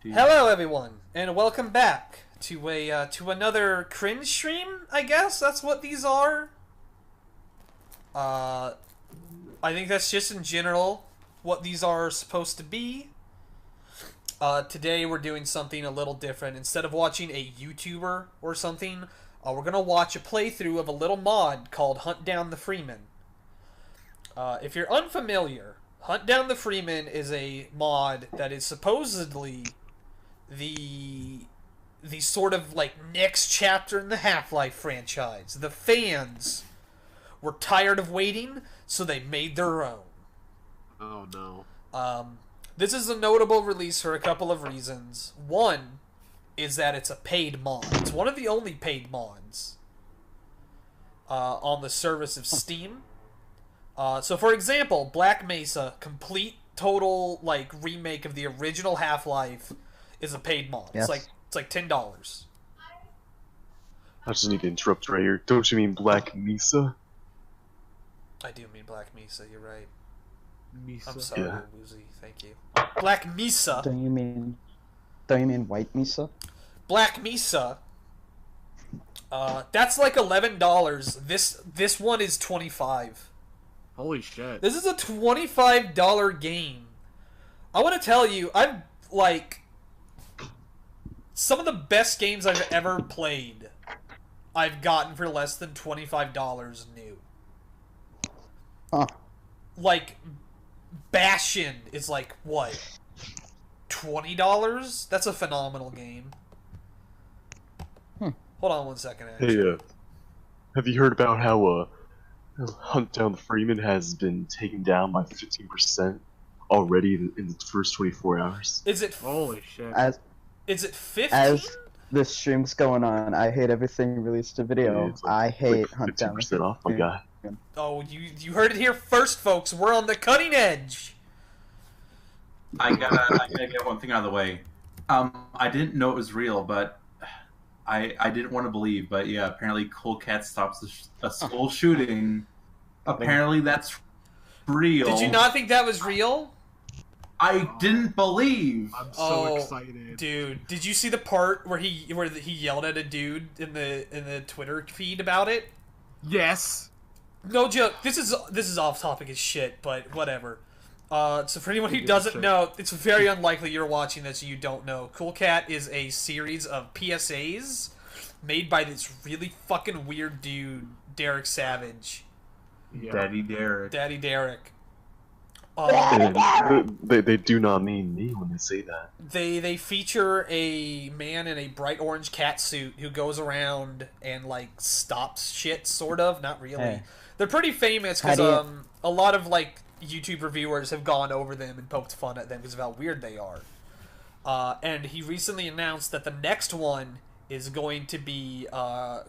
Hello, everyone, and welcome back to another cringe stream. I guess that's what these are. I think that's just in general what these are supposed to be. Today we're doing something a little different. Instead of watching a YouTuber or something, we're gonna watch a playthrough of a little mod called Hunt Down the Freeman. If you're unfamiliar, Hunt Down the Freeman is a mod that is supposedly the sort of like next chapter in the Half-Life franchise. The fans were tired of waiting, so they made their own. Oh no. This is a notable release for a couple of reasons. One is that it's a paid mod. It's one of the only paid mods on the service of Steam. So for example, Black Mesa, complete total like remake of the original Half-Life, is a paid mod. Yes. It's like $10. I just need to interrupt right here. Don't you mean Black Mesa? I do mean Black Mesa. You're right. Misa. I'm sorry, Yeah. Woozy. Thank you. Black Mesa. Don't you mean White Mesa? Black Mesa. That's like $11. This one is $25. Holy shit. This is a $25 game. I want to tell you, I've like some of the best games I've ever played. I've gotten for less than $25 new. Huh. Like Bastion is like what? $20? That's a phenomenal game. Hold on one second, actually. Hey, have you heard about how Hunt Down the Freeman has been taken down by 15% already in the first 24 hours? Is it Holy shit. Is it 15? As this stream's going on, I hate everything released to video. Yeah, it's like- I hate like Hunt Down the 15% off, my guy. Oh, you heard it here first, folks. We're on the cutting edge. I gotta get one thing out of the way. I didn't know it was real, but I didn't want to believe. But yeah, apparently Cool Cat stops a school shooting. Apparently that's real. Did you not think that was real? I didn't believe. I'm so excited. Dude, did you see the part where he yelled at a dude in the Twitter feed about it? Yes. No joke. This is off topic as shit, but whatever. So for anyone who doesn't know, it's very unlikely you're watching this and you don't know. Cool Cat is a series of PSAs made by this really fucking weird dude, Derek Savage. Yeah. Daddy Derek. Daddy Derek. And they do not mean me when they say that. They feature a man in a bright orange cat suit who goes around and like stops shit, sort of. Not really. Hey. They're pretty famous because a lot of like YouTube reviewers have gone over them and poked fun at them because of how weird they are. And he recently announced that the next one is going to be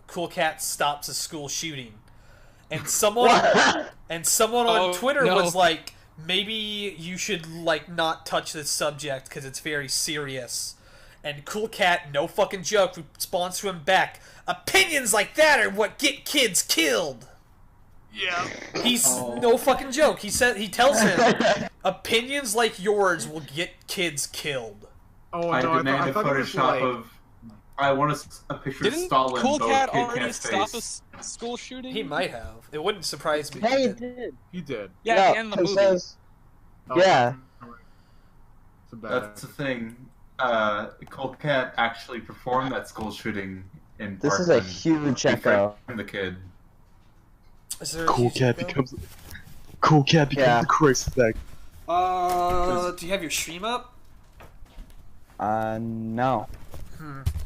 Cool Cat Stops a School Shooting. And someone on Twitter was like, maybe you should like not touch this subject because it's very serious. And Cool Cat, no fucking joke, responds to him back, opinions like that are what get kids killed. Yeah. He's no fucking joke. He tells him, opinions like yours will get kids killed. Oh, I no, demand I a thought it was Photoshop like... of. I want a picture of Didn't Stalin. Cool but Cat with Kit already Kat's stop face. a school shooting? He might have. It wouldn't surprise me. Hey, if he he did. did. He did. Yeah, No, at the end of the he movie. says, yeah. It's a bad... That's the thing. Cool Cat actually performed that school shooting in This is a Parkland. huge He echo. framed the kid. Is there a Cool huge Cat echo? becomes the Christ effect. Do you have your stream up? No.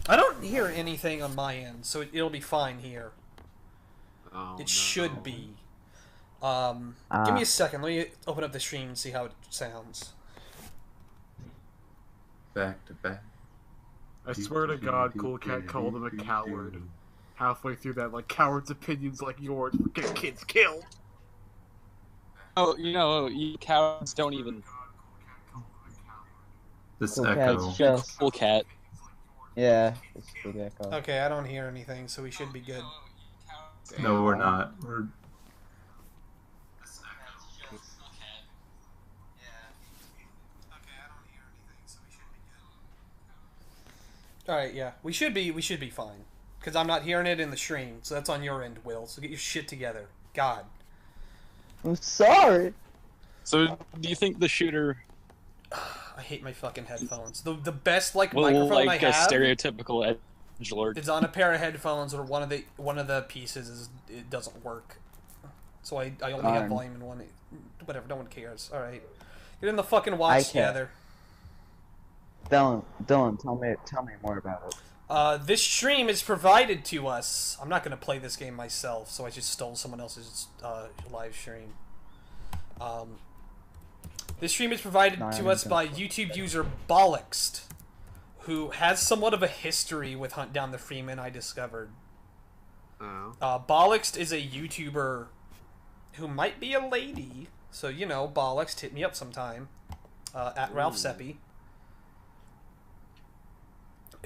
I don't hear anything on my end, so it'll be fine here. Oh, It no. should be. Give me a second. Let me open up the stream and see how it sounds. Back to back. I swear to God, Cool Cat called him a coward. Halfway through that, like, cowards' opinions like yours will get kids killed. Oh, you cowards don't even... This Cool echo. Cat's just, Cool Cat. yeah, it's a big echo. Okay, I don't hear anything, so we should be good. No, we're not. We're. All right, yeah, we should be fine, because I'm not hearing it in the stream, so that's on your end, Will. So get your shit together. God. I'm sorry. So, do you think the shooter I hate my fucking headphones. The best like will microphone like I a have stereotypical edgelord? is on a pair of headphones, or one of the pieces it doesn't work. So I only have Darn. volume in one. Whatever, no one cares. All right, get in the fucking I watch care. together. Dylan, tell me more about it. This stream is provided to us. I'm not gonna play this game myself, so I just stole someone else's live stream. This stream is provided to us by YouTube user Bolloxed, who has somewhat of a history with Hunt Down the Freeman, I discovered. Oh. Bolloxed is a YouTuber who might be a lady, so, you know, Bolloxed, hit me up sometime, at Ralph Seppi,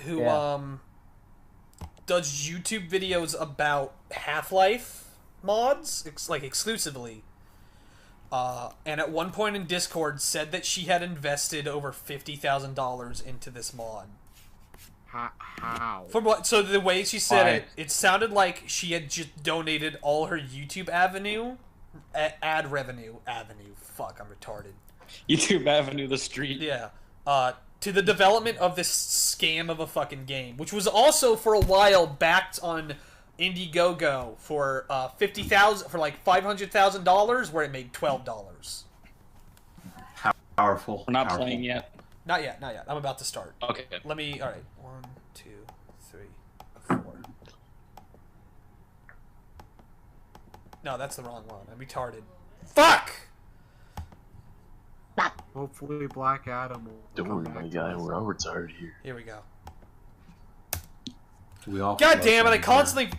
who, does YouTube videos about Half-Life mods, like, exclusively. And at one point in Discord said that she had invested over $50,000 into this mod. How? From what? So the way she said Why? it sounded like she had just donated all her YouTube ad revenue. Fuck, I'm retarded. YouTube Avenue, the street. Yeah. To the development of this scam of a fucking game, which was also for a while backed on Indiegogo for $50,000 for like $500,000, where it made $12. Powerful. We're not powerful. playing yet. Not yet. I'm about to start. Okay. Let me. All right. 1, 2, 3, 4. No, that's the wrong one. I'm retarded. Fuck. Hopefully Black Adam will Don't come worry, back my to guy. us. We're all retired here. Here we go. We all. God damn it! I constantly.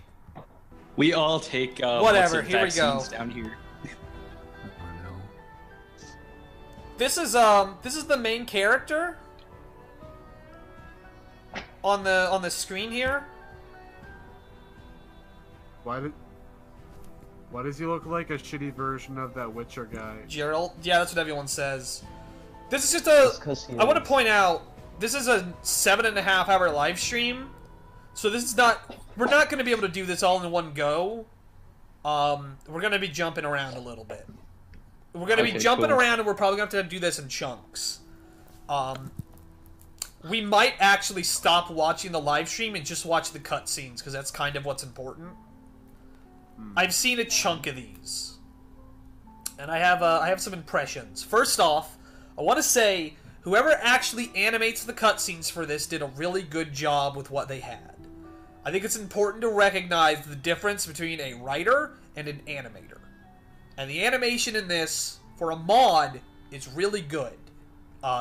We all take Whatever, lots of here we go. vaccines down here. This is the main character on the screen here. Why does he look like a shitty version of that Witcher guy? Gerald. Yeah, that's what everyone says. This is just Just 'cause he I want to is. point out this is a 7.5-hour live stream, so this is not. We're not going to be able to do this all in one go. We're going to be jumping around a little bit. We're going to be Okay, jumping cool. around, and we're probably going to have to do this in chunks. We might actually stop watching the live stream and just watch the cutscenes, because that's kind of what's important. I've seen a chunk of these, and I have some impressions. First off, I want to say whoever actually animates the cutscenes for this did a really good job with what they had. I think it's important to recognize the difference between a writer and an animator. And the animation in this, for a mod, is really good.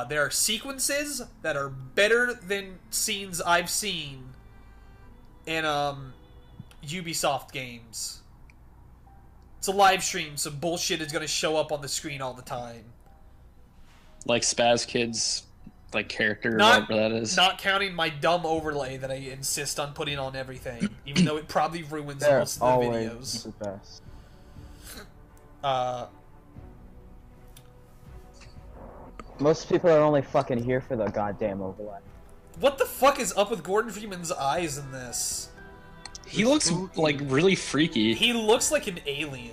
There are sequences that are better than scenes I've seen in Ubisoft games. It's a live stream, so bullshit is going to show up on the screen all the time. Like Spaz Kid's like character, or Not- whatever that is. Not counting my dumb overlay that I insist on putting on everything, even though it probably ruins They're most of the always videos. the best. Most people are only fucking here for the goddamn overlay. What the fuck is up with Gordon Freeman's eyes in this? He looks like really freaky. He looks like an alien.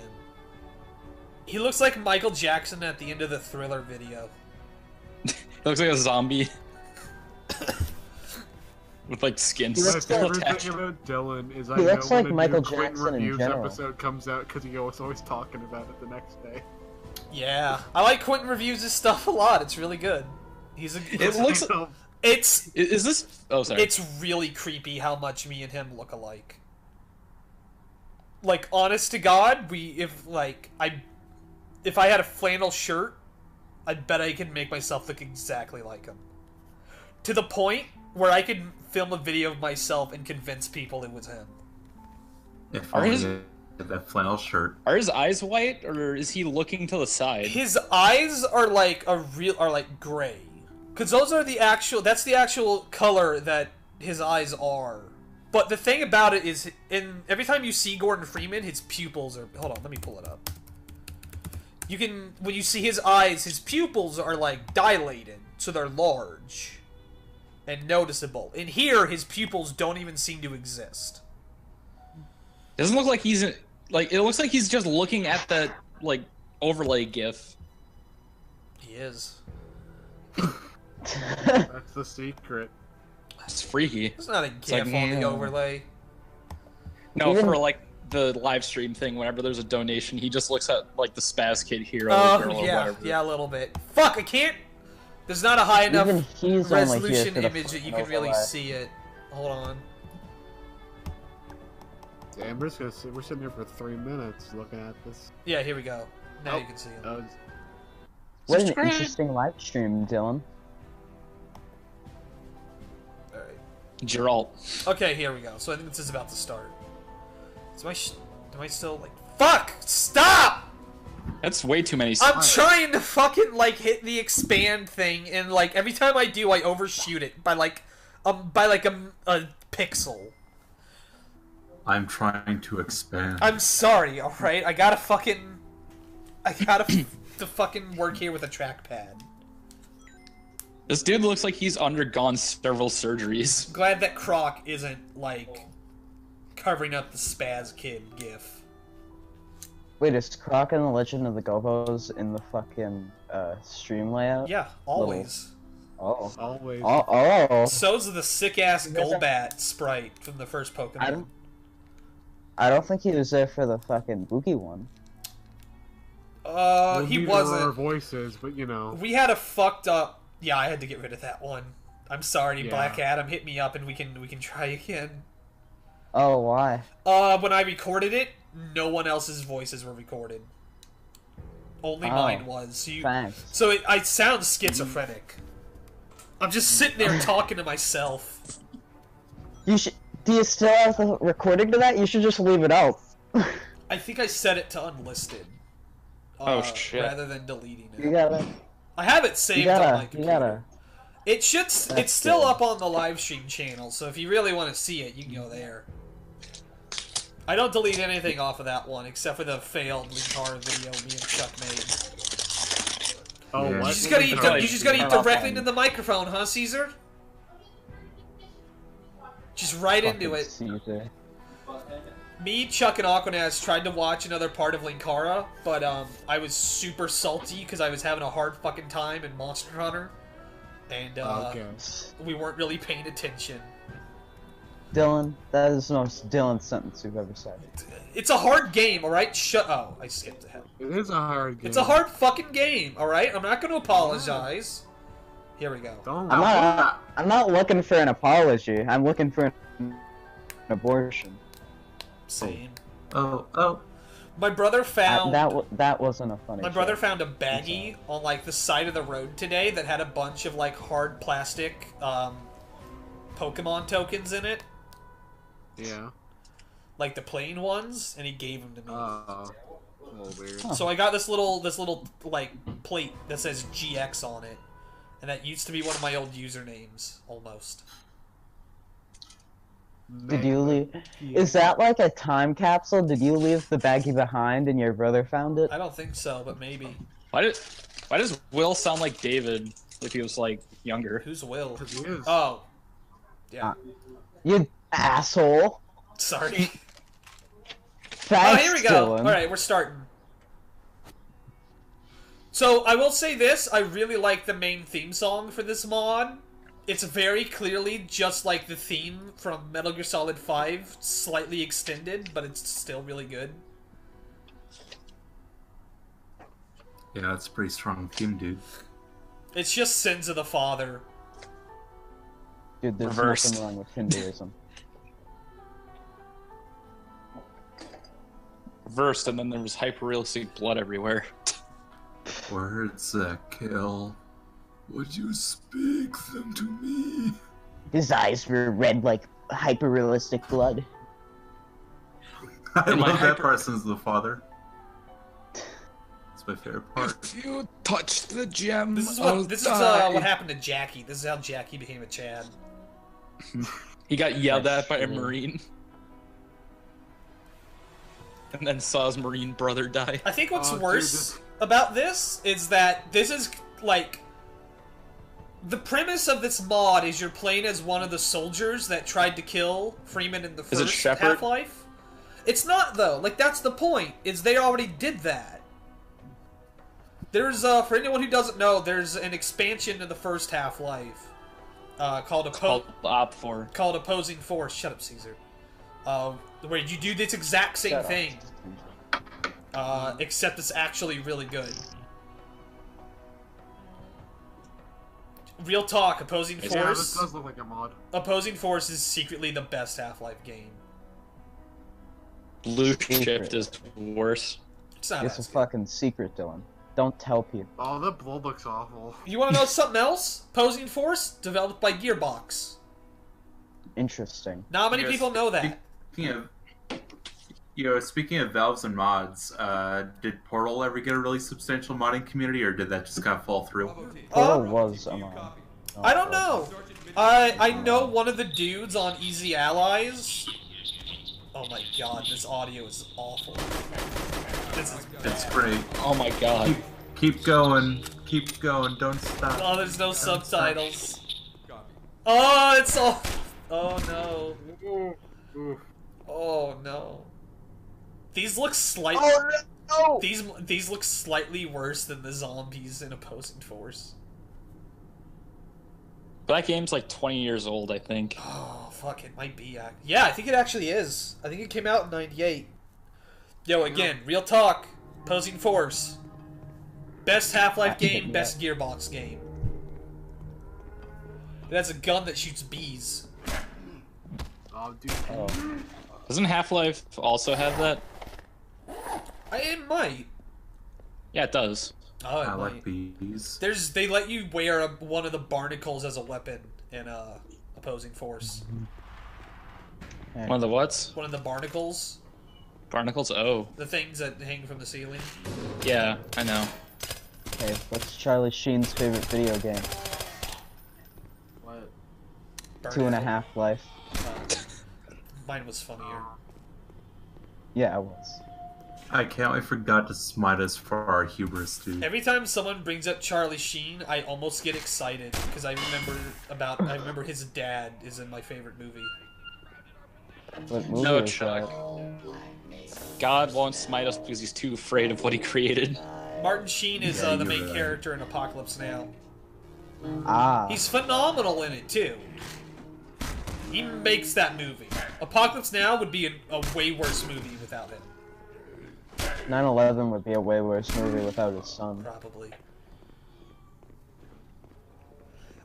He looks like Michael Jackson at the end of the Thriller video. He looks like a zombie. With like skin He My looks still favorite attached. thing about Dylan is I He know looks when like a Michael new Quentin Jackson in Reviews general. episode comes out because he was always talking about it the next day. Yeah, I like Quentin Reviews' stuff a lot. It's really good. He's a. It looks. It's Is this? Oh, sorry. it's really creepy how much me and him look alike. Like, honest to God, if I had a flannel shirt, I bet I could make myself look exactly like him. To the point where I could film a video of myself and convince people it was him. If Are only his- that flannel shirt. Are his eyes white, or is he looking to the side? His eyes are like gray, because that's the actual color that his eyes are. But the thing about it is, every time you see Gordon Freeman, his pupils are. Hold on, let me pull it up. When you see his eyes, his pupils are like dilated, so they're large. and noticeable. In here, his pupils don't even seem to exist. Doesn't look like he's like. It looks like he's just looking at the like overlay GIF. He is. That's the secret. It's freaky. There's not a GIF like, on the yeah. overlay. No, Even- for like the live stream thing, whenever there's a donation, he just looks at like the Spaz Kid hero Oh, girl or yeah, whatever. yeah, a little bit. Fuck, I can't. There's not a high enough Even he's only here resolution for the image that you fucking can really overlay. see it. Hold on. Damn, we're just gonna sit, we're sitting here for 3 minutes looking at this. Yeah, here we go. Now Oh. you can see him. What an Subscribe. interesting live stream, Dylan. Alright. Geralt. Okay, here we go. So I think this is about to start. Am I still like... Fuck! Stop! That's way too many. I'm trying to fucking like hit the expand thing, and like every time I do, I overshoot it by like a pixel. I'm trying to expand. I'm sorry. All right, I gotta to fucking work here with a trackpad. This dude looks like he's undergone several surgeries. Glad that Croc isn't like covering up the Spaz Kid gif. Wait, is Croc and the Legend of the Gobos in the fucking stream layout? Yeah, always. Oh. Always. Oh. So's the sick ass Golbat sprite from the first Pokemon. I don't think he was there for the fucking Boogie one. Well, He neither are our wasn't. voices, but you know. We had a fucked up. Yeah, I had to get rid of that one. I'm sorry, Yeah. Black Adam. Hit me up and we can try again. Oh, why? When I recorded it, no one else's voices were recorded. Only Oh, mine was. Thanks. So I sound schizophrenic. I'm just sitting there talking to myself. You should. Do you still have the recording to that? You should just leave it out. I think I set it to unlisted. Oh, shit. Rather than deleting it. You gotta. I have it saved You on my gotta. computer. You gotta. It should. It's That's still good. up on the live stream channel, so if you really want to see it, you can go there. I don't delete anything off of that one except for the failed Linkara video me and Chuck made. Oh, Yeah. what? You just gotta eat. Probably You just gotta eat turn off directly on- into the microphone, huh, Caesar? Just right into fucking it. Caesar. Me, Chuck, and Aquanaz tried to watch another part of Linkara, but I was super salty because I was having a hard fucking time in Monster Hunter, and Okay. we weren't really paying attention. Dylan, that is the most Dylan sentence you've ever said. It's a hard game, all right. Oh, I skipped ahead. It is a hard game. It's a hard fucking game, all right. I'm not going to apologize. Here we go. Don't I'm not looking for an apology. I'm looking for an abortion. Same. Oh. My brother found. That wasn't a funny. My brother joke. found a baggie on like the side of the road today that had a bunch of like hard plastic Pokemon tokens in it, Yeah. like the plain ones, and he gave them to me. A little weird. So I got this little like plate that says GX on it, and that used to be one of my old usernames almost. Did you leave? Is that like a time capsule? Did you leave the baggie behind and your brother found it? I don't think so, but maybe. Why does Will sound like David if he was like younger? Who's Will? He is. Oh, yeah. You asshole. Sorry. Thanks, Oh, here we go. Dylan. All right, we're starting. So I will say this: I really like the main theme song for this mod. It's very clearly just like the theme from Metal Gear Solid 5, slightly extended, but it's still really good. Yeah, it's a pretty strong theme, dude. It's just Sins of the Father. Dude, there's Reversed. nothing wrong with Hinduism. Reversed, and then there was hyper-realistic blood everywhere. Words that kill. Would you speak them to me? His eyes were red like hyper-realistic blood. I In my love that hyper- part, Sons of the Father. It's my favorite part. If you touch the gem, This is I'll what die. what happened to Jackie. This is how Jackie became a Chad. He got yelled at by a That's true. Marine. And then saw his Marine brother die. I think what's Oh, dude, worse about this is that this is like The premise of this mod is you're playing as one of the soldiers that tried to kill Freeman in the Is it first Shepard? Half-Life. It's not, though. Like, that's the point, is they already did that. There's, for anyone who doesn't know, there's an expansion to the first Half-Life, called Op4. called Opposing Force. Shut up, Caesar. Where you do this exact same Shut up. thing, except it's actually really good. Real talk, Opposing Yeah, Force. this does look like a mod. Opposing Force is secretly the best Half-Life game. Blue Shift is worse. It's not It's a as good. fucking secret, Dylan. Don't tell people. Oh, the blood looks awful. You want to know something else? Opposing Force, developed by Gearbox. Interesting. Not many Yes. people know that. Speaking of Valves and mods, did Portal ever get a really substantial modding community, or did that just kind of fall through? Portal was a mod. I don't know. I know one of the dudes on Easy Allies. Oh my god, this audio is awful. This is It's bad. great. Oh my god. Keep going, don't stop. Oh, there's no subtitles. Oh, it's all. Oh no. Oh no. These look slightly. Oh no! These look slightly worse than the zombies in Opposing Force. That game's like 20 years old, I think. Oh fuck, it might be. Yeah, I think it actually is. I think it came out in '98. Yo, again, real talk. Opposing Force. Best Half-Life game, best Gearbox game. It has a gun that shoots bees. Oh, dude. Oh. Doesn't Half-Life also have that? It might. Yeah, it does. Oh, it I might. like bees. They let you wear one of the barnacles as a weapon in Opposing Force. One of the what's? One of the barnacles, Barnacles? Oh. the things that hang from the ceiling. Yeah, I know. Okay, what's Charlie Sheen's favorite video game? What? 2.5 Life. Mine was funnier. Yeah, it was. I can't wait for God to smite us for our hubris, dude. Every time someone brings up Charlie Sheen, I almost get excited because I remember his dad is in my favorite movie. What movie No, is Chuck. that? God won't smite us because he's too afraid of what he created. Martin Sheen is Yeah, the you're main right. character in Apocalypse Now. Ah. He's phenomenal in it too. He makes that movie. Apocalypse Now would be a way worse movie without him. 9/11 would be a way worse movie without his son. Probably.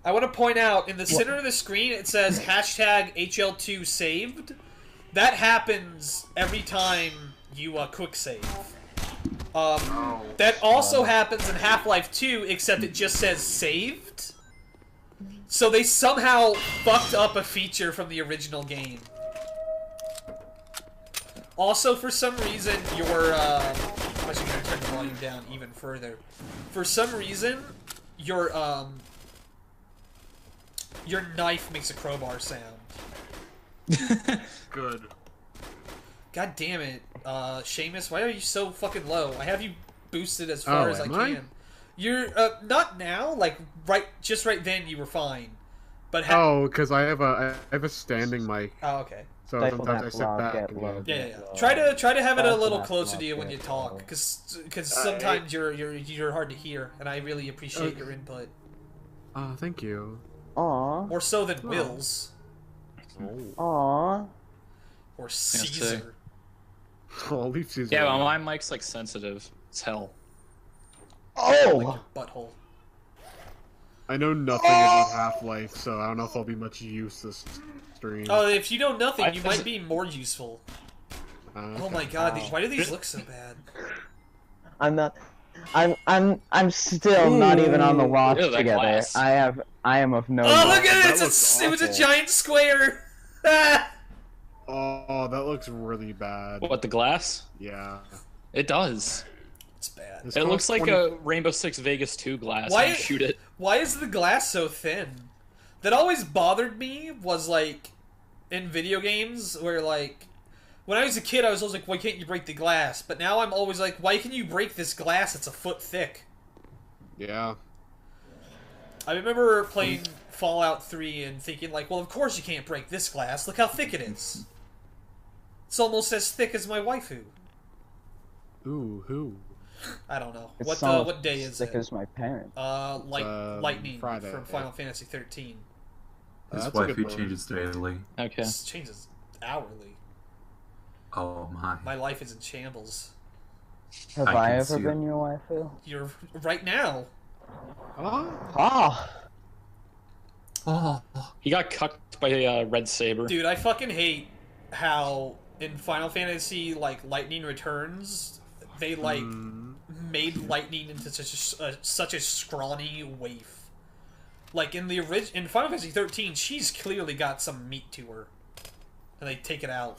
I want to point out, in the center of the screen, it says hashtag HL2 saved. That happens every time you quick save. That also happens in Half-Life 2, except it just says saved. So they somehow fucked up a feature from the original game. Also, for some reason, your I'm actually gonna turn the volume down even further. For some reason, your knife makes a crowbar sound. Good. God damn it, Seamus, why are you so fucking low? I have you boosted as far Oh, as I am I? can. You're not now, like just right then you were fine, but Oh, because I have a standing mic, oh, okay. so Stifle sometimes I that sit block, back. get And low. Yeah. Low. Try to have it a Stifle little that closer block, to you when you get talk, low. because sometimes you're hard to hear, and I really appreciate your input Oh, thank you. Aw. more so than Will's Aw. or too. Caesar. Oh, at least he's Yeah, well, my mic's like sensitive. It's hell. Oh! Butthole. I know nothing about Half-Life, so I don't know if I'll be much use this stream. Oh, if you know nothing, I you was- might be more useful. Oh Okay. my god, why do these look so bad? I'm not. I'm still not even on the watch Ew, that together. glass. I am of no. Oh, use. look at it! that It looks was a awful. giant square! Ah! Oh, that looks really bad. What, the glass? Yeah. It does. It's bad. This It costs looks like 20 a Rainbow Six Vegas 2 glass Why- when you shoot it. Why is the glass so thin? That always bothered me, was like, in video games, where like, when I was a kid I was always like, why can't you break the glass? But now I'm always like, why can you break this glass that's a foot thick? Yeah. I remember playing Fallout 3 and thinking, like, well, of course you can't break this glass. Look how thick it is. It's almost as thick as my waifu. Ooh, who? I don't know. It's What day is thick it? as my parents. Lightning Friday. from Final Fantasy 13. His That's a good waifu one. changes daily. Okay. This changes hourly. Oh my. My life is in shambles. Have I I can ever see been your waifu? You're right now. Ah! Oh. He got cucked by Red Saber. Dude, I fucking hate how in Final Fantasy, like, Lightning Returns, they, like, made Lightning into such a scrawny waif. Like, in Final Fantasy 13, she's clearly got some meat to her. And they take it out.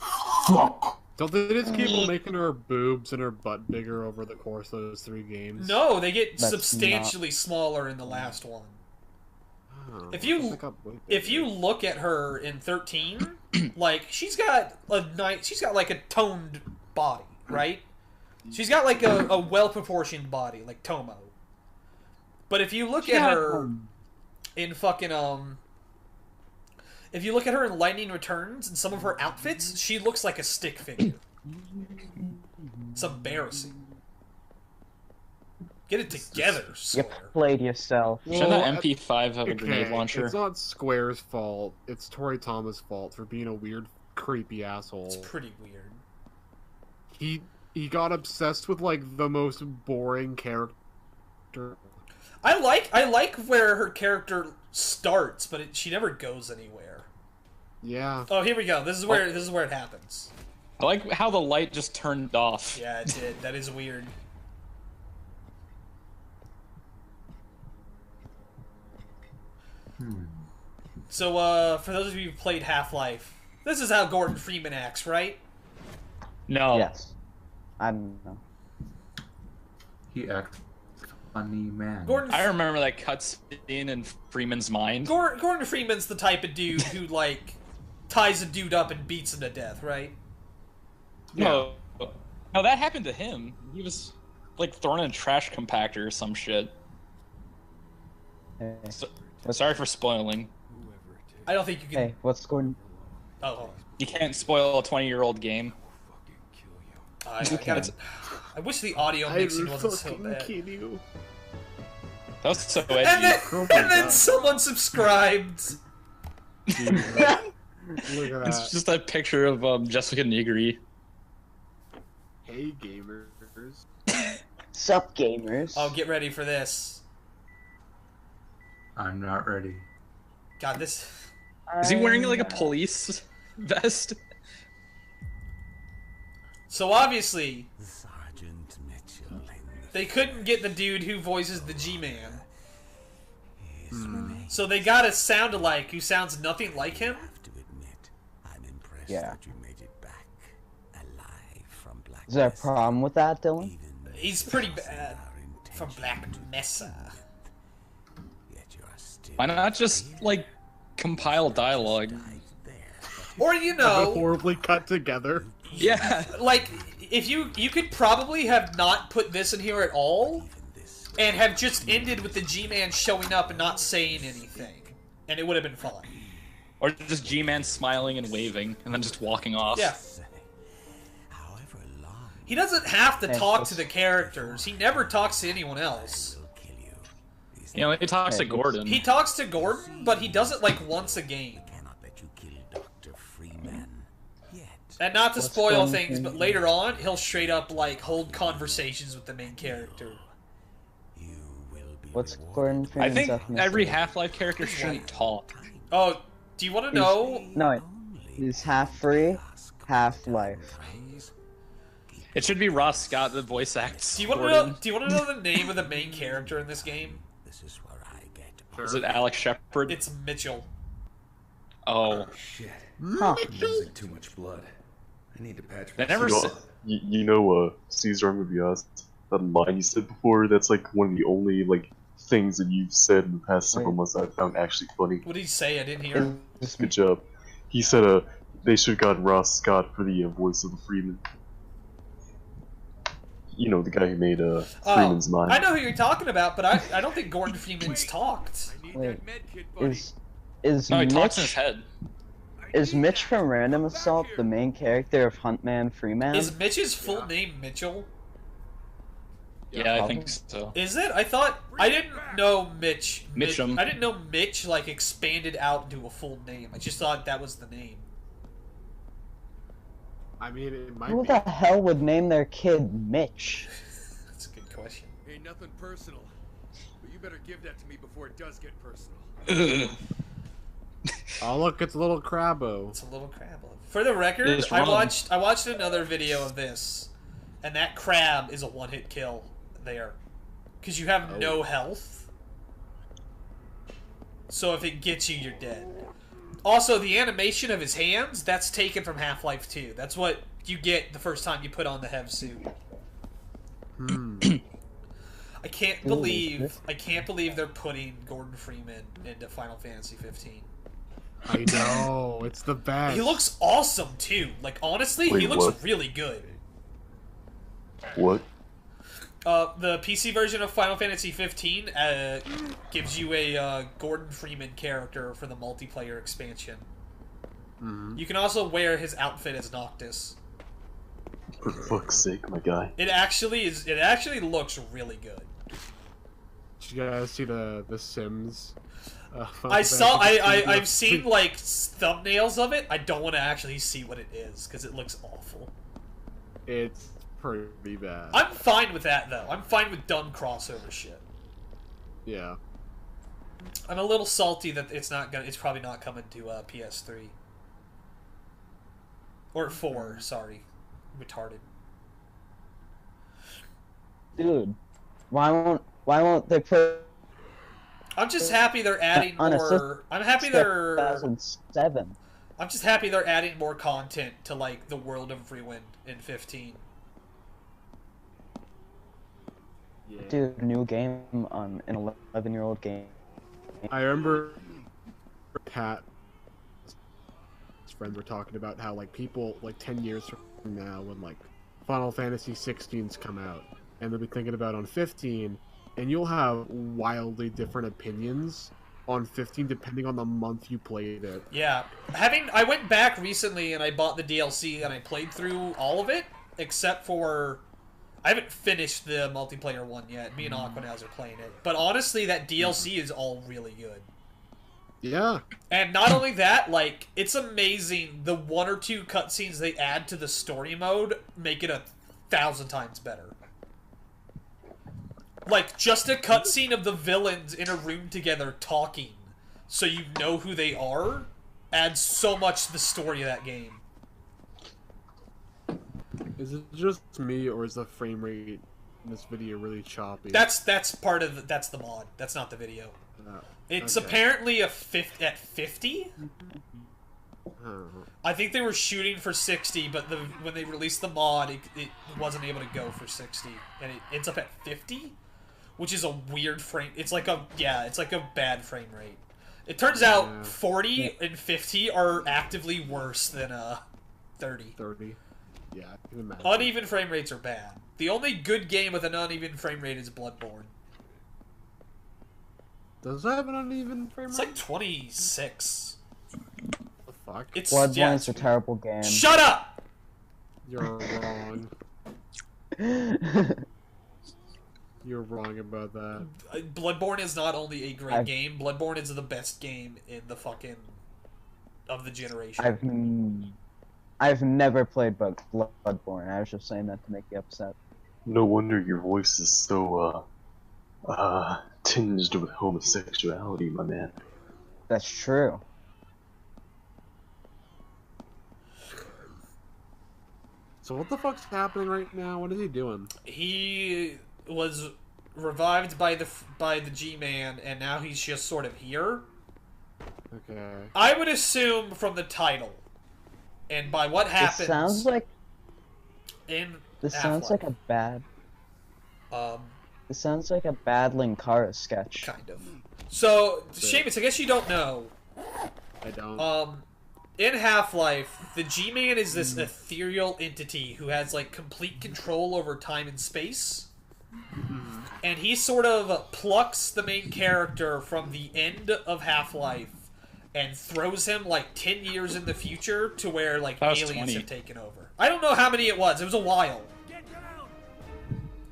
Don't they just keep on making her boobs and her butt bigger over the course of those 3 games? No, they get That's substantially smaller in the last one. Oh, If you- I think If you look at her in 13, like, she's got like a toned body, right? She's got like a well-proportioned body, like Tomo. But if you look at her in fucking if you look at her in Lightning Returns and some of her outfits, she looks like a stick figure. It's embarrassing. Get it together, You Square. played yourself. Shouldn't Well, that MP5 have a grenade launcher? It's not Square's fault. It's Tori Tama's fault for being a weird, creepy asshole. It's pretty weird. He got obsessed with like the most boring character. I like where her character starts, but she never goes anywhere. Yeah. Oh, here we go. This is where it happens. I like how the light just turned off. Yeah, it did. That is weird. So, for those of you who played Half-Life, this is how Gordon Freeman acts, right? No. Yes. I don't know. He acts funny man. I remember that cutscene in Freeman's mind. Gordon Freeman's the type of dude who, like, ties a dude up and beats him to death, right? No. No, that happened to him. He was, like, thrown in a trash compactor or some shit. Hey, Sorry for spoiling. I don't think you can... hey, what's going? Oh, hold on. You can't spoil a 20-year-old game. I wish the audio mixing wasn't so fucking bad. kidding you. That was so edgy. And then, Oh my and then God. someone subscribed. Look at It's that. just a picture of Jessica Nigri. Hey gamers. Sup, gamers? Oh, get ready for this. I'm not ready. God, this... Is he wearing like a police vest? So obviously, Sergeant Mitchell they couldn't get the dude who voices the G-Man. is So they got a sound-alike who sounds nothing like him. have to admit, I'm impressed Yeah. that you made it back alive from Black Is there a Mesa. problem with that, Dylan? Even He's pretty though bad. our From Black intention Mesa. yet you are still Why not just like compile dialogue? right there. Or, you But know, horribly cut together. Yeah. like, if you could probably have not put this in here at all, This and have just ended with the G-Man showing up and not saying anything. And it would have been fun. Or just G-Man smiling and waving, and then just walking off. Yeah. say, however long He doesn't have to Hey, talk let's- to the characters. He never talks to anyone else. will kill you. These You know, he talks Hey, to Gordon. He talks to Gordon, but he does it like once a game. cannot let you kill Dr. Freeman yet. And not to What's spoil Gordon things, but Freeman? later on, he'll straight up like hold conversations with the main character. You will be What's rewarded. Gordon I Freeman's think ethnicity? every Half-Life character shouldn't talk. Oh, do you want to know? No, he's half free, half life. It should be Ross Scott that voice acts. Do you want to Gordon. know? Do you want to know the name of the main character in this game? This is where I get Is it Alex Shepard? It's Mitchell. Oh, Shit. Huh. I'm losing too much blood. I need to patch they myself. never. You know, Said, you know, Caesar, I'm gonna be honest. That line you said before, that's like one of the only like things that you've said in the past several Wait. months that I found actually funny. What did he say? I didn't hear. Just- Good job. He said, they should have gotten Ross Scott for the voice of the Freeman. You know, the guy who made Freeman's Mind. I know who you're talking about, but I don't think Gordon Freeman's talked. Wait, is No, he talks in Mitch his head. is Mitch from Random Assault the main character of Huntman Freeman? Is Mitch's full name Mitchell? Yeah, I think so. Is it? I didn't know Mitch. Mitchum. I didn't know Mitch like expanded out into a full name. I just thought that was the name. I mean, it might Who be. the hell would name their kid Mitch? That's a good question. Ain't nothing personal, but you better give that to me before it does get personal. Oh look, it's a little Crabbo. It's a little crab. For the record, It's I wrong. watched another video of this, and that crab is a one-hit kill there, because you have no health. So if it gets you, you're dead. Also, the animation of his hands, that's taken from Half-Life 2. That's what you get the first time you put on the Hev suit. I can't believe they're putting Gordon Freeman into Final Fantasy 15. I know, it's the best. He looks awesome too. Like honestly, Wait, he looks what? really good. What? The PC version of Final Fantasy 15 gives you a Gordon Freeman character for the multiplayer expansion. You can also wear his outfit as Noctis. For fuck's sake, my guy. It actually looks really good. Did you guys see the Sims? I've seen like thumbnails of it. I don't want to actually see what it is because it looks awful. It's pretty bad. I'm fine with that though. I'm fine with dumb crossover shit. Yeah. I'm a little salty that it's probably not coming to PS3 or 4. Sorry, retarded. Dude, why won't they put I'm just happy they're adding on a more. I'm happy they're. 2007? I'm just happy they're adding more content to like the world of Freewind in 15. Yeah. Dude, new game on an 11-year-old game. I remember Pat, his friends were talking about how like people like 10 years from now when like Final Fantasy 16's come out and they'll be thinking about on 15 and you'll have wildly different opinions on 15 depending on the month you played it. Yeah, I went back recently and I bought the DLC and I played through all of it except for I haven't finished the multiplayer one yet. Me and Aquanaz are playing it, but honestly, that DLC is all really good. Yeah. And not only that, like, it's amazing the 1 or 2 cutscenes they add to the story mode make it 1,000 times better. Like, just a cutscene of the villains in a room together talking, so you know who they are, adds so much to the story of that game. Is it just me or is the frame rate in this video really choppy? That's part of that's the mod. That's not the video. It's okay. apparently at 50. Oh. I think they were shooting for 60, but when they released the mod, it wasn't able to go for 60, and it ends up at 50, which is a weird frame. It's like a bad frame rate. It turns out 40 and 50 are actively worse than 30. 30. Yeah, I can imagine. Uneven frame rates are bad. The only good game with an uneven frame rate is Bloodborne. Does that have an uneven frame rate? It's like 26. The fuck? It's Bloodborne's a terrible game. Shut up! You're wrong. You're wrong about that. Bloodborne is not only a great game, Bloodborne is the best game in the fucking of the generation. I've never played Bloodborne. I was just saying that to make you upset. No wonder your voice is so tinged with homosexuality, my man. That's true. So what the fuck's happening right now? What is he doing? He was revived by the G-Man, and now he's just sort of here. Okay. I would assume from the title, and by what happens. This sounds like. In This Half-Life. sounds like a bad. This sounds like a bad Linkara sketch. Kind of. So, Seamus, I guess you don't know. I don't. In Half-Life, the G-Man is this ethereal entity who has, like, complete control over time and space. and he sort of plucks the main character from the end of Half-Life and throws him like 10 years in the future to where like That was aliens 20. have taken over. I don't know how many it was. It was a while.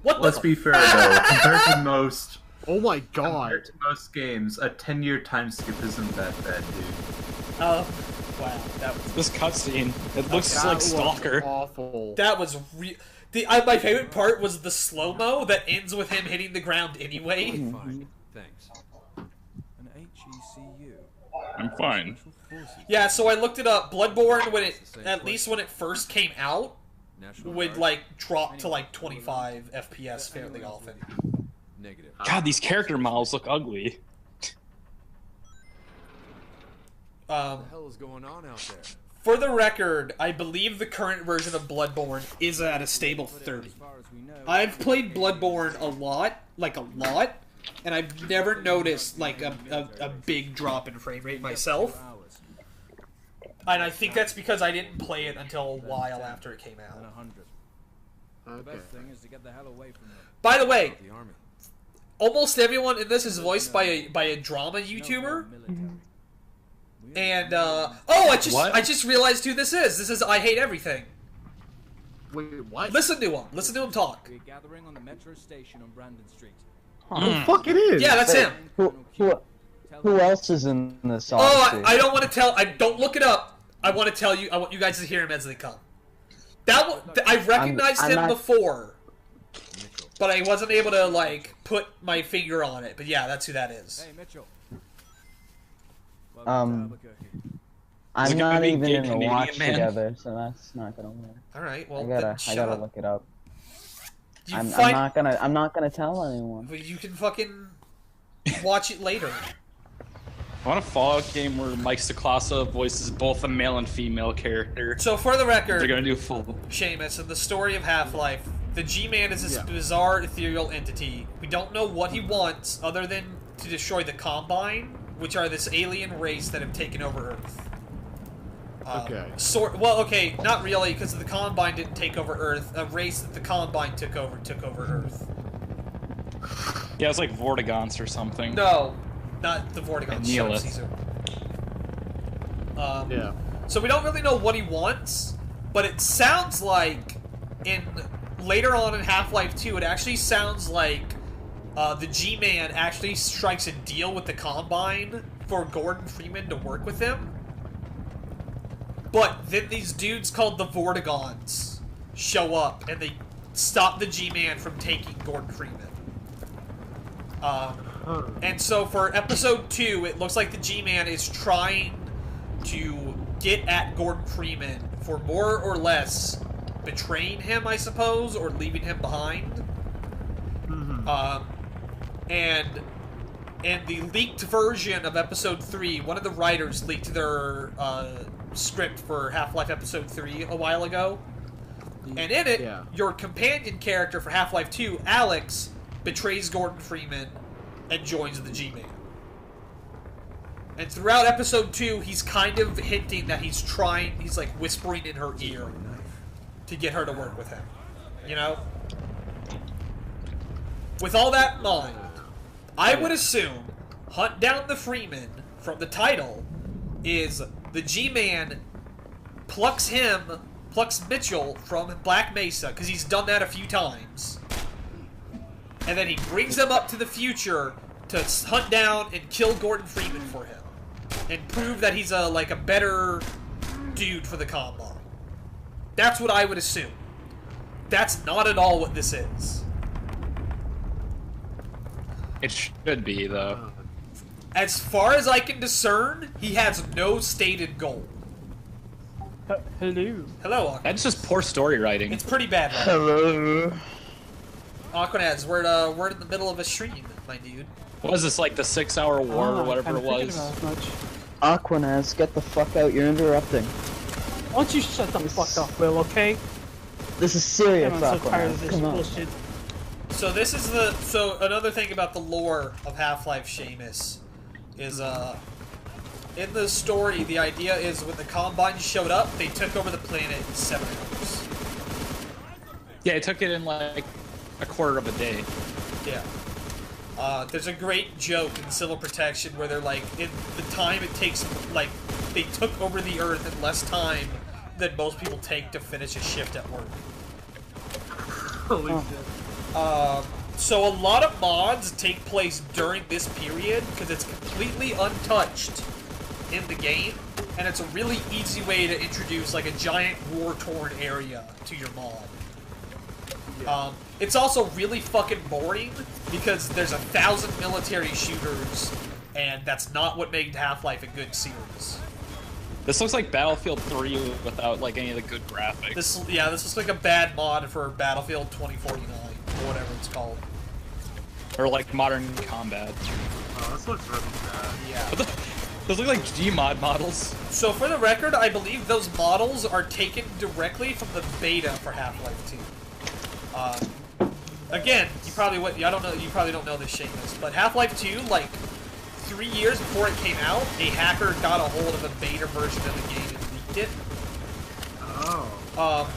What? Let's be fair though. Compared to most, Oh my god. compared to most games, a 10-year time skip isn't that bad, dude. Oh, wow. That was This cutscene, it looks That like was Stalker. awful. my favorite part was the slow mo that ends with him hitting the ground anyway. Fine. Thanks. An HECU. I'm fine. Yeah, so I looked it up. Bloodborne, at least when it first came out, National would Guard? like drop to like 25 FPS fairly often. Negative. God, these character models look ugly. What the hell is going on out there? For the record, I believe the current version of Bloodborne is at a stable 30. As far as we know, I've played Bloodborne a lot, and I've never noticed like a big drop in frame rate myself. hours And I think that's because I didn't play it until a while after it came and out. 100. The Okay. best thing is to get the hell away from them. By the way, The army. almost everyone in this is voiced by a drama YouTuber. And I just realized who this is. This is I Hate Everything. Wait, what? Listen to him. Listen to him talk. We're gathering on the metro station on Brandon Street. Oh, fuck it is. Yeah, that's him. Who else is in this? Oh, Odyssey? I don't want to tell. I don't look it up. I want to tell you. I want you guys to hear him as they come. I recognized I'm him not- before, but I wasn't able to like put my finger on it. But yeah, that's who that is. Hey, Mitchell. Um, Albuquerque. Is it I'm gonna not be even gay in the Canadian watch man? together, so that's not gonna work. All right. Well, I then gotta shut up. look it up. You I'm find- not gonna tell anyone. But you can fucking watch it later. I want a Fallout game where Mike Stacklasa voices both a male and female character. So for the record, They're gonna do full. Seamus, in the story of Half-Life, the G-Man is this Yeah. bizarre ethereal entity. We don't know what he wants other than to destroy the Combine, which are this alien race that have taken over Earth. Okay. Okay, not really, because the Combine didn't take over Earth. A race that the Combine took over Earth. Yeah, it's like Vortigons or something. No, not the Vortigons. Shut up, Neolith. Caesar. Yeah. So we don't really know what he wants, but it sounds like later on in Half-Life 2, it actually sounds like the G-Man actually strikes a deal with the Combine for Gordon Freeman to work with him. But then these dudes called the Vortigons show up, and they stop the G-Man from taking Gordon Freeman. And so for episode 2, it looks like the G-Man is trying to get at Gordon Freeman for more or less betraying him, I suppose, or leaving him behind. And in the leaked version of episode 3, one of the writers leaked their script for Half-Life episode 3 a while ago. And in it, Yeah. your companion character for Half-Life 2, Alex, betrays Gordon Freeman and joins the G-Man. And throughout episode 2, he's kind of hinting that he's like whispering in her ear to get her to work with him. You know? With all that in mind, I would assume Hunt Down the Freeman from the title is the G-Man plucks Mitchell from Black Mesa, because he's done that a few times. And then he brings him up to the future to hunt down and kill Gordon Freeman for him. And prove that he's a better dude for the Combine. That's what I would assume. That's not at all what this is. It should be, though. As far as I can discern, he has no stated goal. Hello. Hello, Aquanaz. That's just poor story writing. It's pretty bad, right? Hello. Aquanaz, we're in the middle of a stream, my dude. What was this, like the 6-hour war or whatever it was? Aquanaz, get the fuck out, you're interrupting. Why don't you shut the fuck up, Will, okay? This is serious, I'm so tired of Aquanaz, this come on. bullshit. So this is so another thing about the lore of Half-Life Seamus is in the story the idea is when the Combine showed up, they took over the planet in 7 hours. Yeah, it took it in like a quarter of a day. Yeah. There's a great joke in Civil Protection where they're like, in the time it takes, like, they took over the Earth in less time than most people take to finish a shift at work. Holy shit. So a lot of mods take place during this period because it's completely untouched in the game, and it's a really easy way to introduce like a giant war-torn area to your mod. It's also really fucking boring because there's 1,000 military shooters, and that's not what made Half-Life a good series. This looks like Battlefield 3 without like any of the good graphics. This looks like a bad mod for Battlefield 2049 or whatever it's called. Or like Modern Combat. Oh, this looks really bad. Yeah. Those look like Gmod models. So for the record, I believe those models are taken directly from the beta for Half-Life 2. Again, you probably don't know this, Seamus, but Half-Life 2, like 3 years before it came out, a hacker got a hold of a beta version of the game and leaked it. Oh.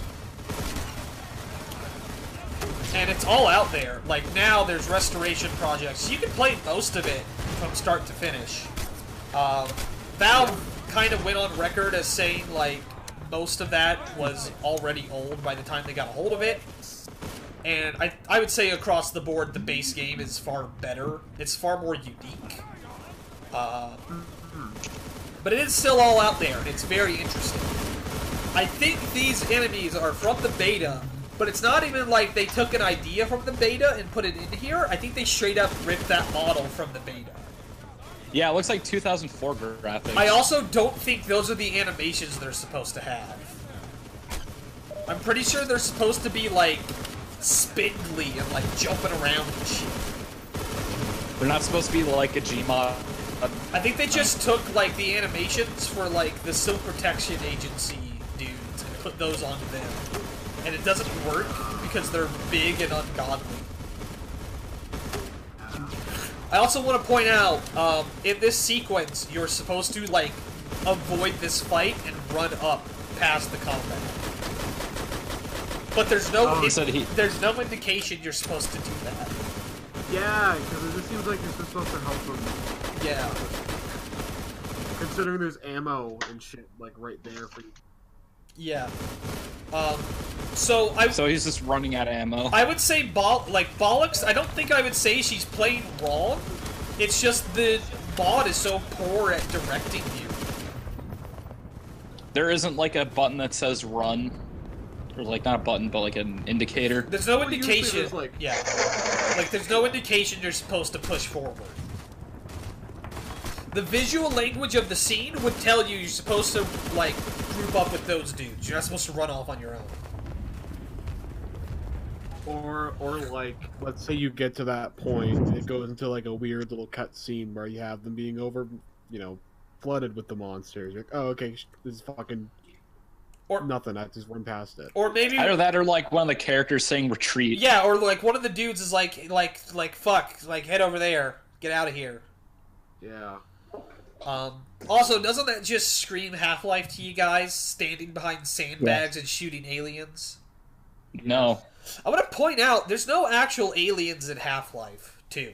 And it's all out there. Like, now there's restoration projects. You can play most of it from start to finish. Valve kind of went on record as saying, like, most of that was already old by the time they got a hold of it. And I would say across the board, the base game is far better. It's far more unique. But it is still all out there, and it's very interesting. I think these enemies are from the beta, but it's not even like they took an idea from the beta and put it in here. I think they straight up ripped that model from the beta. Yeah, it looks like 2004 graphics. I also don't think those are the animations they're supposed to have. I'm pretty sure they're supposed to be, like, spindly and, like, jumping around and shit. They're not supposed to be like a Gmod. I think they just took, like, the animations for, like, the Civil Protection Agency dudes and put those onto them. And it doesn't work because they're big and ungodly. I also want to point out, in this sequence, you're supposed to, like, avoid this fight and run up past the combat. But there's no there's no indication you're supposed to do that. Yeah, because it just seems like you're supposed to help them. Yeah. Considering there's ammo and shit, like, right there for you. Yeah. So he's just running out of ammo. I would say Bollocks, I don't think I would say she's playing wrong. It's just the mod is so poor at directing you. There isn't like a button that says run. Or like not a button, but like an indicator. There's no indication. Like... Yeah. Like there's no indication you're supposed to push forward. The visual language of the scene would tell you you're supposed to, like, group up with those dudes. You're not supposed to run off on your own. Or like, let's say you get to that point, and it goes into, like, a weird little cutscene where you have them being flooded with the monsters. You're like, oh, okay, this is fucking... Or nothing, I just run past it. Or maybe... Either that or, like, one of the characters saying retreat. Yeah, or, like, one of the dudes is like, fuck, like, head over there. Get out of here. Yeah. Also, doesn't that just scream Half-Life to you guys, standing behind sandbags and shooting aliens? No. I want to point out, there's no actual aliens in Half-Life 2.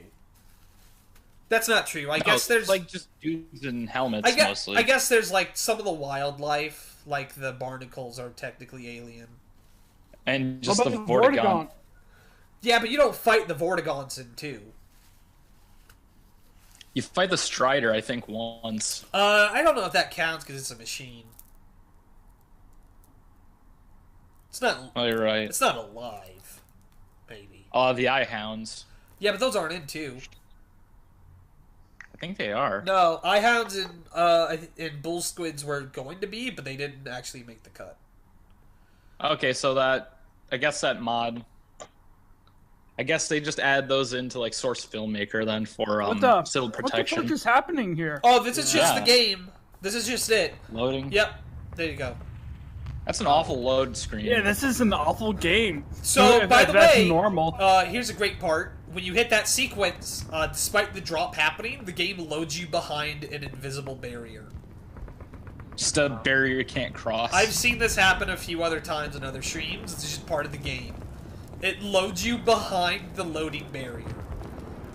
That's not true. I guess there's... like, just dudes in helmets, mostly. I guess there's, like, some of the wildlife, like the barnacles are technically alien. And just the Vortigaunt. Yeah, but you don't fight the Vortigaunts in 2. You fight the Strider, I think, once. I don't know if that counts because it's a machine. It's not. Oh, you're right. It's not alive, maybe. The Eye Hounds. Yeah, but those aren't in 2. I think they are. No, Eye Hounds and Bull Squids were going to be, but they didn't actually make the cut. Okay, so I guess that mod... I guess they just add those into, like, Source Filmmaker, then, for Civil Protection. What the fuck is happening here? Oh, this is just the game. This is just it. Loading? Yep. There you go. That's an awful load screen. Yeah, this is an awful game. So, by the way, normal. Here's a great part. When you hit that sequence, despite the drop happening, the game loads you behind an invisible barrier. Just a barrier you can't cross. I've seen this happen a few other times in other streams. It's just part of the game. It loads you behind the loading barrier.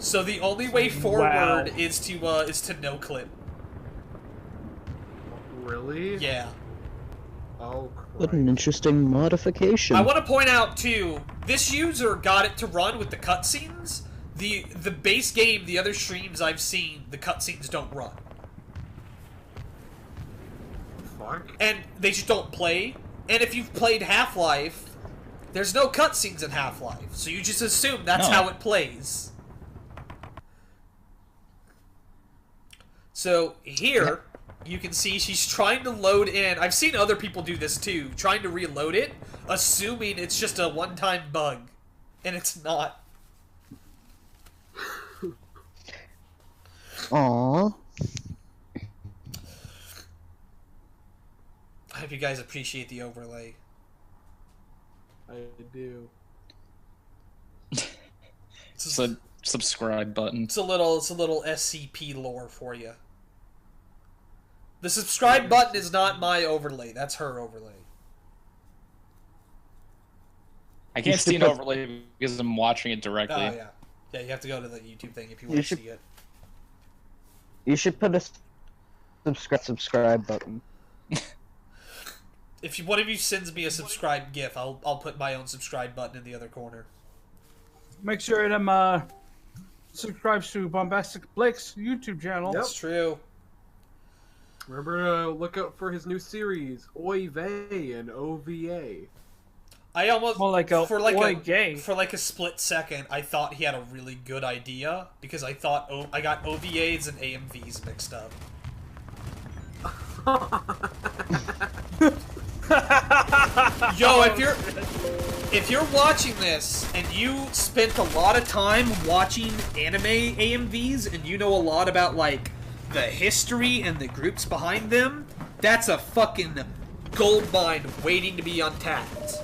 So the only way forward is to no clip. Really? Yeah. Oh, What an interesting modification. I want to point out too, this user got it to run with the cutscenes. The base game, the other streams I've seen, the cutscenes don't run. Fuck. And they just don't play. And if you've played Half-Life, there's no cutscenes in Half-Life, so you just assume that's how it plays. So here, you can see she's trying to load in. I've seen other people do this too, trying to reload it, assuming it's just a one-time bug, and it's not. Aww. I hope you guys appreciate the overlay. I do. It's a subscribe button. It's a little SCP lore for you. The subscribe button is not my overlay. That's her overlay. I can't see an overlay because I'm watching it directly. Oh, yeah. Yeah, you have to go to the YouTube thing if you want to see it. You should put a subscribe button. If one of you sends me a subscribe GIF, I'll put my own subscribe button in the other corner. Make sure them subscribe to Bombastic Blake's YouTube channel. That's true. Remember to look out for his new series, Oy Vey and OVA. I almost More like a for like Oy a gay. for like a split second, I thought he had a really good idea because I thought I got OVAs and AMVs mixed up. Yo, if you're watching this and you spent a lot of time watching anime AMVs and you know a lot about like the history and the groups behind them, that's a fucking gold mine waiting to be untapped.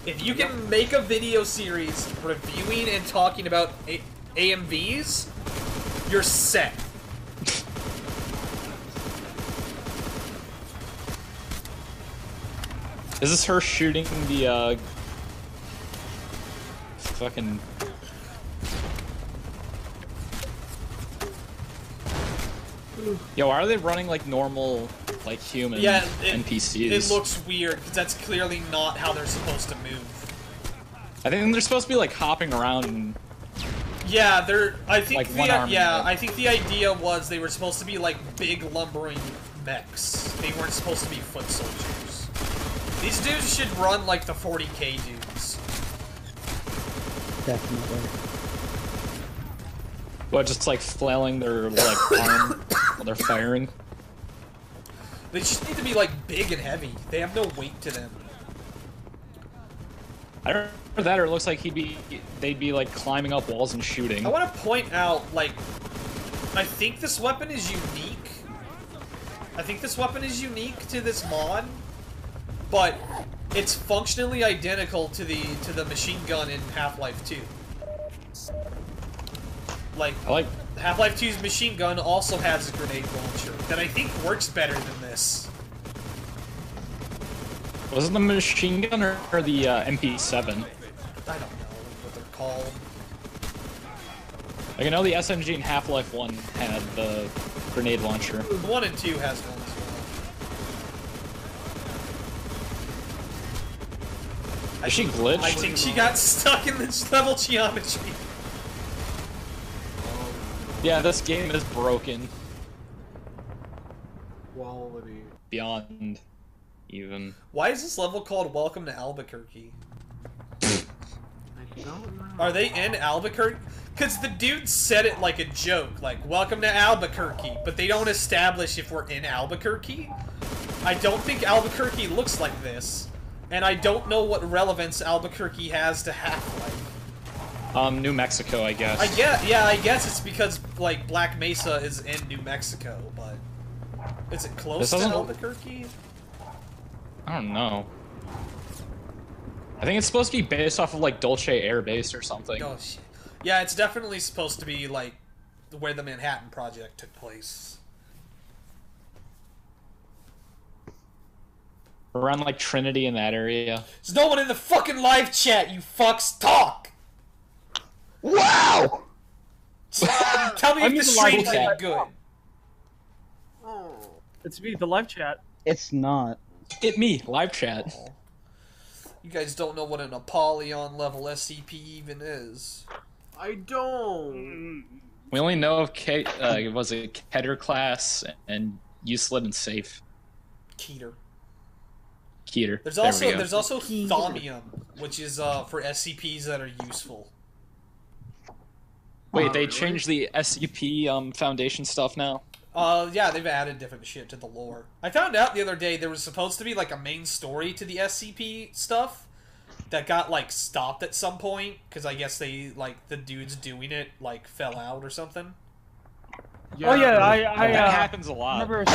If you can make a video series reviewing and talking about AMVs, you're set. Is this her shooting the fucking? Yo, why are they running like normal, like human NPCs? It looks weird because that's clearly not how they're supposed to move. I think they're supposed to be like hopping around. And, yeah, they're. I think like I think the idea was they were supposed to be like big lumbering mechs. They weren't supposed to be foot soldiers. These dudes should run like the 40k dudes. Definitely. what, just like flailing their like arm while they're firing? They just need to be like big and heavy. They have no weight to them. I don't know that, or it looks like they'd be like climbing up walls and shooting. I want to point out, like, I think this weapon is unique. I think this weapon is unique to this mod, but it's functionally identical to the machine gun in Half-Life 2. Like Half-Life 2's machine gun also has a grenade launcher that I think works better than this. Was it the machine gun or the MP7? I don't know what they're called. Like, I know the SMG in Half-Life 1 had the grenade launcher. 1 and 2 has one as well. Is she glitched? I think she got stuck in this level geometry. Yeah, this game is broken. Quality. Beyond even. Why is this level called Welcome to Albuquerque? I don't know. Are they in Albuquerque? Because the dude said it like a joke, like, welcome to Albuquerque, but they don't establish if we're in Albuquerque. I don't think Albuquerque looks like this, and I don't know what relevance Albuquerque has to Half-Life. New Mexico, I guess. I guess it's because, like, Black Mesa is in New Mexico, but is it close to Albuquerque? I don't know. I think it's supposed to be based off of, like, Dulce Air Base or something. Oh, shit. Yeah, it's definitely supposed to be, like, where the Manhattan Project took place. Around, like, Trinity in that area. There's no one in the fucking live chat, you fucks! Talk! Wow! Tell me I if mean the the live stream's any chat. good. It's me, the live chat. It's not. It me, live chat. Oh. You guys don't know what an Apollyon level SCP even is. I don't. We only know of was it Keter class and Useless and Safe. Keter. Keter. There's There we go. also Thaumium, which is for SCPs that are useful. Wait, they really? changed the SCP Foundation stuff now? Yeah, they've added different shit to the lore. I found out the other day there was supposed to be like a main story to the SCP stuff that got like stopped at some point because I guess they the dudes doing it like fell out or something. Yeah, I that happens a lot. remember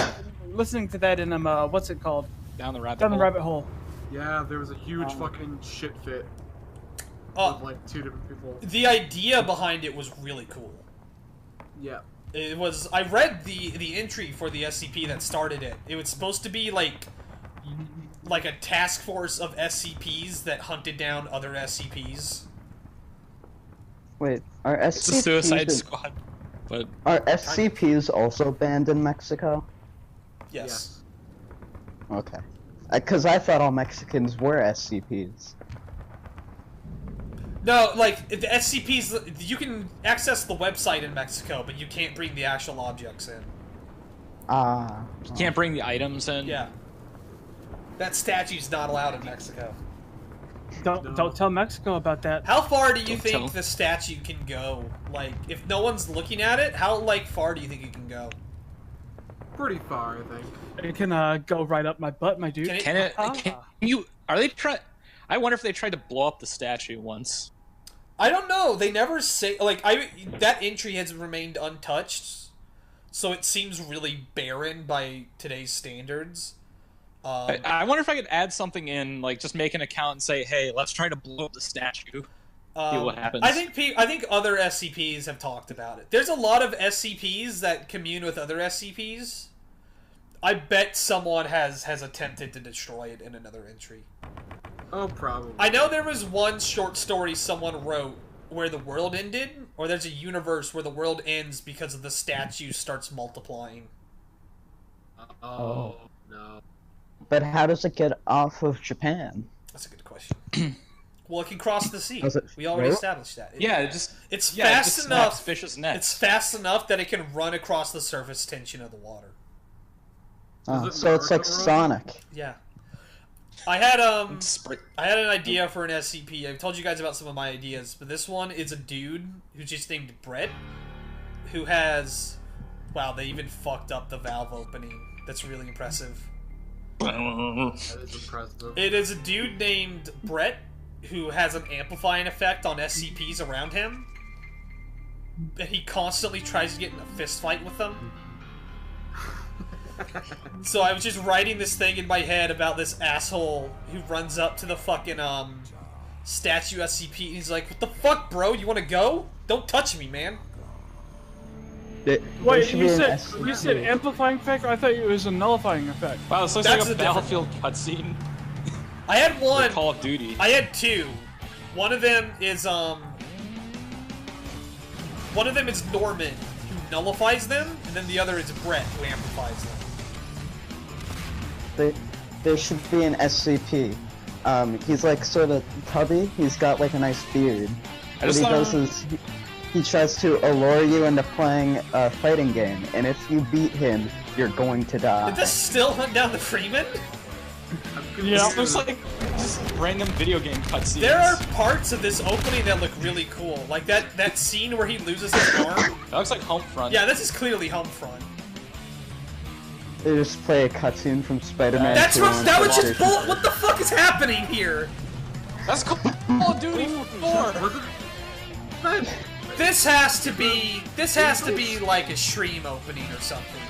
listening to that in what's it called? Down the rabbit Down hole. the rabbit hole. Yeah, there was a huge fucking shit fit with like 2 different people. The idea behind it was really cool. Yeah. It was. I read the entry for the SCP that started it. It was supposed to be like a task force of SCPs that hunted down other SCPs. Wait, are It's a SCPs Suicide Squad. But are SCPs also banned in Mexico? Yes. Okay. Because I thought all Mexicans were SCPs. No, like the SCPs, you can access the website in Mexico, but you can't bring the actual objects in. you can't bring the items in. Yeah. That statue's not allowed in Mexico. Don't tell Mexico about that. How far do you Don't think tell. the statue can go? Like, if no one's looking at it, how far do you think it can go? Pretty far, I think. It can go right up my butt, my dude. Can it- Can you? Are they try? I wonder if they tried to blow up the statue once. I don't know. They never say that entry has remained untouched, so it seems really barren by today's standards. I wonder if I could add something in, like just make an account and say, "Hey, let's try to blow up the statue." See what happens. I think other SCPs have talked about it. There's a lot of SCPs that commune with other SCPs. I bet someone has attempted to destroy it in another entry. Oh, probably. I know there was one short story someone wrote where the world ended, or there's a universe where the world ends because of the statue starts multiplying. Oh, no. But how does it get off of Japan? That's a good question. Well, it can cross the sea. Does it We already float? established that. It's it fast just enough. snaps fish's nets. It's fast enough that it can run across the surface tension of the water. So it's like Naruto run? Sonic. Yeah. I had an idea for an SCP. I've told you guys about some of my ideas, but this one is a dude who's just named Brett, who has, wow, they even fucked up the valve opening. That's really impressive. That is impressive. It is a dude named Brett who has an amplifying effect on SCPs around him, and he constantly tries to get in a fist fight with them. So I was just writing this thing in my head about this asshole who runs up to the fucking statue SCP and he's like, "What the fuck, bro? You want to go? Don't touch me, man." Wait, you said amplifying effect? I thought it was a nullifying effect. Wow, this looks That's like a the difference. Battlefield cutscene. I had one. Call of Duty. I had two. One of them is Norman, who nullifies them, and then the other is Brett, who amplifies them. There should be an SCP. He's like sort of tubby. He's got like a nice beard. What he does is he tries to allure you into playing a fighting game, and if you beat him, you're going to die. Did this still hunt down the Freeman? Yeah. It looks like just random video game cutscenes. There are parts of this opening that look really cool, like that scene where he loses his arm. That looks like Homefront. Yeah, this is clearly Homefront. They just play a cartoon from Spider-Man. That 2 was on just PlayStation bull. 3. What the fuck is happening here? That's Call of Duty 4. This has to be like a stream opening or something.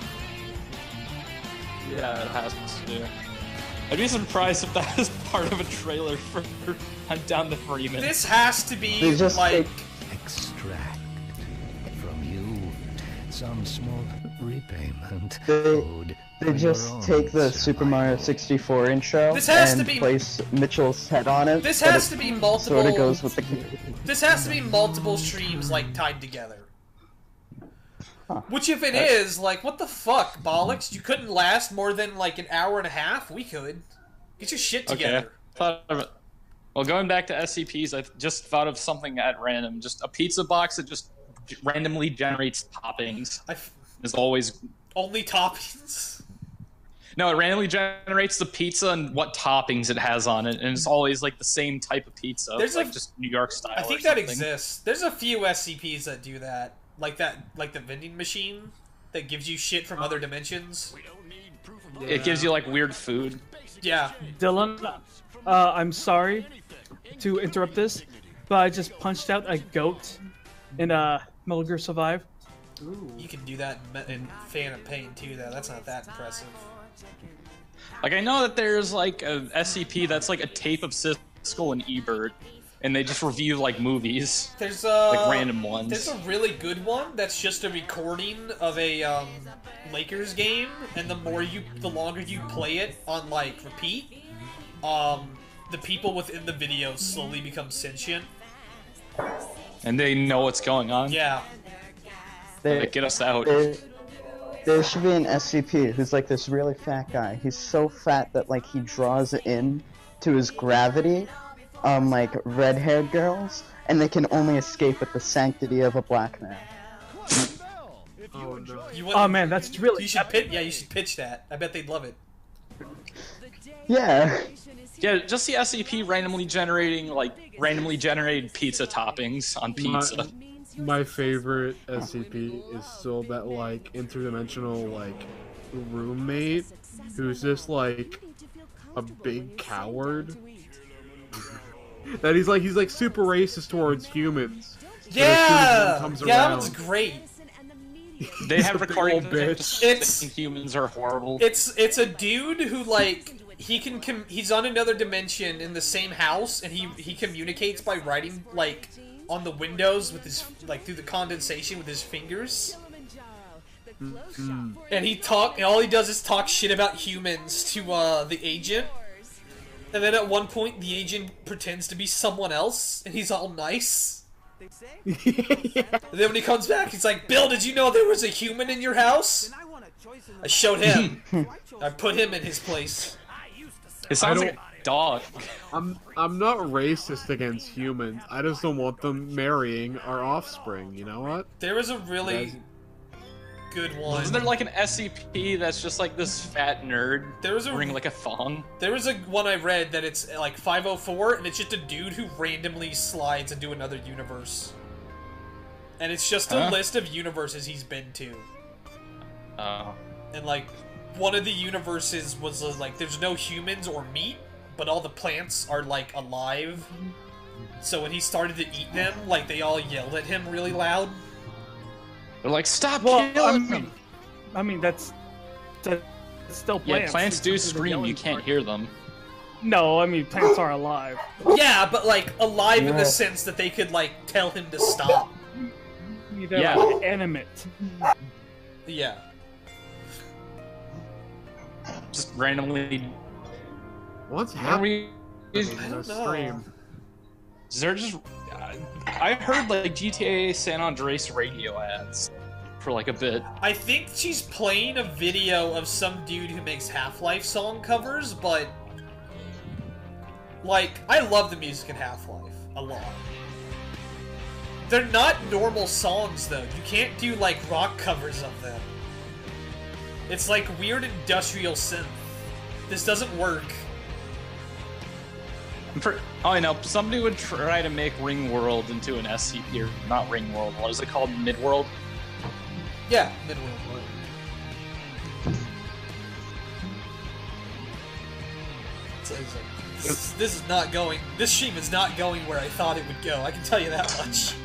Yeah, it has to. I'd be surprised if that was part of a trailer for Hunt Down the Freeman. This has to be They just like Extract from you some small repayment. They just take the Super Mario 64 intro This has and to be- place Mitchell's head on it. This but has it to be multiple. Sort of goes with the. This has to be multiple streams like tied together. Which, if it is, like, what the fuck, bollocks? You couldn't last more than, like, an hour and a half? We could. Get your shit together. Okay. Well, going back to SCPs, I just thought of something at random. Just a pizza box that just randomly generates toppings. Is always... Only toppings? No, it randomly generates the pizza and what toppings it has on it, and it's always, like, the same type of pizza. There's like, just New York style I think that exists. There's a few SCPs that do that. Like the vending machine that gives you shit from other dimensions. It gives you like weird food. Yeah. Dylan, I'm sorry to interrupt this, but I just punched out a goat in Metal Gear Survive. Ooh. You can do that in Phantom Pain too, though. That's not that impressive. Like, I know that there's like a SCP that's like a tape of Siskel and Ebert, and they just review like movies. There's like random ones. There's a really good one that's just a recording of a Lakers game, and the longer you play it on like repeat, the people within the video slowly become sentient. And they know what's going on. Yeah. They get us out. There should be an SCP who's like this really fat guy. He's so fat that like he draws in to his gravity like red-haired girls, and they can only escape with the sanctity of a black man. Oh no! Oh man, that's really. You should pitch. Yeah, you should pitch that. I bet they'd love it. Yeah. Yeah, just the SCP randomly generated pizza toppings on pizza. My favorite SCP is still that like interdimensional like roommate who's just like a big coward. That he's like super racist towards humans. Yeah, that one's great. They have recordings of humans are horrible. It's a dude who like he's on another dimension in the same house, and he communicates by writing like on the windows with his like through the condensation with his fingers. And all he does is talk shit about humans to the agent. And then at one point, the agent pretends to be someone else, and he's all nice. And then when he comes back, he's like, Bill, did you know there was a human in your house? I showed him. I put him in his place. It sounds like a dog. I'm not racist against humans. I just don't want them marrying our offspring, you know what? There was a really good one. Isn't there like an SCP that's just like this fat nerd wearing like a thong? There was a one I read that it's like 504, and it's just a dude who randomly slides into another universe. And it's just a list of universes he's been to. And like, one of the universes was like, there's no humans or meat, but all the plants are like alive. So when he started to eat them, like they all yelled at him really loud. They're like, stop killing them! I mean, that's still plants. Yeah, plants do scream, you can't hear them. No, I mean, plants are alive. Yeah, but like, alive in the sense that they could like, tell him to stop. They're like animate. Yeah. Just randomly... What's happening in the stream? Is there just... I heard like GTA San Andreas radio ads for like a bit. I think she's playing a video of some dude who makes Half-Life song covers, but like, I love the music in Half-Life a lot. They're not normal songs though. You can't do like rock covers of them. It's like weird industrial synth. This doesn't work. Oh, I know. Somebody would try to make Ringworld into an SCP, or not Ringworld. What is it called? Midworld? Yeah, Midworld. This is not going. This stream is not going where I thought it would go. I can tell you that much.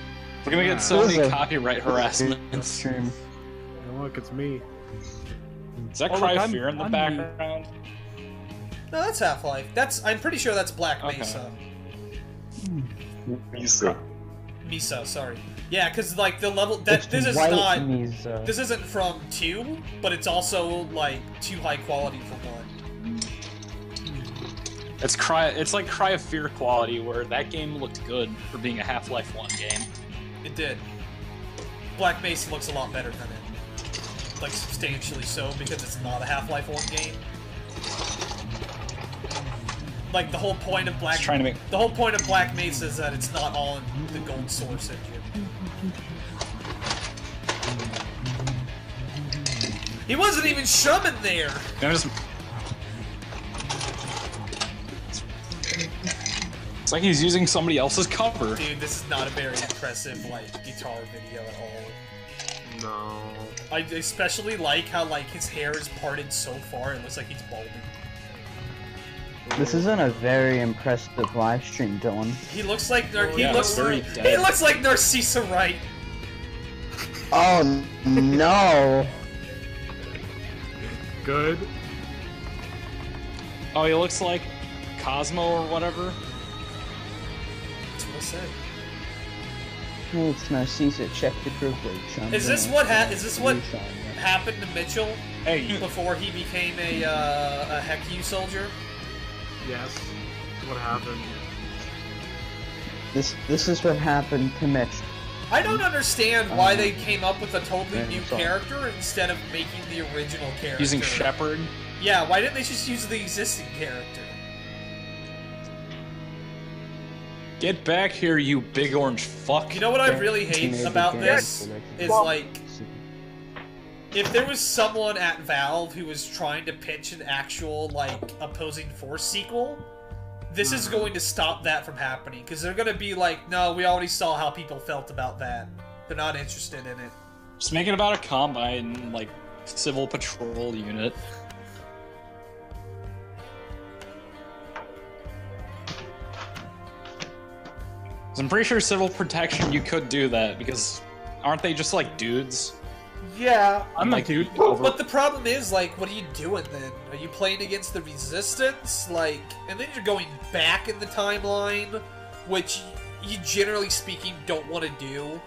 We're gonna get so many copyright harassments. Look, it's me. Is that Cry of Fear in the background? No, that's Half-Life. I'm pretty sure that's Black Mesa. Mesa, sorry. Yeah, because like the level this isn't from 2, but it's also like too high quality for 1. It's like Cry of Fear quality, where that game looked good for being a Half-Life 1 game. It did. Black Mesa looks a lot better than it. like substantially so, because it's not a Half-Life 1 game. Like the whole point of Black Mesa is that it's not on the Gold Source engine. He wasn't even shoving there. It's like he's using somebody else's cover. Dude, this is not a very impressive like guitar video at all. No. I especially like how like his hair is parted so far it looks like he's balding. This isn't a very impressive live stream, Dylan. He looks like he looks like Narcissa Wright. Oh no. Good. Oh, he looks like Cosmo or whatever. That's what I said. Hey, it's Narcissa. Check the privilege. Is this what happened to Mitchell before he became a Hecu soldier? Yes. What happened? This is what happened to Mitch. I don't understand why they came up with a totally new character instead of making the original character. Using Shepard? Yeah, why didn't they just use the existing character? Get back here, you big orange fuck. You know what I really hate about this? Is like, if there was someone at Valve who was trying to pitch an actual, like, opposing force sequel, this is going to stop that from happening, because they're going to be like, no, we already saw how people felt about that. They're not interested in it. Just make it about a Combine, like, civil patrol unit. I'm pretty sure civil protection, you could do that, because aren't they just, like, dudes? Yeah, I'm like, a dude. But the problem is, like, what are you doing then? Are you playing against the Resistance? Like, and then you're going back in the timeline, which you generally speaking don't want to do.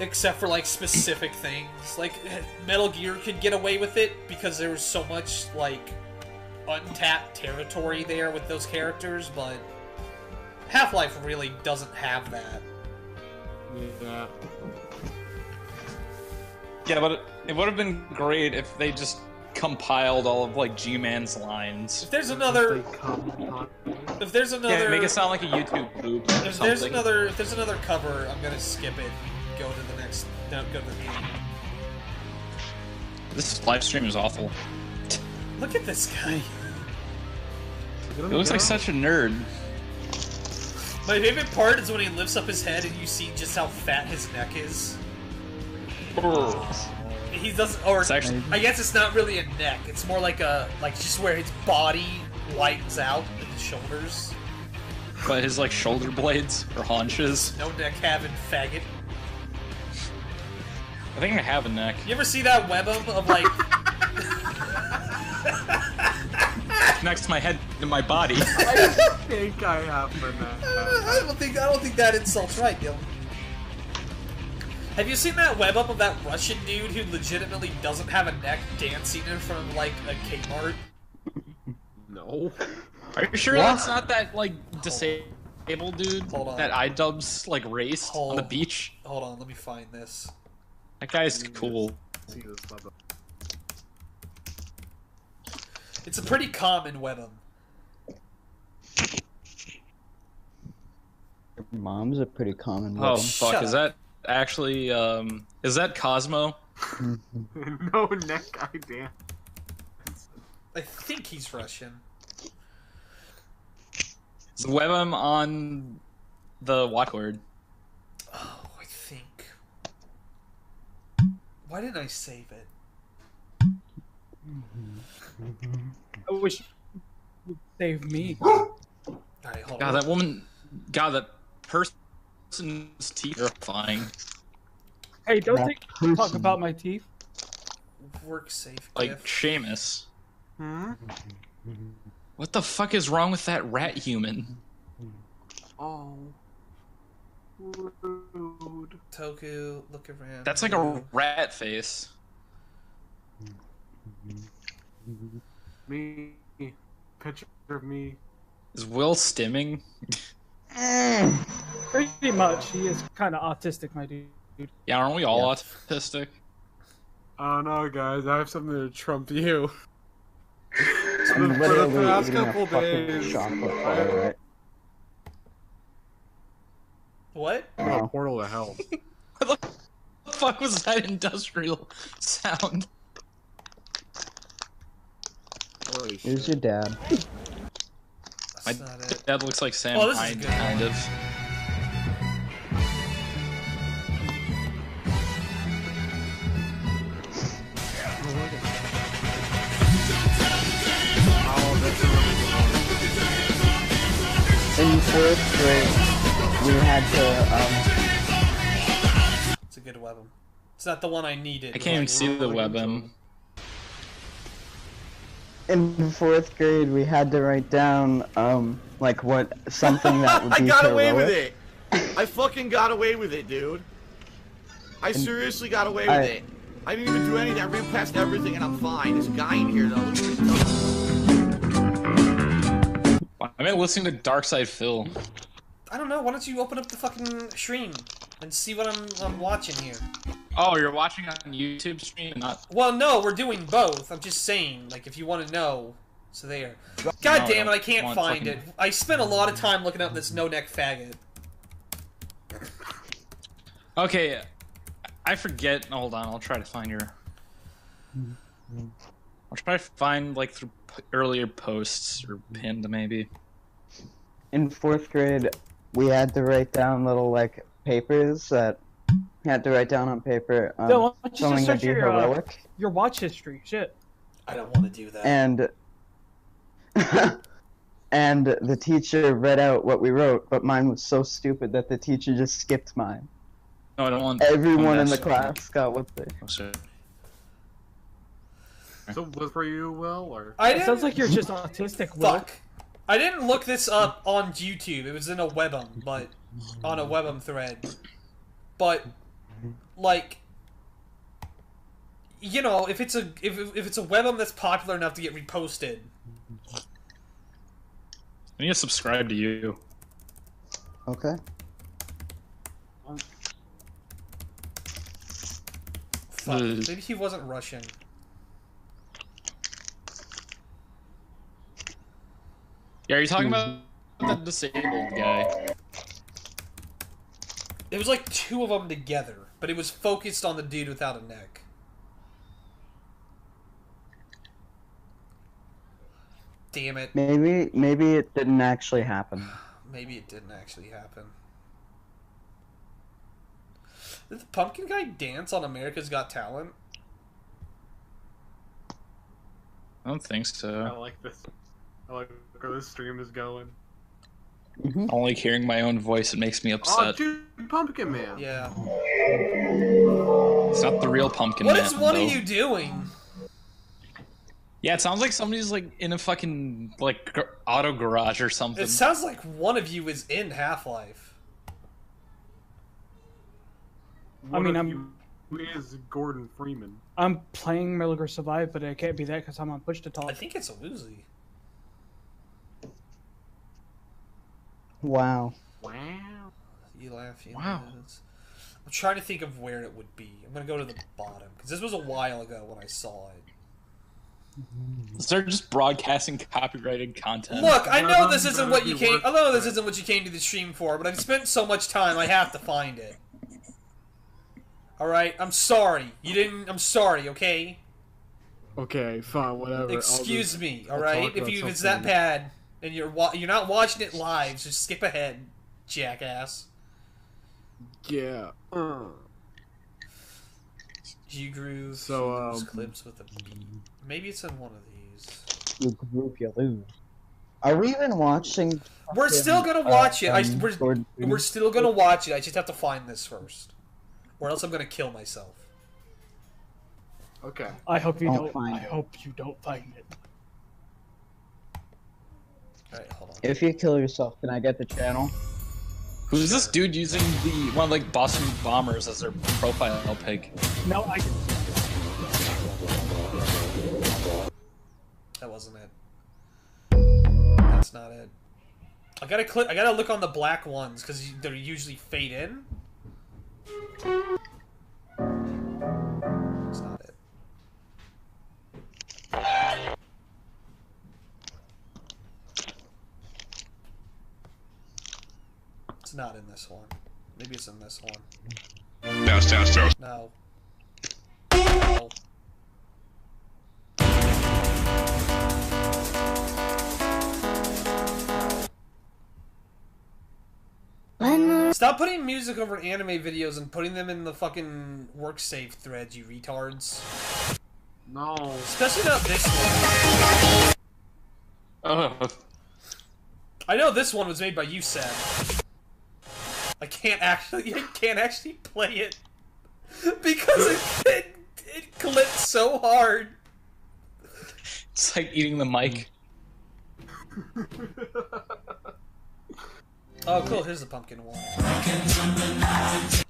Except for, like, specific things. Like, Metal Gear could get away with it because there was so much, like, untapped territory there with those characters, but Half-Life really doesn't have that. Yeah. Yeah, but it would have been great if they just compiled all of, like, G-Man's lines. If there's another... Yeah, make it sound like a YouTube loop or If something. there's another cover, I'm gonna skip it and go to the next... No, go to the game. This live stream is awful. Look at this guy. He looks like such a nerd. My favorite part is when he lifts up his head and you see just how fat his neck is. He doesn't, or actually, I guess it's not really a neck. It's more like just where his body widens out at the shoulders. But his like shoulder blades or haunches. No neck having faggot. I think I have a neck. You ever see that webum of like? Next to my head to my body. I think I have a neck. I don't think that insult's right, Dylan. Have you seen that web up of that Russian dude who legitimately doesn't have a neck dancing in front of, like, a Kmart? No. Are you sure that's not that, like, disabled dude Hold on. that iDubbbz, like, raced on the beach? Hold on, let me find this. That guy's cool. It's a pretty common webum. Mom's a pretty common Oh, webum. fuck, Shut is that actually, is that Cosmo? No neck, I dance. I think he's Russian. Is Webum on the watchword? Oh, I think. Why didn't I save it? I wish you would save me. Alright, hold God, on. that woman, God, that person's teeth are flying. Hey, don't talk about my teeth. Work safe. Like gift. Seamus. Hmm? What the fuck is wrong with that rat human? Oh. Rude. Toku, look around. That's like a rat face. Me. Picture of me. Is Will stimming? Pretty much. He is kind of autistic, my dude. Yeah, aren't we all autistic? Oh no, guys, I have something to trump you. I'm For the literally past eating a couple fucking days, chocolate bar, right? What? Oh, portal to hell. What the fuck was that industrial sound? Holy Here's shit. your dad. My That's not it. dad looks like Sam Oh, this is Hyde, good. kind of. In 4th grade, we had to, It's a good weapon. It's not the one I needed. I can't even see the weapon. in 4th grade, we had to write down, like what, something that would be I got heroic. away with it! I fucking got away with it, dude. I seriously got away with it. I didn't even do anything. I ran past everything and I'm fine. There's a guy in here, though. Look at what he's done. I've been listening to Dark Side Phil. I don't know. Why don't you open up the fucking stream and see what I'm watching here? Oh, you're watching on YouTube stream, not. Well, no, we're doing both. I'm just saying, like, if you want to know. So there. God No, damn it, I I can't want find fucking- it. I spent a lot of time looking up this no-neck faggot. Okay, I forget. Hold on, I'll try to find your. I'll try to find like through earlier posts or pinned maybe. In 4th grade, we had to write down little, like, papers that we had to write down on paper, No, why don't you just something to search be your, heroic. your watch history? Shit. I don't want to do that. And and the teacher read out what we wrote, but mine was so stupid that the teacher just skipped mine. No, I don't want. Everyone in the class got what they. Oh, shit. So, was for you, Will, or? It sounds like you're just autistic, Will. Fuck. I didn't look this up on YouTube. It was in a webum, but on a webum thread. But like, you know, if it's a if it's a webum that's popular enough to get reposted. I need to subscribe to you. Okay. Fuck. Maybe he wasn't Russian. Yeah, are you talking about the disabled guy? It was like two of them together, but it was focused on the dude without a neck. Damn it. Maybe it didn't actually happen. Maybe it didn't actually happen. Did the pumpkin guy dance on America's Got Talent? I don't think I so. like this. I like where this stream is going. I don't like hearing my own voice. It makes me Oh, upset. dude, Pumpkin Man. Yeah. It's not the real Pumpkin What Man. is one though. of you doing? Yeah, it sounds like somebody's like in a fucking like auto garage or something. It sounds like one of you is in Half-Life. I mean, Who is Gordon Freeman? I'm playing Metal Gear Survive, but it can't be that because I'm on push to talk. I think it's a Woozy. Wow. Wow. You laugh, you Wow. lose. I'm trying to think of where it would be. I'm gonna go to the bottom because this was a while ago when I saw it. They're just broadcasting copyrighted content. Look, I know this isn't what you came. I know this isn't what you came to the stream for, but I've spent so much time. I have to find it. All right, I'm sorry. You didn't. I'm sorry. Okay. Okay, fine, whatever. Excuse me. All I'll right. talk about If it's that something. bad and you're not watching it live, just skip ahead, jackass. Yeah. G-Groove. So, shows clips with a beat. Maybe it's in one of these. You group, you lose. Are we even watching? We're still gonna watch it. Gordon Freeman? We're still gonna watch it. I just have to find this first, or else I'm gonna kill myself. Okay. I hope you I'll don't. find I it. hope you don't find it. All right, hold on. If you kill yourself, can I get the channel? Who's this dude using the one of like Boston Bombers as their profile pic? No, I. That wasn't it. That's not it. I gotta look on the black ones because they're usually fade in. It's not it. It's not in this one. Maybe it's in this one. No. No. Stop putting music over anime videos and putting them in the fucking work safe threads, you retards. No. Especially not this one. I know this one was made by you, Sam. I can't actually play it because it clipped so hard. It's like eating the mic. Oh, cool. Here's the pumpkin one.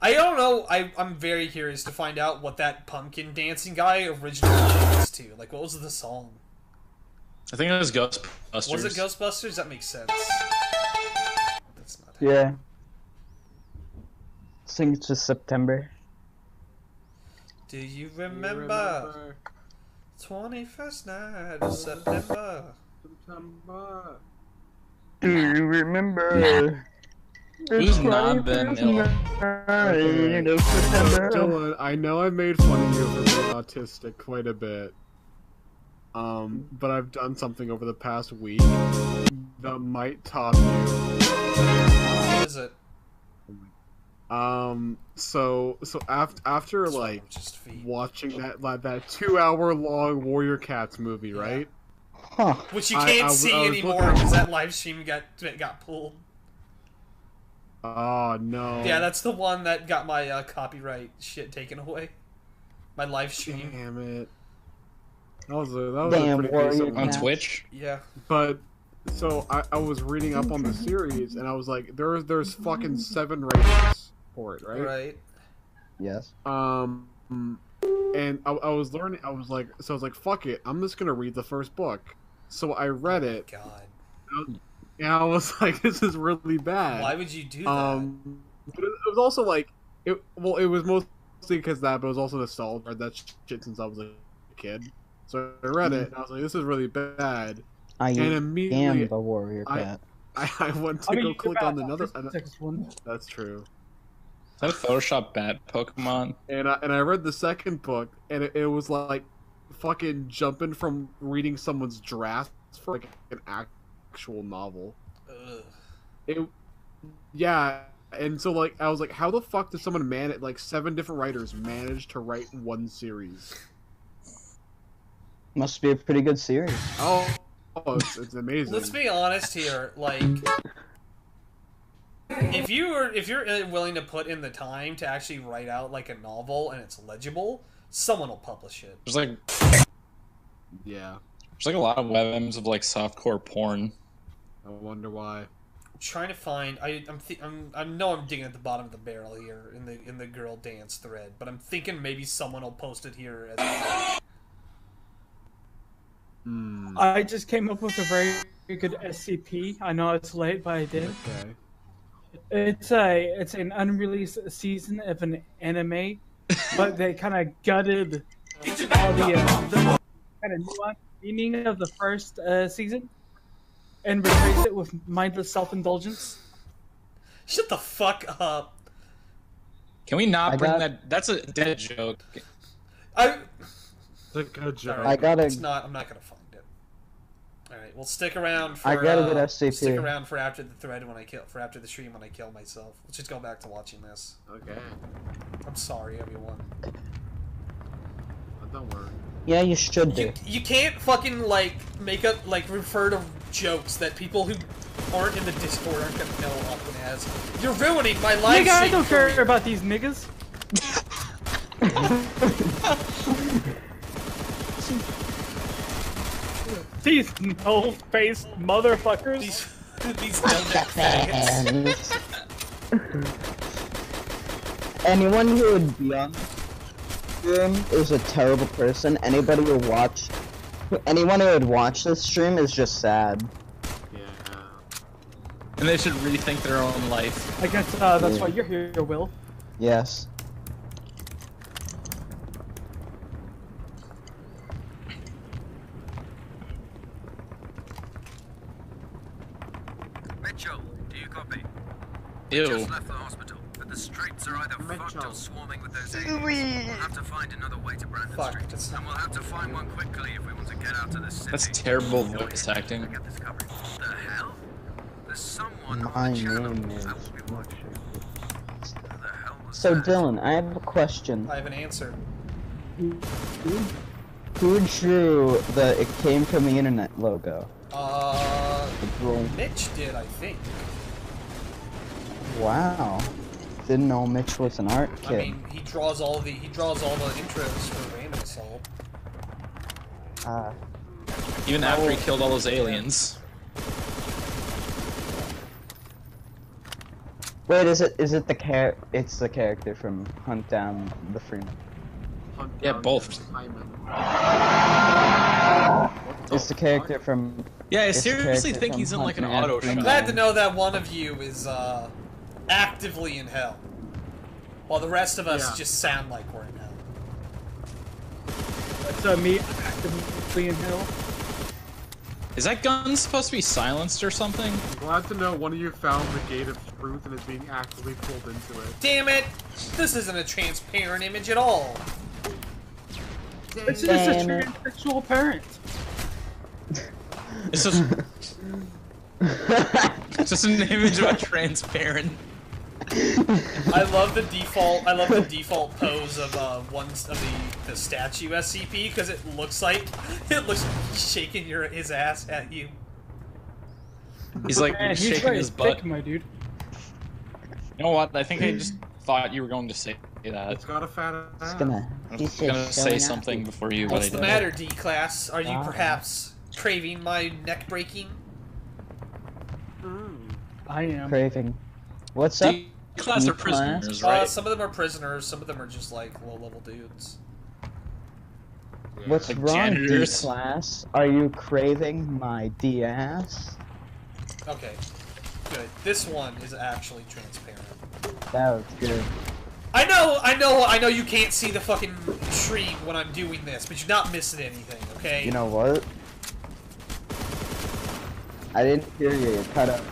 I don't know. I'm very curious to find out what that pumpkin dancing guy originally changed to. Like, what was the song? I think it was Ghostbusters. Was it Ghostbusters? That makes sense. That's not it. Yeah. I think it's just September. Do you remember 21st night of September? Do you remember? Who's not been ill? Dylan, I know I made fun of you for being autistic quite a bit. But I've done something over the past week that might top you. What is it? So after like watching that 2-hour long Warrior Cats movie, right? Huh. Which you can't see anymore because that live stream got pulled. Oh no. Yeah, that's the one that got my copyright shit taken away. My live stream. Damn it. That was a pretty decent on Twitch. Yeah. But so I was reading up on the series and I was like, there's fucking 7 ratings for it, right? Right. Yes. And I was learning. I was like, fuck it. I'm just gonna read the first book. So I read it. God. And I was like, this is really bad. Why would you do that? But it was also like, it was mostly because that, but it was also nostalgia. I read that shit since I was a kid. So I read it, and I was like, this is really bad. I and immediately, am the Warrior Cat. I went to go click on another. That's true. Is that a Photoshop bat Pokemon? And I read the second book, and it was like fucking jumping from reading someone's draft for like an actual novel. Ugh. Yeah, and so like I was like, how the fuck did someone like 7 different writers manage to write one series? Must be a pretty good series. Oh, it's amazing. Let's be honest here, like. If you're willing to put in the time to actually write out like a novel and it's legible, someone will publish it. There's like, yeah, there's like a lot of webms of like softcore porn. I wonder why. I'm trying to find. I know I'm digging at the bottom of the barrel here in the girl dance thread, but I'm thinking maybe someone will post it here as well. I just came up with a very good SCP. I know it's late, but I did. Okay. It's an unreleased season of an anime, but they kind of gutted all the kind of nuanced meaning of the first season and replaced it with mindless self-indulgence. Shut the fuck up. Can we not bring that? That's a dead joke. It's a good joke. Right, I'm not gonna find it. All right, well, stick around for. I got a good SCP. Stick around for after the thread for after the stream when I kill myself. Let's just go back to watching this. Okay. I'm sorry, everyone. Don't worry. Yeah, you should do. You can't fucking refer to jokes that people who aren't in the Discord aren't gonna know often as. You're ruining my life. Nigga, I don't care about these niggas. These no-faced motherfuckers. These no-neck faggots. Anyone who would be on stream is a terrible person. Anyone who would watch this stream is just sad. Yeah. And they should rethink their own life. I guess that's why you're here, Will. Yes. Mitchell, do you copy? Ew. Just left the hospital, but the streets are either fucked or swarming with those aliens. We'll have to find another way to Brandon Street. And we'll have to find one quickly if we want to get out of the city. That's terrible voice acting. The hell? There's someone My on the channel. name is. I will be watching. So Dylan, I have a question. I have an answer. Who drew the "It Came from the Internet" logo? Mitch did, I think. Wow. Didn't know Mitch was an art kid. I mean, he draws all the intros for Random Assault. Even after he killed all those aliens. Wait, is it the it's the character from Hunt Down the Freeman. Yeah, both. It's the character from. Yeah, I it's the seriously character think from he's in Hunt like an Down auto the shot. I'm glad to know that one of you is actively in hell, while the rest of us just sound like we're in hell. So me actively in hell. Is that gun supposed to be silenced or something? I'm glad to know one of you found the gate of truth and is being actively pulled into it. Damn it! This isn't a transparent image at all. It's just a transsexual parent. It's just, it's just an image of a transparent. I love the default pose of one of the statue SCP because it looks like he's shaking his ass at you. He's like Man, he's shaking very his butt. thick, my dude. You know what? I think I just thought you were going to say that. It's got a fat ass. I was gonna say something before you. What's but the I matter, didn't. D-Class? Are you perhaps craving my neck breaking? I am. Craving. What's up? D-Class are prisoners, right? Some of them are prisoners. Some of them are just like low-level dudes. What's Like wrong, janitors? D-Class? Are you craving my D-ass? Okay, good. This one is actually transparent. That was good. I know you can't see the fucking stream when I'm doing this, but you're not missing anything, okay? You know what? I didn't hear you. You cut out.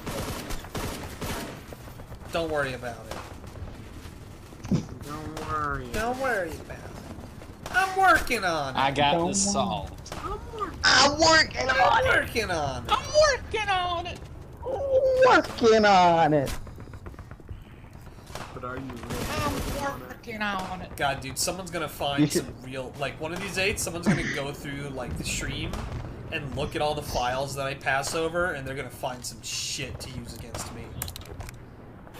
Don't worry about it. Don't worry. Don't worry about it. I'm working on it. I got this solved. I'm working on I'm it. working on it. I'm working on it. Working on it. But are you I'm working on it. God, dude, someone's gonna find some real, like, one of these days, someone's gonna go through, like, the stream and look at all the files that I pass over, and they're gonna find some shit to use against me.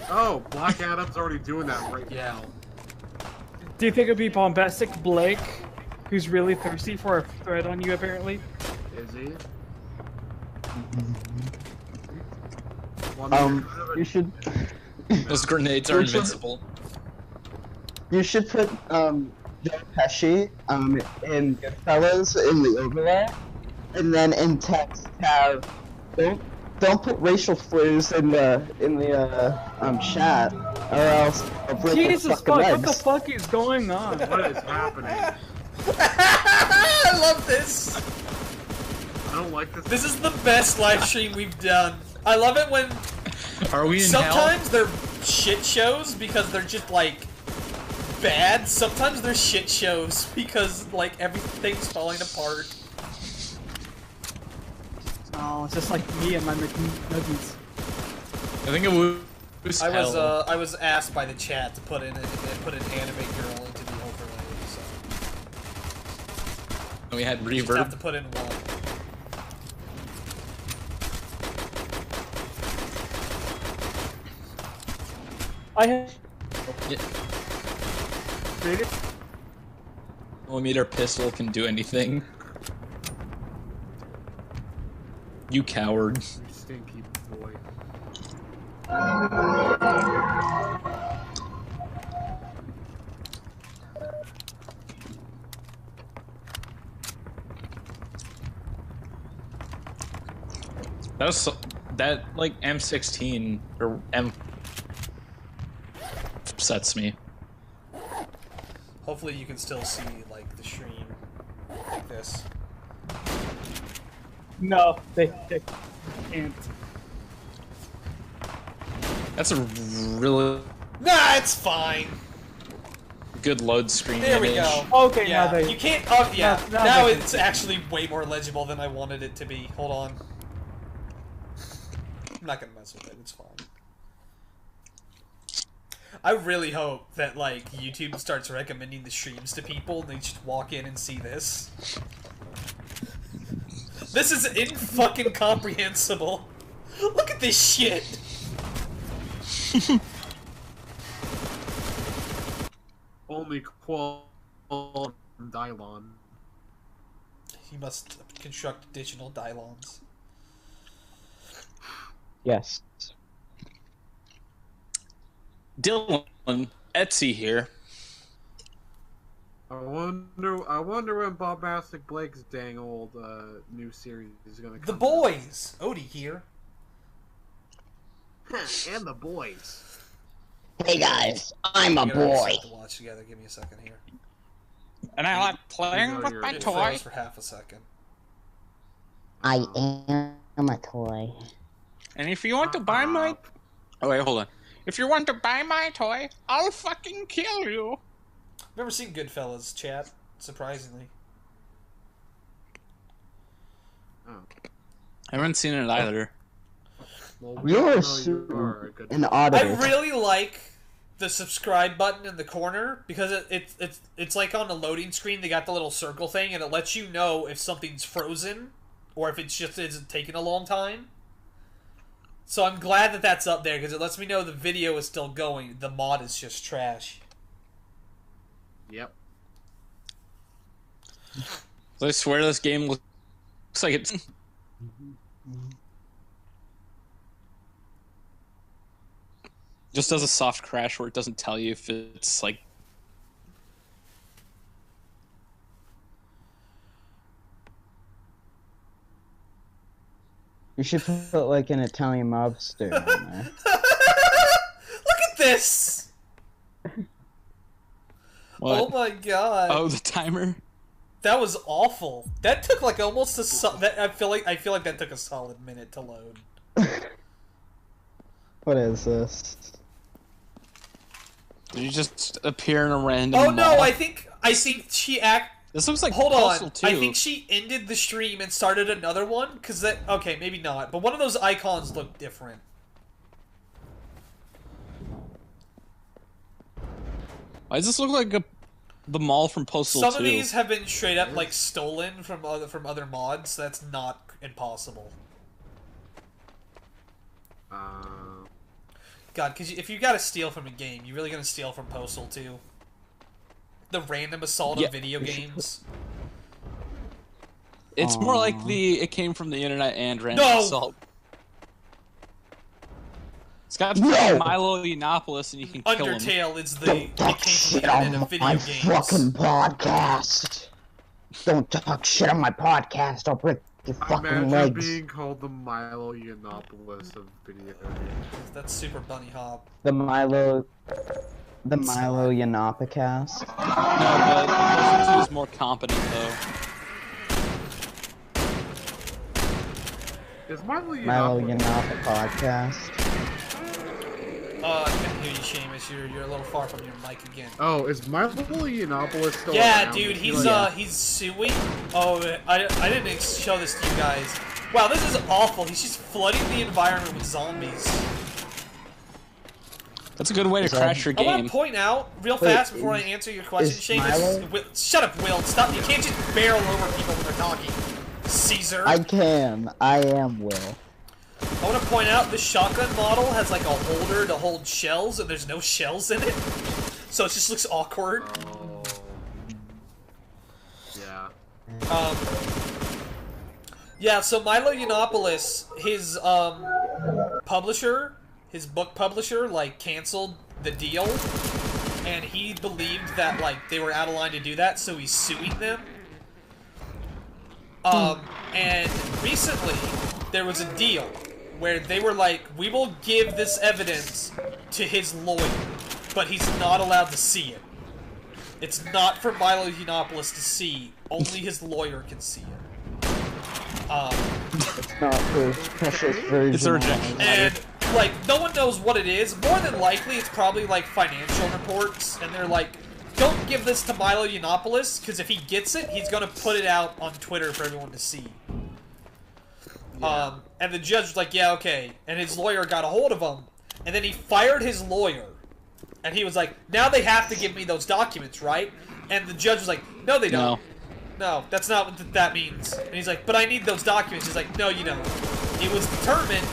Oh, Black Adam's already doing that right now. Do you think it'd be Bombastic Blake, who's really thirsty for a thread on you, apparently? Is he? You should. Those grenades are invincible. You should put Joe Pesci in Goodfellas in the overlay, and then in text have don't put racial slurs in the chat, or else I'll break Jesus your fuck! fucking What the legs. fuck is going on? What is happening? I love this! I don't like this. This is the best live stream we've done. I love it when Are we in sometimes they're shit shows because they're just like bad. Sometimes they're shit shows because like everything's falling apart. Oh, it's just like me and my McNuggets. I think it was hell. I was asked by the chat to put an anime girl into the overlay, so And we had you just reverb. have to put in one. I have. Yeah. Millimeter pistol can do anything. You coward. You stinky boy. That was that like M16 or M upsets me. Hopefully you can still see, like, the stream like this. No, they can't. That's a really Nah, it's fine. good load screen. There we image. go. Okay, yeah, now they... you can't. Oh, yeah. Now Now they it's actually way more legible than I wanted it to be. Hold on. I'm not gonna mess with it. It's fine. I really hope that, like, YouTube starts recommending the streams to people and they just walk in and see this. This is fucking comprehensible. Look at this shit. Only Qual and Dylon. He must construct additional Dylons. Yes. Dylan, Etsy here. I wonder when Bombastic Blake's dang old new series is gonna come. The boys! Odie here. And the boys. Hey guys, I'm a We're gonna boy. have to watch together. Give me a second here. And I like playing with my It toy. froze for half a second. I am a toy. And if you want to buy my... Oh, wait, hold on. If you want to buy my toy, I'll fucking kill you. I've never seen Goodfellas, chat, surprisingly. I haven't seen it either. Well, You're a good an I auditor. really like the subscribe button in the corner because it's like on the loading screen they got the little circle thing and it lets you know if something's frozen or if it's just isn't taking a long time. So I'm glad that that's up there because it lets me know the video is still going. The mod is just trash. Yep. I swear this game looks like it's... Just does a soft crash where it doesn't tell you if it's like... You should put like an Italian mobster on there. Look at this! What? Oh my god. Oh, the timer? That was awful. That took like almost a I feel like that took a solid minute to load. What is this? Did you just appear in a random Oh no, mall? I think she This looks like Hold Postal on. 2. I think she ended the stream and started another one cuz that okay, maybe not. But one of those icons looked different. Why does this look like the mall from Postal 2? Some of these have been straight up like stolen from other mods. So that's not impossible. God, because if you gotta steal from a game, you really gonna steal from Postal 2? The random assault of video games. It's more like it came from the internet and random assault. It's got Milo Yiannopoulos and you can kill him. Undertale is the Don't talk shit on my fucking podcast. Don't talk shit on my podcast. I'll break your fucking Imagine legs. being called the Milo Yiannopoulos of video games. That's Super Bunny Hop. The Milo Yiannopoulos. No, but Postal 2 is more competent though. Is Milo Yiannopoulos podcast? I couldn't hear you, Seamus. You're a little far from your mic again. Oh, is Milo Yiannopoulos still Yeah, around? dude, he's suing. Oh, I didn't show this to you guys. Wow, this is awful. He's just flooding the environment with zombies. That's a good way to crash your I want game. to point out real fast before I answer your question, Seamus. Shut up, Will. Stop. You can't just barrel over people when they're talking. Caesar. I can. I am Will. I want to point out the shotgun model has like a holder to hold shells, and there's no shells in it, so it just looks awkward. Oh. Yeah. Yeah. So Milo Yiannopoulos, his publisher, his book publisher, like canceled the deal, and he believed that like they were out of line to do that, so he's suing them. And recently there was a deal where they were like, we will give this evidence to his lawyer, but he's not allowed to see it. It's not for Milo Yiannopoulos to see. Only his lawyer can see it. It's not for precious version. It's a rejection. And, like, no one knows what it is. More than likely, it's probably, like, financial reports. And they're like, don't give this to Milo Yiannopoulos, because if he gets it, he's going to put it out on Twitter for everyone to see. Yeah. And the judge was like, yeah, okay. And his lawyer got a hold of him. And then he fired his lawyer. And he was like, now they have to give me those documents, right? And the judge was like, no, they don't. No, that's not what that means. And he's like, but I need those documents. He's like, no, you don't. It was determined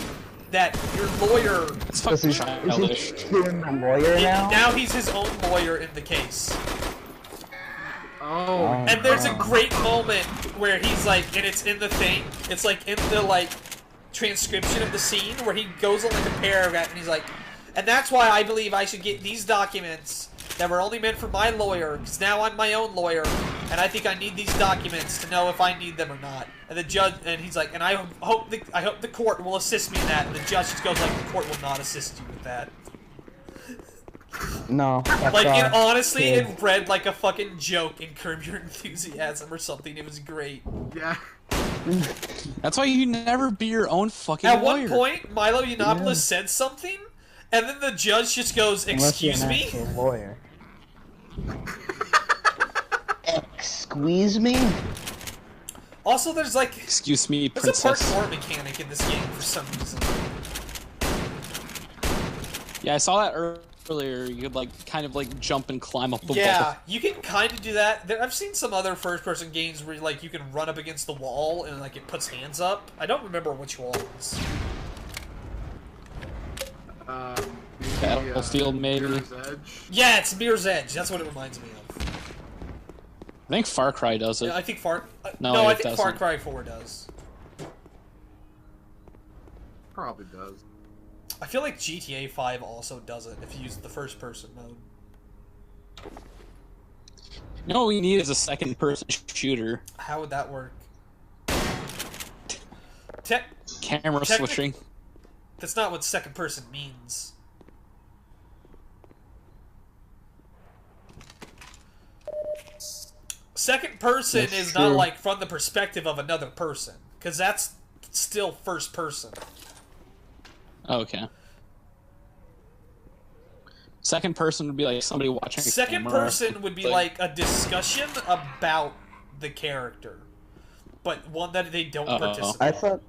that your lawyer... It's fucking childish. Is he doing the lawyer now? Now he's his own lawyer in the case. Oh. And there's a great moment where he's like, and it's in the thing, it's like in the, like, transcription of the scene where he goes on, like, a paragraph and he's like, and that's why I believe I should get these documents that were only meant for my lawyer, because now I'm my own lawyer, and I think I need these documents to know if I need them or not. And the judge, and he's like, and I hope the court will assist me in that. And the judge just goes like, the court will not assist you with that. No. Like, it honestly, it read like a fucking joke in Curb Your Enthusiasm or something. It was great. Yeah. That's why you never be your own fucking At lawyer. one point, Milo Yiannopoulos said something, and then the judge just goes, excuse me? Lawyer. Excuse me? Also, there's like... Excuse me, princess. There's a parkour princess. mechanic in this game for some reason. Yeah, I saw that earlier. You could, like, kind of, like, jump and climb up the wall. Yeah, you can kind of do that. I've seen some other first-person games where, like, you can run up against the wall and, like, it puts hands up. I don't remember which wall it is. Battlefield, maybe. Mirror's Edge. Yeah, it's Mirror's Edge. That's what it reminds me of. I think Far Cry does it. Yeah, I think Far... No, I it think Far doesn't. Cry 4 does. Probably does. I feel like GTA 5 also does it if you use the first-person mode. You know what we need is a second-person shooter. How would that work? Camera switching. That's not what second-person means. Second person is not like from the perspective of another person, because that's still first person. Okay. Second person would be like somebody watching. Second person would be like a discussion about the character, but one that they don't participate.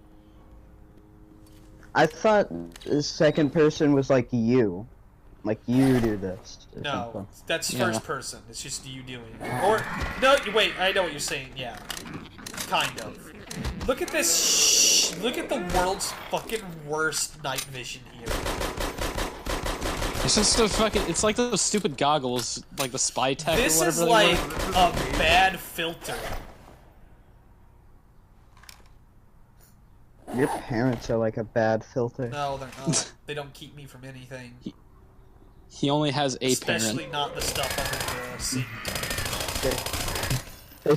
I thought second person was like you. Like, you do this. No, something. that's first person. It's just you doing it. Or, no, wait, I know what you're saying, yeah. Kind of. Look at this look at the world's fucking worst night vision here. It's just a fucking, it's like those stupid goggles, like the spy tech This or is whatever like a bad filter. Your parents are like a bad filter. No, they're not. They don't keep me from anything. He only has a Especially parent. not the stuff under the sink. They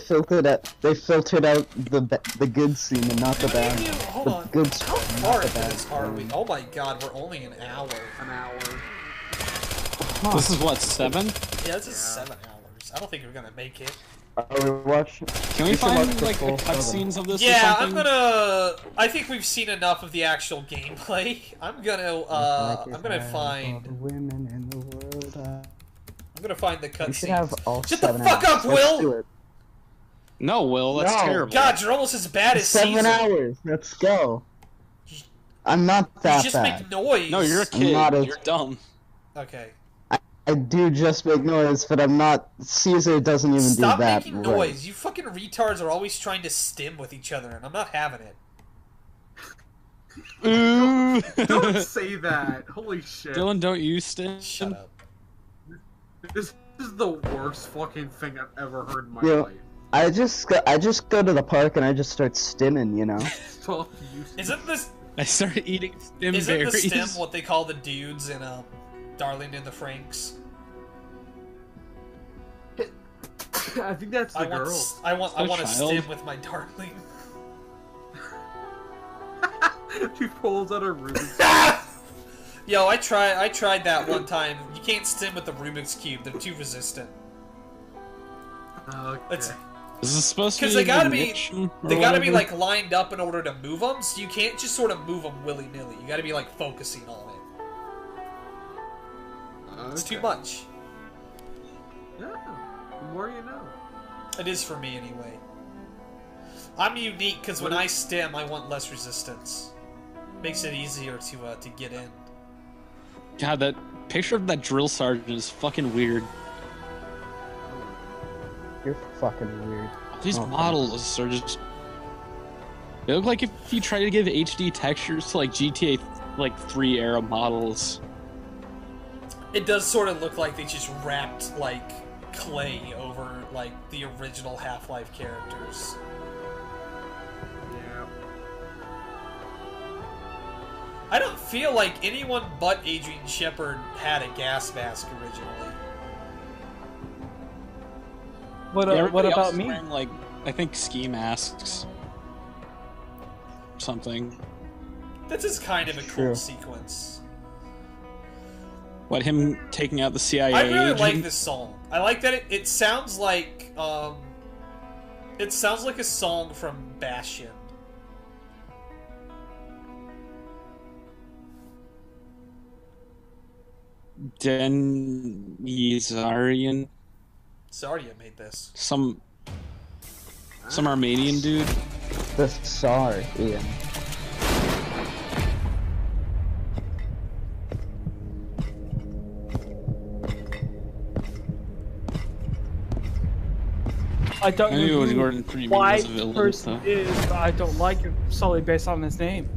filtered out the good scene and not the bad. Hold on. Good How far into this are we? Oh my god, we're only an hour. An hour. Huh. This is what, 7? Yeah, this is 7 hours. I don't think we're gonna make it. Can we find like the cutscenes of this? Yeah, or something? I think we've seen enough of the actual gameplay. I'm gonna find. I'm gonna find the cutscenes. Shut the fuck up, Will! No, Will, that's terrible. God, you're almost as bad as 7 Caesar. hours. Let's go. I'm not that You just bad. make noise. No, you're a kid. You're dumb. Okay. I do just make noise, but I'm not. Caesar doesn't even Stop do that. making noise. You fucking retards are always trying to stim with each other, and I'm not having it. Don't say that. Holy shit. Dylan, don't you stim? Shut up. This is the worst fucking thing I've ever heard in my Yeah. life. I just go to the park and I just start stimming, you know. Stop using. Isn't this? I started eating stim Isn't berries. the stim what they call the dudes in Darling in the Franxx? I think that's the girl. I want a child. stim with my darling. She pulls out her Rubik's. Yo, I tried that one time. You can't stim with the Rubik's Cube. They're too resistant. It's Is this supposed to be? because they gotta be like lined up in order to move them. So you can't just sort of move them willy nilly. You gotta be like focusing on it. It's too much. Yeah, the more you know. It is for me anyway. I'm unique because when I stem, I want less resistance. Makes it easier to get in. God, that picture of that drill sergeant is fucking weird. You're fucking weird. These models are just... They look like if you try to give HD textures to like GTA 3 era models. It does sort of look like they just wrapped like clay over like the original Half-Life characters. Yeah. I don't feel like anyone but Adrian Shepard had a gas mask originally. What Everybody about else is me? wearing, like, I think ski masks. Something. This is kind of a cool sequence. What, him taking out the CIA I really agent? like this song. I like that it sounds like a song from Bastion. Denizarian. Zarya made this. Some Armenian dude. The Tsar, Ian. I don't I knew it was know Gordon Freeman why was a villain, the person so. is, but I don't like it solely based on his name.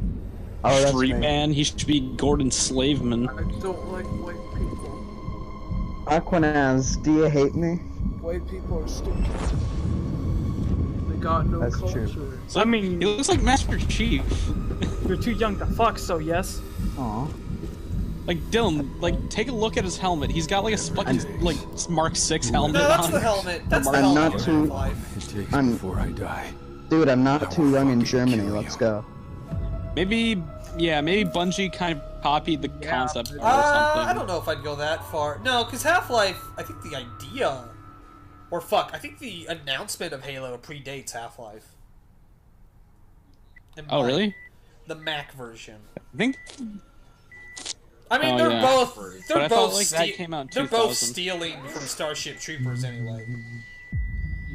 Oh, that's Freeman, he should be Gordon Slaveman. I don't like white people. Aquanaz, do you hate me? White people are stupid. They got no That's culture. true. I mean, he looks like Master Chief. You're too young to fuck, so yes. Aw. Like Dylan, like take a look at his helmet. He's got like a fucking like Mark 6 helmet. No, that's on. the helmet. That's the I'm helmet. not too. I'm before I die. Dude, I'm not too young in Germany. Let's go. Maybe Bungie kind of copied the concept or something. I don't know if I'd go that far. No, because Half-Life, I think the idea, or fuck, I think the announcement of Halo predates Half-Life. Oh, really? The Mac version. I think. I mean, Oh, they're yeah. both. But They're I both. felt like that came out in They're both 2000. stealing from Starship Troopers anyway.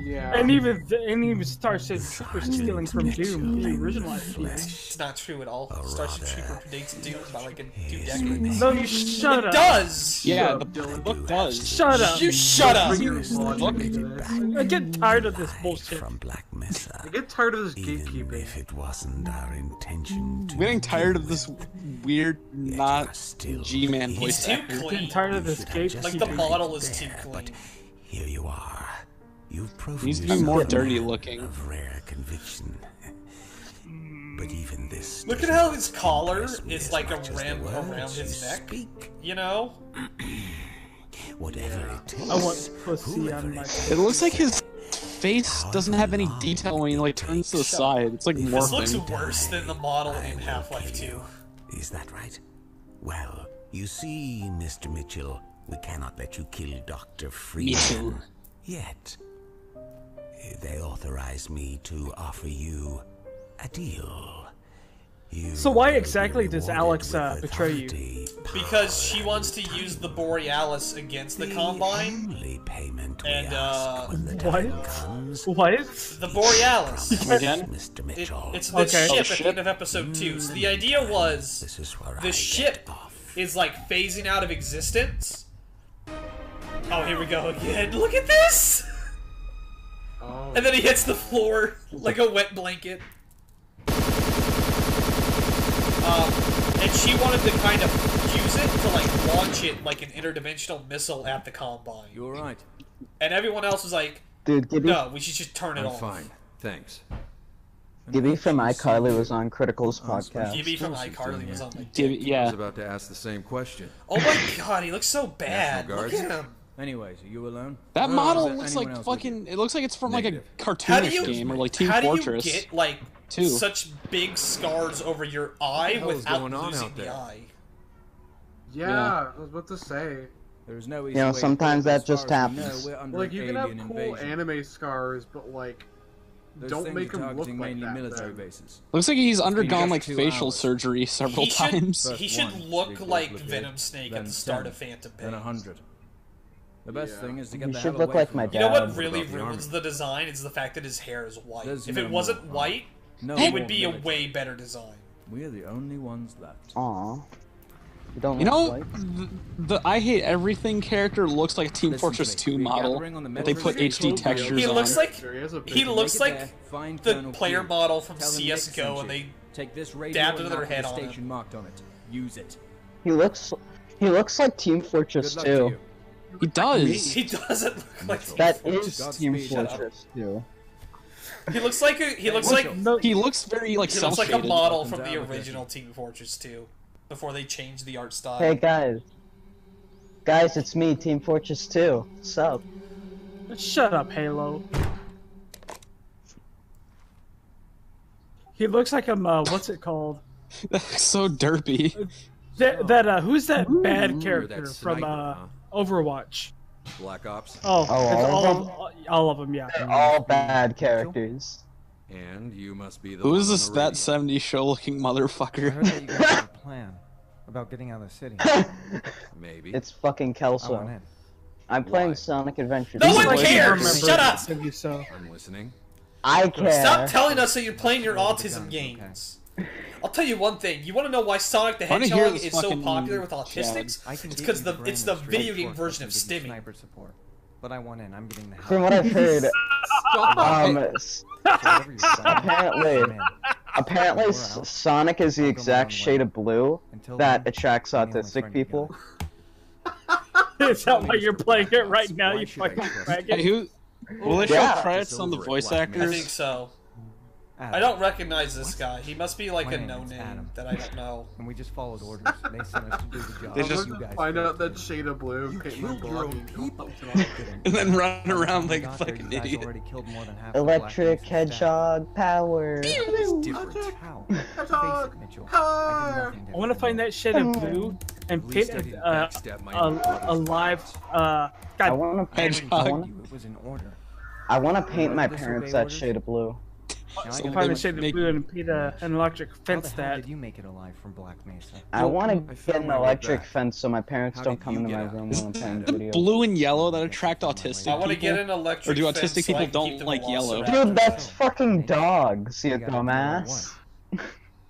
Yeah. And even Starship Troopers stealing from Doom, the original IP. It's not true at all. Starship Trooper predates Doom by like 2 decades. No, you shut up. It does. Yeah, the book does. Shut up. You shut up. I get tired of this bullshit. From Black Mesa. I get tired of this Even gatekeeping. if it wasn't our intention to. I'm getting tired of this weird, not G-Man He's voice too actor. clean. Tired of this gate. Like the model is too clean. Here you are. You've proven Needs to be more dirty looking. of rare conviction. But even this. Look at how his collar is like a rim around his neck. You know? Whatever it is. I want pussy on my. It looks like his face doesn't have any detail when he like turns to the side. It's like This looks morphing. worse than the model in Half-Life 2. Is that right? Well, you see, Mr. Mitchell, we cannot let you kill Dr. Freeman Mitchell. yet. They authorize me to offer you a deal. You So why will be exactly does rewarded Alex with betray you? authority, Because she wants to use the Borealis against the Combine. only payment we And, ask when the time comes. What? The Borealis. Again? Mr. Mitchell. It's the Okay. ship at the end of episode 2. So the idea was This is where I the get ship off. is like phasing out of existence. Oh, here we go again. Look at this! Oh. And then he hits the floor like a wet blanket. And she wanted to kind of use it to like launch it like an interdimensional missile at the Combine. You alright? And everyone else was like, Dude, Gibby, no, we should just turn it I'm off. fine. Thanks. Gibby from iCarly was on Critical's podcast. Gibby from iCarly was on my Give- I was yeah. about to ask the same question. Oh my god, he looks so bad. National Look Guards? at him. Anyways, are you alone? That Or model is looks anyone like else with fucking. It looks like it's from Negative. like a How do cartoonish you game or like Team how do Fortress. you get like 2. such big scars over your eye hell is without going on losing out the there? eye? Yeah, I was about to say. There's no easy You know, way sometimes to put it, that just but as far as we happens. know, we're under Like, an you can have alien cool invasion. anime scars, but, like, Those don't things make are them look targeting like mainly that. military then. bases. Looks like he's It's been undergone just like 2 facial hours. surgery several times. He should First look one, like big Venom Snake at then the start 10, of Phantom then Pain. 100. The best thing is to get He the should hell look away like from my the You know what dad. really about the ruins army? the design is the fact that his hair is white. There's If it no wasn't more white, No it more would be a military. way better design. We're the only ones left. Aw. You don't You know, like the I Hate Everything character looks like a Team Listen to Fortress me. 2 We're model gathering on the that they put metro HD station. textures He on. looks like he Make looks it like there, find the Colonel player Q. model from Tell him Nick CS:GO, sent and you. they Take this radio dabbed and their map with head the on it. station marked on it. Use it. He looks like Team Fortress Good luck to 2. you. He does. He doesn't look like That Team is Fortress. Team Godspeed. Fortress 2. He looks like He looks very like he looks like a cel-shaded. model Welcome from to the Albuquerque. original Team Fortress 2 before they changed the art style. Hey guys. Guys, it's me, Team Fortress 2. What's up? Shut up, Halo. He looks like what's it called? So derpy. Who's that bad character that from sniper, Overwatch? Black Ops. Oh, it's all all of them, yeah. They're all bad characters. And you must be the Who one is on this the that radio. 70s show looking motherfucker? I heard that you guys have a plan about getting out of the city. Maybe. It's fucking I want Kelso. in. I'm playing Sonic Adventure. No two. one cares! Shut up! I'm listening. I care. Stop telling us that you're playing your autism games. I'll tell you one thing. You want to know why Sonic the I wanna hear Hedgehog this is so fucking popular with chat. autistics? I can It's get because you it's the brand new video straight game force version of that can give you stimming. sniper support. But I want in. I'm getting the hell. From what I've heard, apparently, apparently Sonic is the exact shade of blue that attracts autistic people. Is that why you're playing it right now, you fucking Hey, faggot? will they show Yeah. credits on the voice actors? I think so. I don't recognize this guy. He must be like My a name no is name Adam. that I don't know. And we just followed orders. They sent us to do the job. They just You guys find failed out to that do. shade of blue. Caitlin blocking. And then run around When like you a got there, fucking you guys idiot. already killed more than half the Black Electric Mesa staff. hedgehog power. Different. How? Face it, Mitchell. I did nothing I want to find that shade of blue and paint a live. I God, want to paint. you. It was in order. I want to paint my Disobey parents that orders? shade of blue. Now I so gotta find go a shade of make- blue and paint an electric How fence the hell that. did you make it alive from Black Mesa? I want I to get found an my way electric back. fence so my parents How don't did come you into get my out? room when I'm playing The video. blue and yellow that attract autistic I want to people? get an electric Or do fence autistic so I people can keep don't the like yellow? velociraptor. Dude, that's fucking dogs, you You gotta do what I dumbass.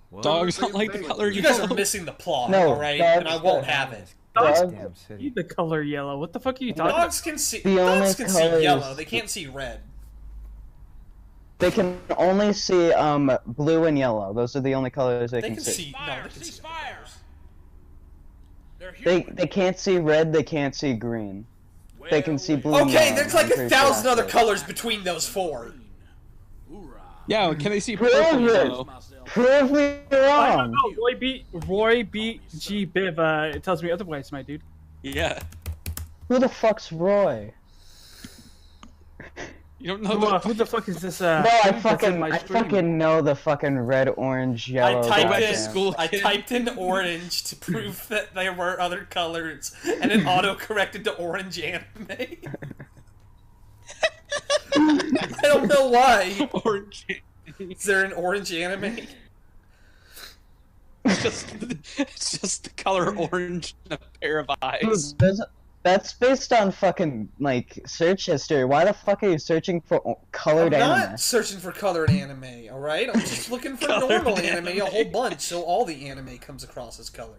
What? Dogs don't like the color You guys yellow. are missing the plot, No, alright? dogs And I won't don't. have it. Dogs Damn city. need the color yellow. What the fuck are you talking Dogs can see. The only Dogs can see colors- yellow. They can't see red. They can only see blue and yellow. Those are the only colors they They can can see. see. No, they can see. They can't see red. They can't see green. They can see blue. and Okay, yellow, there's like I'm pretty 1,000 sure other that's it. colors between those four. Yeah, can they see Prove purple and it. yellow? Prove me I don't wrong. know. Roy beat G Biv. It tells me otherwise, my dude. Yeah. Who the fuck's Roy? You don't know Who the fuck is this? No, I dude that's in fucking, my I stream? fucking know the fucking red, orange, yellow. I typed goddamn. in school I kid. typed in orange to prove that there were other colors, and it auto-corrected to orange anime. I don't know why. Orange. Is there an orange anime? It's just the color orange and a pair of eyes. Dude, that's based on fucking like search history. Why the fuck are you searching for colored I'm anime? not searching for colored anime, alright? I'm just looking for normal anime, a whole bunch, so all the anime comes across as colored.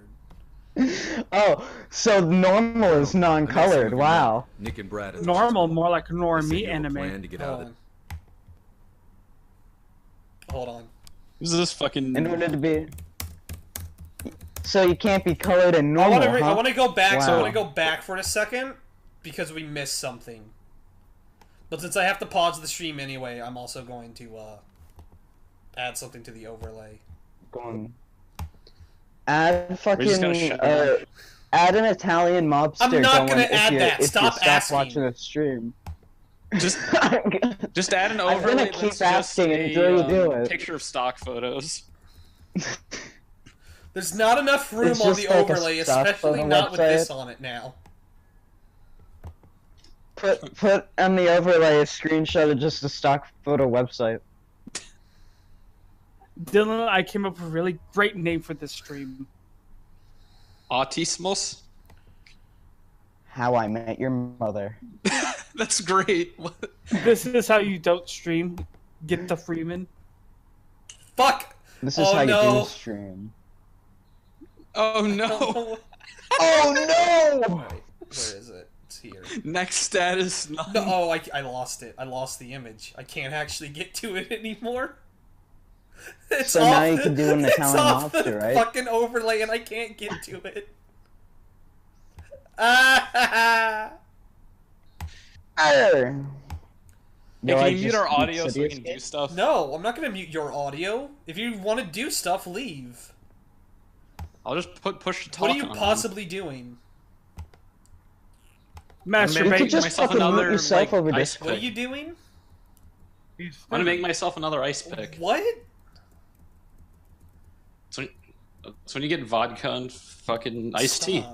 Oh, so normal is non-colored. Wow. Nick and Brad. Normal, more like They normie say you have a anime. plan to get out of it. Hold on. Who's this fucking... In order to be. So you can't be colored and I normal. want to go back. So I Wow. want to go back for a second because we missed something. But since I have to pause the stream anyway, I'm also going to add something to the overlay. Going. Add just fucking. gonna shut down. Add an Italian mobster. I'm not going gonna if add you, that. If Stop you stop asking. watching the stream. Just add an I'm overlay gonna that's keep just asking a until you do it. picture of stock photos. There's not enough room It's on just the like a overlay, stock especially photo not with this website. on it now. Put on the overlay a screenshot of just a stock photo website. Dylan, I came up with a really great name for this stream. Autismos? How I Met Your Mother. That's great. This is how you don't stream. Get the Freeman. Fuck! This is how you do stream. Oh no! Oh no! Wait, where is it? It's here. Next status. No, oh, I lost it. I lost the image. I can't actually get to it anymore. It's So off now you can do an it's Italian off mobster, the right? fucking overlay, and I can't get to it. Ah! Hey, No, can I you mute just our audio said so we yes. can do stuff? No, I'm not gonna mute your audio. If you want to do stuff, leave. I'll just push to talk. What are you on possibly doing? Masturbate myself another like, ice pick. What are you doing? I'm gonna make myself another ice pick. What? So when you get vodka and fucking iced tea.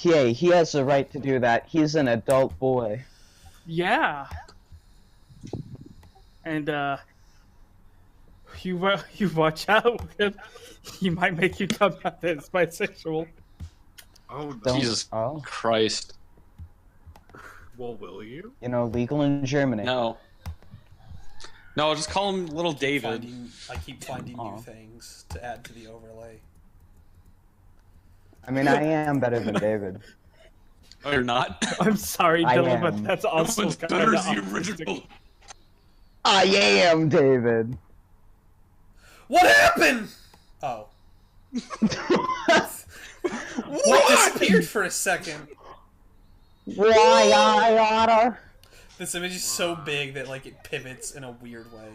Yeah, he has the right to do that. He's an adult boy. Yeah. And you watch out. He might make you come out as bisexual. Oh, Jesus Christ. Well, will you? You know, legal in Germany. No. No, I'll just call him Little David. I keep finding new things to add to the overlay. I mean, I am better than David. Oh, you're not? I'm sorry, I Dylan, am. but that's also No one's kinda better as the optimistic. original. I am David. What happened? Oh. What disappeared for a second? Why I oughta? This image is so big that like it pivots in a weird way.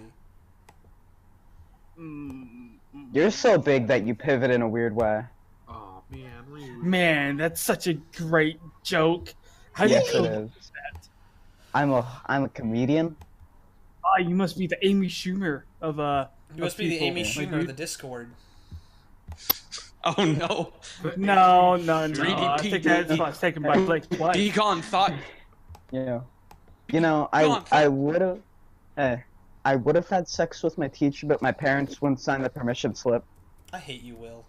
You're so big that you pivot in a weird way. Oh man, really? Man, that's such a great joke. How do Yes, you it is. I'm a comedian. Ah, you must be the Amy Schumer of You must be the Amy Schumer like, of the Discord. Oh no. No. 3D I think that's taken by Blake twice. Decon thought. Yeah. You know, I would have. I would have had sex with my teacher, but my parents wouldn't sign the permission slip. I hate you, Will.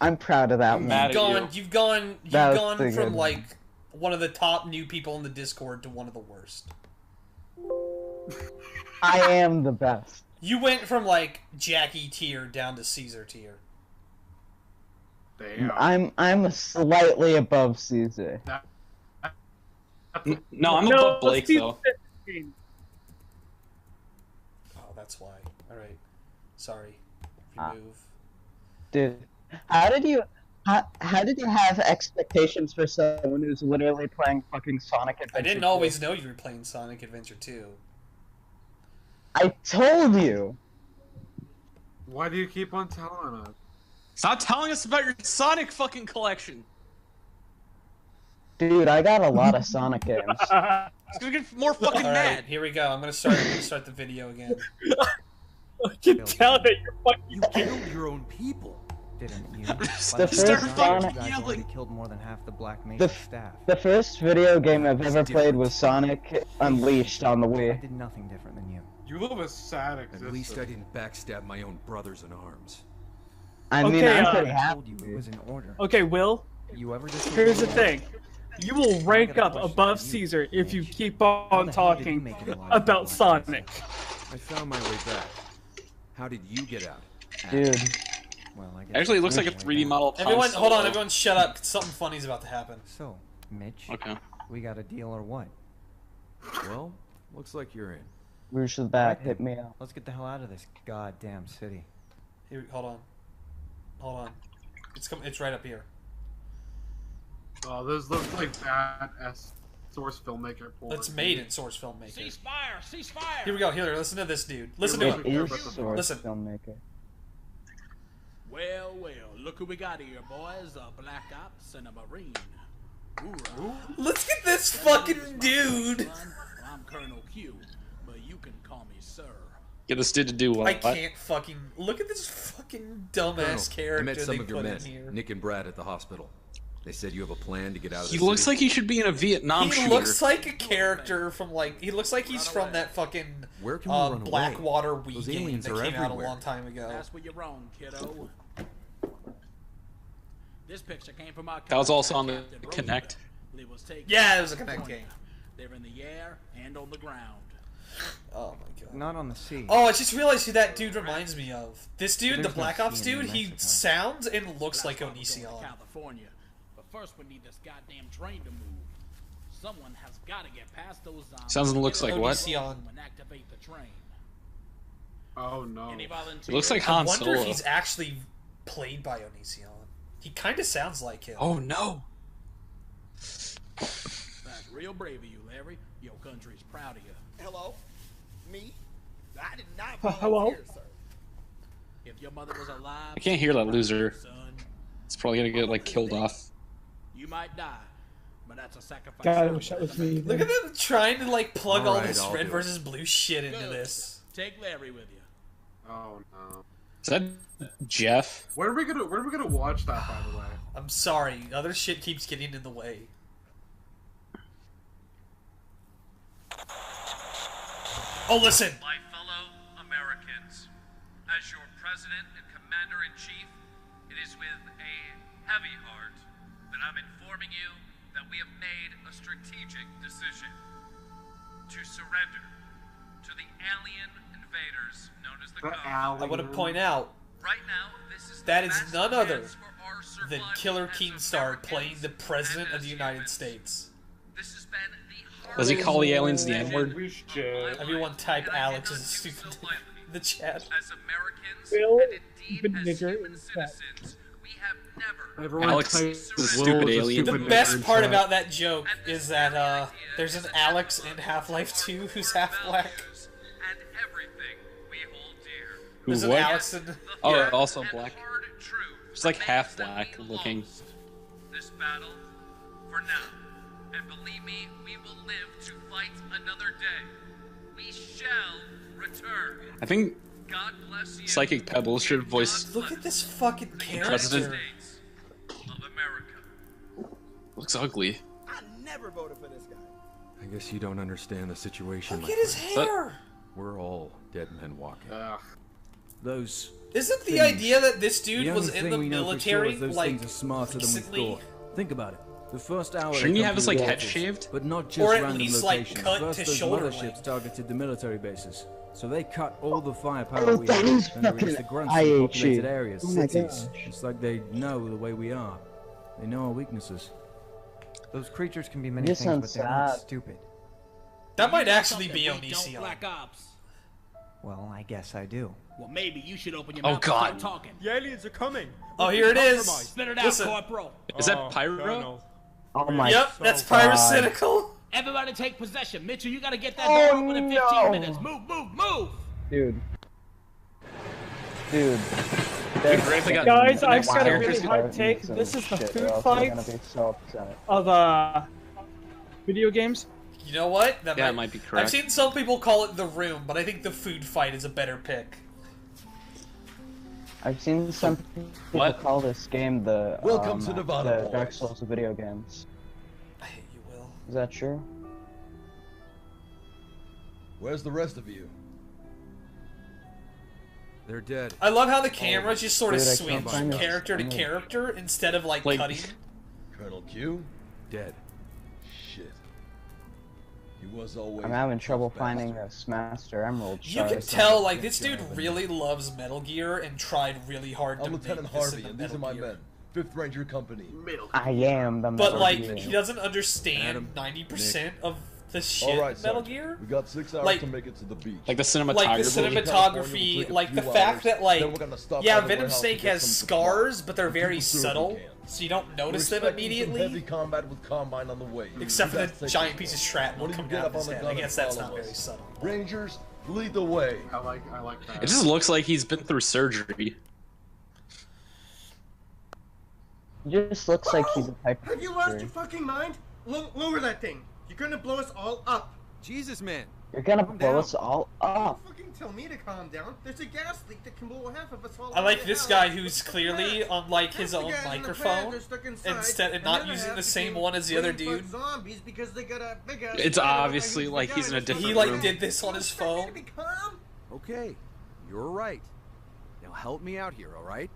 I'm proud of that one. You've gone That was from pretty good. like one of the top new people in the Discord to one of the worst. I am the best. You went from like Jackie tier down to Caesar tier. Damn. I'm slightly above Caesar. No, I'm above Blake let's though. Oh, that's why. All right, sorry. Remove. Dude, how did you have expectations for someone who's literally playing fucking Sonic Adventure? I didn't always know you were playing Sonic Adventure 2. I told you. Why do you keep on telling us? Stop telling us about your Sonic fucking collection. Dude, I got a lot of Sonic games. It's gonna get more fucking All right, mad. here we go. I'm gonna start the video again. I can tell that you're fucking. You killed your own people, didn't you? The By first time, Sonic- you guys already killed more than half the Black Mesa The, staff. the first video game I've ever played was Sonic Unleashed on the I Wii. did nothing different than you. You live a sad existence. At least I didn't backstab my own brothers in arms. I mean, Okay, I'm pretty I happy. told you it was in order. Okay, Will. You ever just Here's the thing. You will rank up above Caesar if you keep on talking about Sonic. I found my way back. How did you get out? Dude. Well, I guess Actually, it looks like a 3D model. of Han Everyone, hold on. Solo. Everyone, shut up. Something funny's about to happen. So, Mitch. Okay. We got a deal or what? Well, looks like you're in. Rouge the Bat, hit me up. Let's get the hell out of this goddamn city. Here, hold on. Hold on. It's right up here. Oh, those look like bad Source filmmaker porn. It's made in Source Filmmaker. Ceasefire! Ceasefire! Here we go. Here, listen to this dude. Listen to It him. is Source Listen. filmmaker. Well, look who we got here, boys. A Black Ops and a Marine. Hoorah. Let's get this fucking dude. I'm Colonel Q, but you can call me sir. Get this dude to do what? I can't fucking look at this fucking dumbass Colonel, I character met some they of your put men, in here. Nick and Brad, at the hospital. They said you have a plan to get out of He the looks city? like he should be in a Vietnam He shooter. looks like a character from like he looks like he's from that fucking Where can we run away? Blackwater Wii Those game aliens that are came out a everywhere. long time ago. That's where you're wrong, kiddo. This picture came from our That was also on the Captain Roosevelt. Connect. It was taken Yeah, it from was a Connect California. game. They're in the air and on the ground. Oh my god. Not on the sea. Oh, I just realized who that dude reminds me of. This dude, the There's no Black Ops sea in dude, he Mexico. sounds and looks like That's why we're going to Onision. California. But first we need this goddamn train to move. Someone has got to get past those zombies. Sounds and looks Get like on what? the road and activate the train. Oh no. Any volunteers? It looks like I Han wonder Solo. if he's actually played by Onision. He kind of sounds like him. Oh no. That's real brave of you, Larry. Your country's proud of you. Hello? Me? I did not Hello? volunteer, sir. If your mother was alive, I can't hear that loser. son, It's probably gonna get like killed off. you might die, but that's a sacrifice. God, I wish that was me. Look at them trying to like plug all Alright, this I'll red do it. versus blue shit into Good. this. Take Larry with you. Oh no. Is that Jeff? When are we gonna watch that, by the way? I'm sorry, other shit keeps getting in the way. Oh, listen. My fellow Americans, as your President and Commander-in-Chief, it is with a heavy heart that I'm informing you that we have made a strategic decision to surrender to the alien invaders known as the Ghosts. I want to point out Right now, this is that the is best none other chance for our than survival Killer as Keemstar Americans playing the President and of as the United humans. States. This has been the Does he call the aliens the hardest N-word? We should. Everyone type and I Alex cannot as a do stupid so lightly. in the chat. As Americans Bill, and indeed as nigger human in chat. citizens, we have never Everyone Alex type is a Will stupid as a alien. The stupid best nigger part in about chat. that joke is that there's an Alex in Half-Life 2 who's half black. values and everything we hold dear. Who There's an what? Alex in... Oh, Yeah. also And black. hard truth It's like half remains that black we looking. lost this battle for now. And believe me, we will live to fight another day. We shall return. I think God bless you. Psychic Pebbles should voice. Look at this fucking President. character. States of America. Looks ugly. I never voted for this guy. I guess you don't understand the situation, Look my at his friend. hair. We're all dead men walking. Those Isn't the things. idea that this dude The was only in thing the we know for sure military, is those like, things are smarter than we recently? thought. Think about it. The first hour. Shouldn't they you come have his through like the head portals, shaved? But not just Or at random least, like, locations. cut First, to those shoulder motherships length. targeted the military bases. So they cut all the firepower Oh, we that have is and released the fucking grunts in IHU. populated areas, Oh my cities. gosh. It's like they know the way we are. They know our weaknesses. Those creatures can be many You things, sound but they're not sad. stupid. That might You know actually something be we don't, Onision. Black Ops. Well, I guess I do. Well, maybe you should open your Oh, mouth God. and start talking. The aliens are coming. Oh, here it is. Spit it out, Listen. Corporal. Is that Pyro? Oh my Yep, that's God. pyrocynical. Everybody take possession. Mitchell, you gotta get that Oh, door open in 15 no. minutes. Move, move, move! Dude. Dude. Dude, great if they got Guys, the I've next got a characters. really hot take. This is the Shit, food they're also fight gonna be so upset. of video games. You know what? That Yeah, it might be correct. I've seen some people call it the room, but I think the food fight is a better pick. I've seen some people What? call this game the Welcome to Nevada, the Dark boys. Souls of video games. I hate you, Will. Is that true? Where's the rest of you? They're dead. I love how the camera just sort of Dude, I swings can't from find this. character to character instead of like cutting. Colonel Q? Dead. Shit. He was always. I'm having trouble bastard. finding this Master Emerald You shard. can tell, like, this dude really loves Metal Gear and tried really hard to I'm make Lieutenant this Harvey, into and these Metal are my Gear. men. 5th Ranger Company. I am the But, Metal like, Gear. he doesn't understand Adam, 90% of the shit All right, in Metal Sergeant. Gear. We got 6 hours Like- to make it to the beach. Like the cinematography. Like, the California cinematography, will take a like, the few fact hours, that, like, then we're gonna stop yeah, by the Venom warehouse Snake to get has some supplies. scars, but they're The very people serve subtle, we can. so you don't We're notice them expecting some immediately. heavy combat with Combine on the way. Except for You the guys take giant this piece of one. shrapnel What do you coming get out up of on his the head. gun I and guess that's follow not very us. subtle. Rangers, lead the way. I like that. It just looks like he's been through surgery. He just looks like he's a type of Have you lost creature. your fucking mind? Lower that thing. You're gonna blow us all up. Jesus, man. You're gonna Calm blow down. us all up. Fucking tell me to calm down. There's a gas leak that can blow half of us all. I like this guy who's clearly on like his own microphone instead of not using the same one as the other dude. It's obviously like he's in a different room. He like did this on his phone. Okay, you're right. Now help me out here, all right?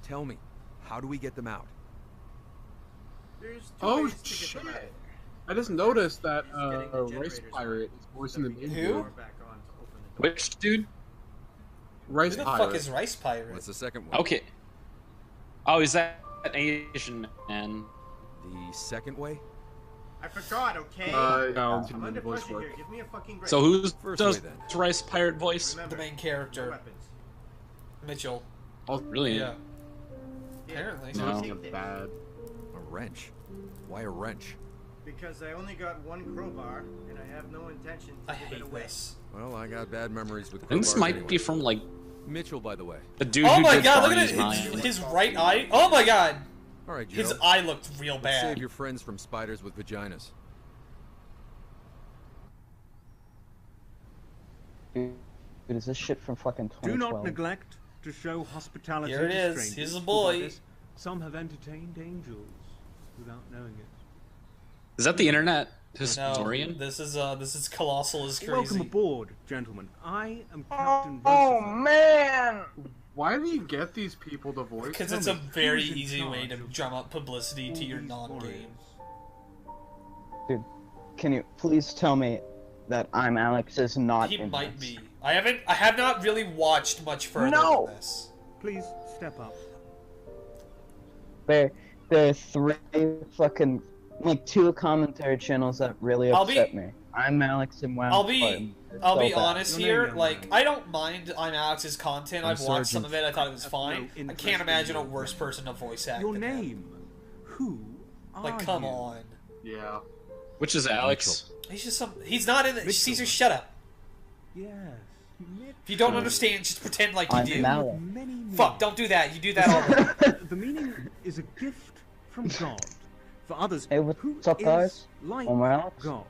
Tell me, how do we get them out? Oh shit! I just noticed that Rice Pirate is voicing the main Who? dude. Which dude? Rice Who the Pirate. fuck is Rice Pirate? What's the second one? Okay. Oh, is that an Asian man? The second way? I forgot, okay? No, I'm under pressure here. Give me a fucking break. So who's First does way, then. Rice Pirate voice? The main character, Mitchell. Oh, Really? Yeah. Apparently. No. Bad. A wrench. Why a wrench? Because I only got one crowbar, and I have no intention to I give hate it away. this. Well, I got bad memories with And this crowbars might anyway. be from like Mitchell, by the way. the dude Oh who my did god, look Barney's at Mind. his right eye. Oh my god. All right, Joe. His eye looked real Let's bad. save your friends from spiders with vaginas. Dude, is this shit from fucking 2012? Do not neglect to show hospitality Here it to is. strangers. Here's a For boy. by this, some have entertained angels without knowing it. Is that the internet No, historian? this is Colossal is crazy. Welcome aboard, gentlemen. I am Captain Oh Roosevelt. man! Why do you get these people to voice? Because Tell it's a me, very who's in easy way charge to of drum up publicity to all your these non-game. warriors? Dude, can you please tell me that I'm Alex is not He in might this? be. I have not really watched much further No! than this. Please step up. There are three fucking, like, two commentary channels that really I'll be- upset me. I'm Alex and WoW. I'll be honest Your here. name, Like, young I don't mind I'm Alex's content. I'm I've watched some Sergeant. of it. I thought it was fine. no I interest can't imagine a in worse person to voice act. Your than him. name? Who are Like, come you? on. Yeah. Which is Alex? He's just some. He's not in the. Mitchell. Caesar, shut up. Yes. If you don't understand, just pretend like you I'm do. Alex. Many Fuck! Don't do that. You do that already. The meaning is a gift from God. For others, Hey, what's who up, guys? is like I'm Alex. God.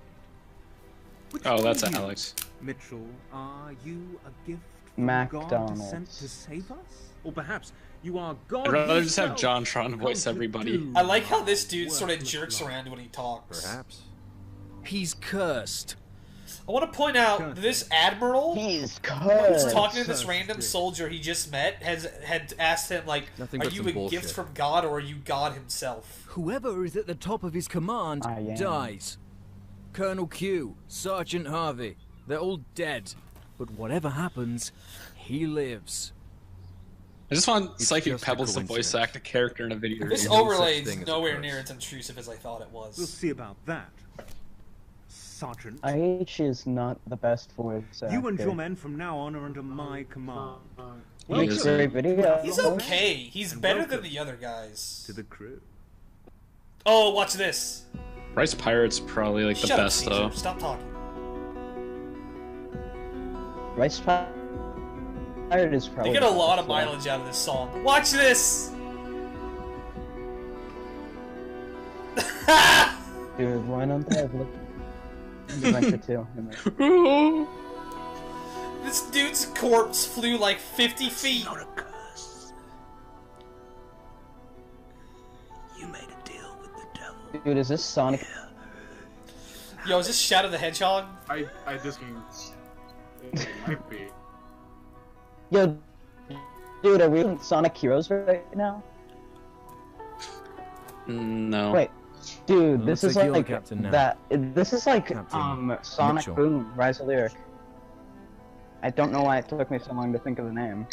Which Oh, that's are you, Alex. Mitchell, are you a gift from God McDonald's. sent to save us? Or perhaps you are God I'd rather just have himself JonTron voice come to everybody. do I like how this dude sort of worthless jerks life. around when he talks. Perhaps. He's cursed. I want to point out this admiral He's who's cursed. talking to this random soldier he just met had asked him like, Nothing "Are but you some a gift bullshit. from God or are you God himself?" Whoever is at the top of his command I am. dies. Colonel Q, Sergeant Harvey, they're all dead. But whatever happens, he lives. I just want It's Psychic just a Pebbles to voice coincidence. act a character in a video This game. no overlay such thing is as a nowhere curse. near as intrusive as I thought it We'll was. see about that. Sergeant, IH is not the best voice actor. you and your men from now on are under my command. He Makes is. great video. He's okay. He's better than the other guys. To the crew. Oh, watch this. Rice Pirate's probably like the Shut best up, Caesar. though. Stop talking. Rice Pirate is probably. They get a the lot of best one. mileage out of this song. Watch this. Dude, why don't they have look? Adventure 2. This dude's corpse flew like 50 feet. Not a curse. You made a deal with the devil. Dude, is this Sonic? Yo, is this Shadow the Hedgehog? I just it might be. Yo, dude, are we in Sonic Heroes right now? No. Wait, dude, Well, this looks is like you're like Captain now. that. This is like Captain Sonic Mitchell. Boom, Rise of Lyric. I don't know why it took me so long to think of the name.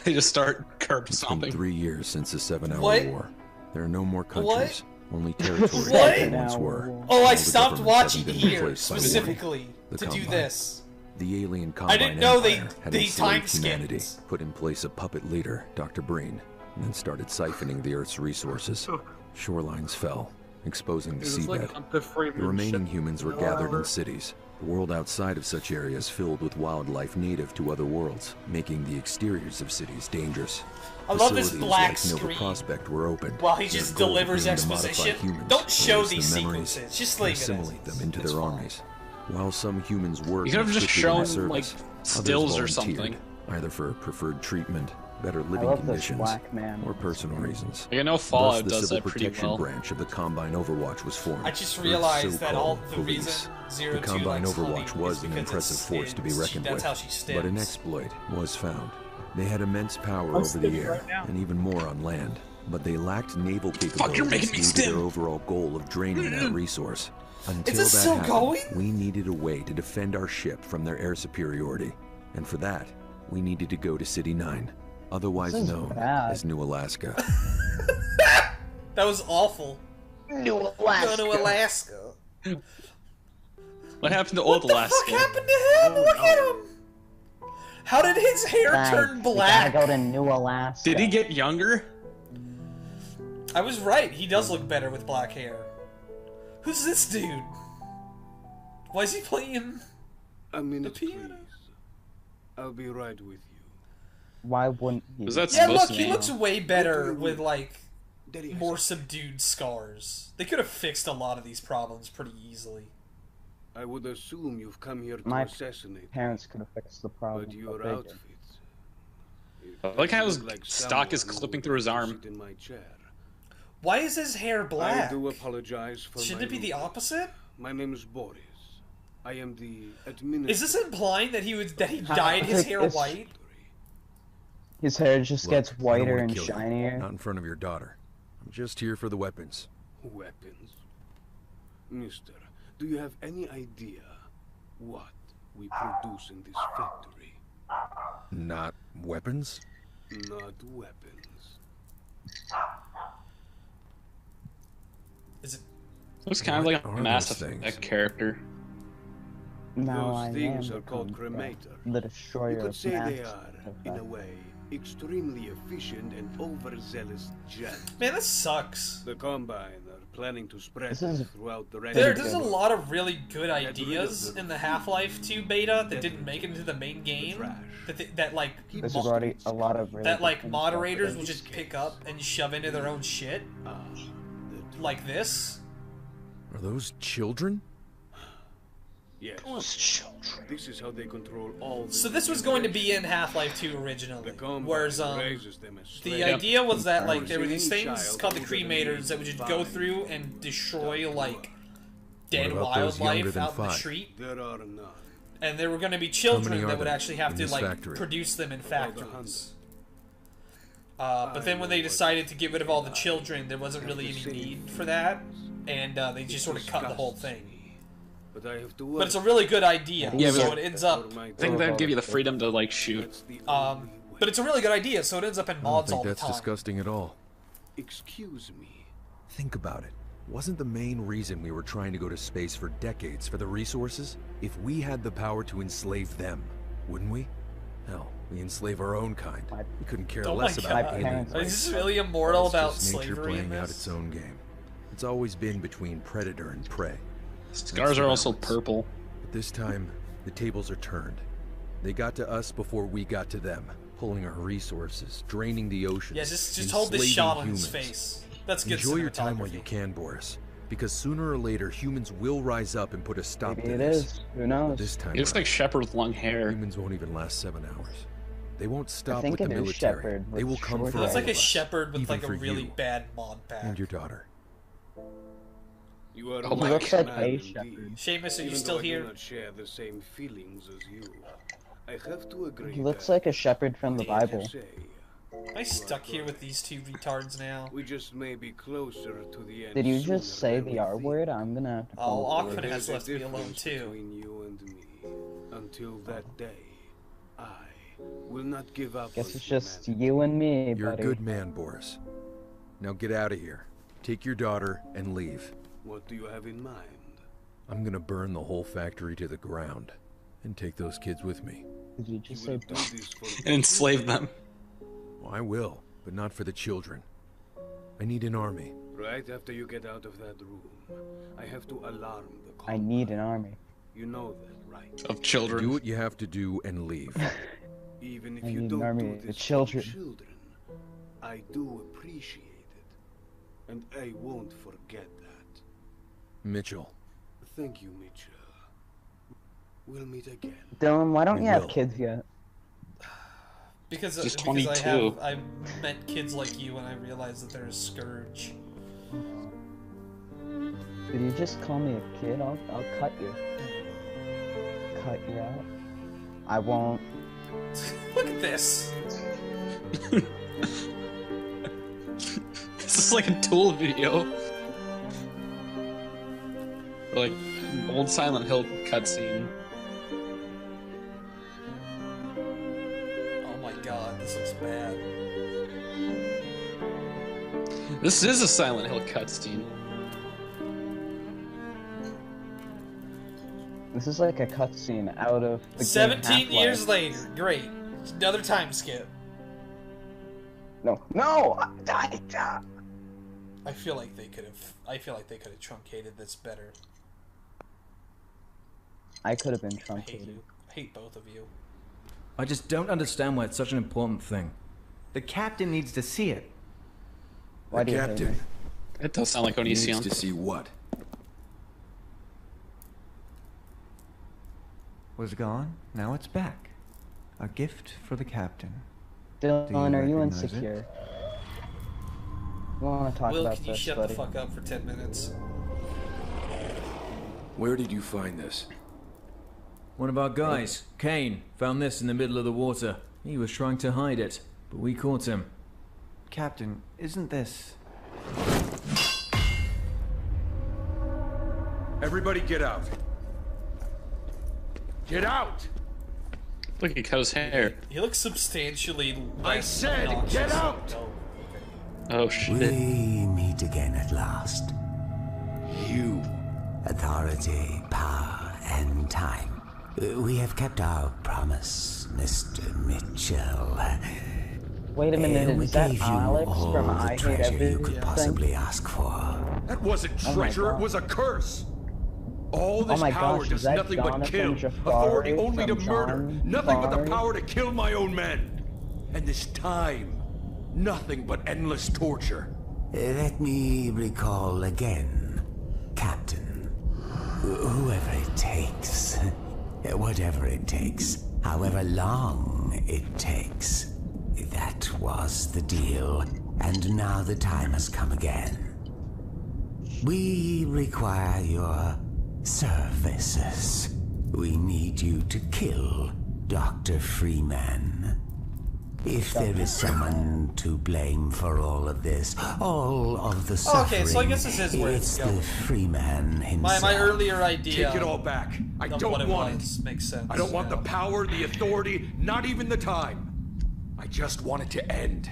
They just start curb It's been stomping. 3 years since the 7-hour What? war. There are no more countries, only territories What? like there once were. Oh, All I the stopped governments watching haven't been here replaced by one. specifically The to do Combine. this. The alien I Combine didn't know Empire had they time enslaved humanity, skipped. put in place a puppet leader, Dr. Breen, and then started siphoning the Earth's resources. Shorelines fell, exposing the It was seabed. like the Freeman The remaining ship. humans were gathered in cities. The world outside of such areas filled with wildlife native to other worlds, making the exteriors of cities dangerous. I love this Facilities black like Nova screen Prospect were opened. while he their just goal delivers being to modify exposition. humans, Don't show erase these their memories, sequences. Just and leave it as assimilate is. them into It's their fine. armies. While some humans worked You could have just strictly in shown, like, service, stills or others volunteered, something. either for preferred treatment, better I living love this conditions, black man. or personal reasons. Like, I know Fallout Thus, the does Civil that pretty Protection well. branch of the Combine Overwatch was formed. I just Earth's realized that all so-called the police. reason Zero The Two Combine likes Overwatch hunting was is an because impressive it's force to be reckoned that's with, how she but an stims. exploit was found. They had immense power I'm over the stimmy air, right now. and even more on land, but they lacked naval Fuck, you're making capabilities me due to stim. their overall goal of draining that resource. Until this that still happened, going? we needed a way to defend our ship from their air superiority, and for that, we needed to go to City 9, otherwise This is known bad. as New Alaska. That was awful. New Alaska. Go to Alaska. What happened to old Alaska? What happened to him? Look at him. How did his hair Guys, turn we black? gotta go to New Alaska. Did he get younger? I was right. He does look better with black hair. Who's this dude? Why is he playing A minute, the piano? please. I'll be right with you. Why wouldn't he? Was that Yeah, supposed look, to he be? looks way better with like Daddy has more subdued scars. They could have fixed a lot of these problems pretty easily. I would assume you've come here to My assassinate, parents could have fixed the problem. but your but they didn't. outfit. I like how his You look like stock is someone who clipping would through his like to arm. sit in my chair. Why is his hair I black? do apologize for Shouldn't my it be the rudeness. opposite? My name is Boris. I am the administrator. Is this implying that he dyed his hair It's- white? His hair just Look, gets I don't whiter wanna and kill you. shinier. Not in front of your daughter. I'm just here for the weapons. Weapons? Mister, do you have any idea what we produce in this factory? Not weapons? Not weapons. Is it? Looks kind of like What a are Mass those Effect things? character. Now Those I things am are called become cremator. the destroyer You could of say they Max. are, in a way, extremely efficient and overzealous gent. Man, this sucks. The Combine are planning to spread This is throughout the rest There's a of the lot of really good rid of ideas the- in the Half-Life 2 beta that didn't make it into the main game. trash. That like There's already a lot of really that good like things moderators about will just pick up and shove into their own shit, like this. Are those children? Yes. This is how they control all the So this was going to be in Half-Life 2 originally, The Combine whereas raises them as the slaves. idea was that like there were Forcing these any things child called the who doesn't cremators need that would just to go find through and destroy like dead What about those younger wildlife than out in the 5? street. There are none. And there were going to be many children are that would there actually have in to this like factory? produce them in About factories. But then when they decided to get rid of all the children, there wasn't really any need for that, and they just sort of cut the whole thing. But I have to But it's a really good idea, Yeah, so but- it ends up. I think that'd give you the freedom to like shoot. But it's a really good idea, so it ends up in I don't mods all think the that's time. disgusting at all. Excuse me. Think about it. Wasn't the main reason we were trying to go to space for decades for the resources? If we had the power to enslave them, wouldn't we? Hell, we enslave our own kind. We couldn't care Oh less my about God. alien Is race. this really immortal It's about just nature slavery in playing out this? its own game. It's always been between predator and prey. Scars That's are the also balance. purple. But this time, the tables are turned. They got to us before we got to them, pulling our resources, draining the oceans. Yeah, just hold this enslaving shot on his humans. face. That's good Enjoy your time while cinematography. you can, Boris. Because sooner or later, humans will rise up and put a stop Maybe to it this. is. Who knows? This time He looks around, like Shepard with long hair. humans won't even last 7 hours. They won't stop think with the it is military. Shepard They with will come short for hair. It's all like a of us, shepherd with even like a for really you bad mod pack. and your daughter. You are Oh a my lucky looks like man a indeed. shepherd. Seamus, are you Even still though I here? do not share the same feelings as you. I have to agree. He looks that like a shepherd from the Bible. TSA, Am I stuck here with these two retards now? we just may be closer to the end. Did you just sooner say than we the R think. word? I'm gonna have to Oh, follow Aquaman through. has There's a left me alone difference too. between you and me. Until that day, I will not give up. Guess on it's just humanity. you and me, You're buddy. a good man, Boris. Now get out of here. Take your daughter and leave. What do you have in mind? I'm gonna burn the whole factory to the ground and take those kids with me. Did you You just will say do this for And enslave them. Well, I will, but not for the children. I need an army. Right after you get out of that room, I have to alarm the call. I need an army. You know that, right? Of children. Do what you have to do and leave. Even if I you need an don't army do of this children. for children, I do appreciate it, and I won't forget that. Mitchell, Thank you, Mitchell. We'll meet again. Dylan, why don't We you have will. kids yet? Because Just because 22. I met kids like you and I realized that they're a scourge. Did you just call me a kid? I'll cut you. Cut you out. I won't. Look at this. This is like a Tool video. Or like old Silent Hill cutscene. Oh my god, this looks bad. This is a Silent Hill cutscene. This is like a cutscene out of the 17 game years Half-Life. later, great. Another time skip. No, no! I feel like they could have. I feel like they could have truncated this better. I could have been I hate truncated. you. I hate both of you. I just don't understand why it's such an important thing. The captain needs to see it. Why The do you hate captain me? It does sound like needs Onision. to see what? Was gone, now it's back. A gift for the captain. Dylan, are you recognize it? insecure? We want to talk Will, about can you this, shut buddy. the fuck up for 10 minutes? Where did you find this? One of our guys, Kane, found this in the middle of the water. He was trying to hide it, but we caught him. Captain, isn't this... Everybody get out. Get out! Look, he cut his hair. He looks substantially less I said, obnoxious. get out! Oh shit. We meet again at last. You. Authority, power, and time. We have kept our promise, Mr. Mitchell. Wait a minute, We is that gave you Alex all from the I Hate treasure you Everything? could possibly ask for. That wasn't Oh my treasure, it God. was a curse. All this Oh my power gosh, does is that nothing but Jonathan kill. Jafari Authority only to from murder. John Nothing but the Jafari? power to kill my own men. And this time, nothing but endless torture. Let me recall again, Captain. Whoever it takes, whatever it takes, however long it takes, that was the deal, and now the time has come again. We require your services. We need you to kill Dr. Freeman. If there is someone to blame for all of this, all of the suffering, Okay, so I guess this is where it's it's going. the Freeman himself. My earlier idea. Take it all back. I of don't what want was it. makes sense. I don't want now. the power, the authority, not even the time. I just want it to end.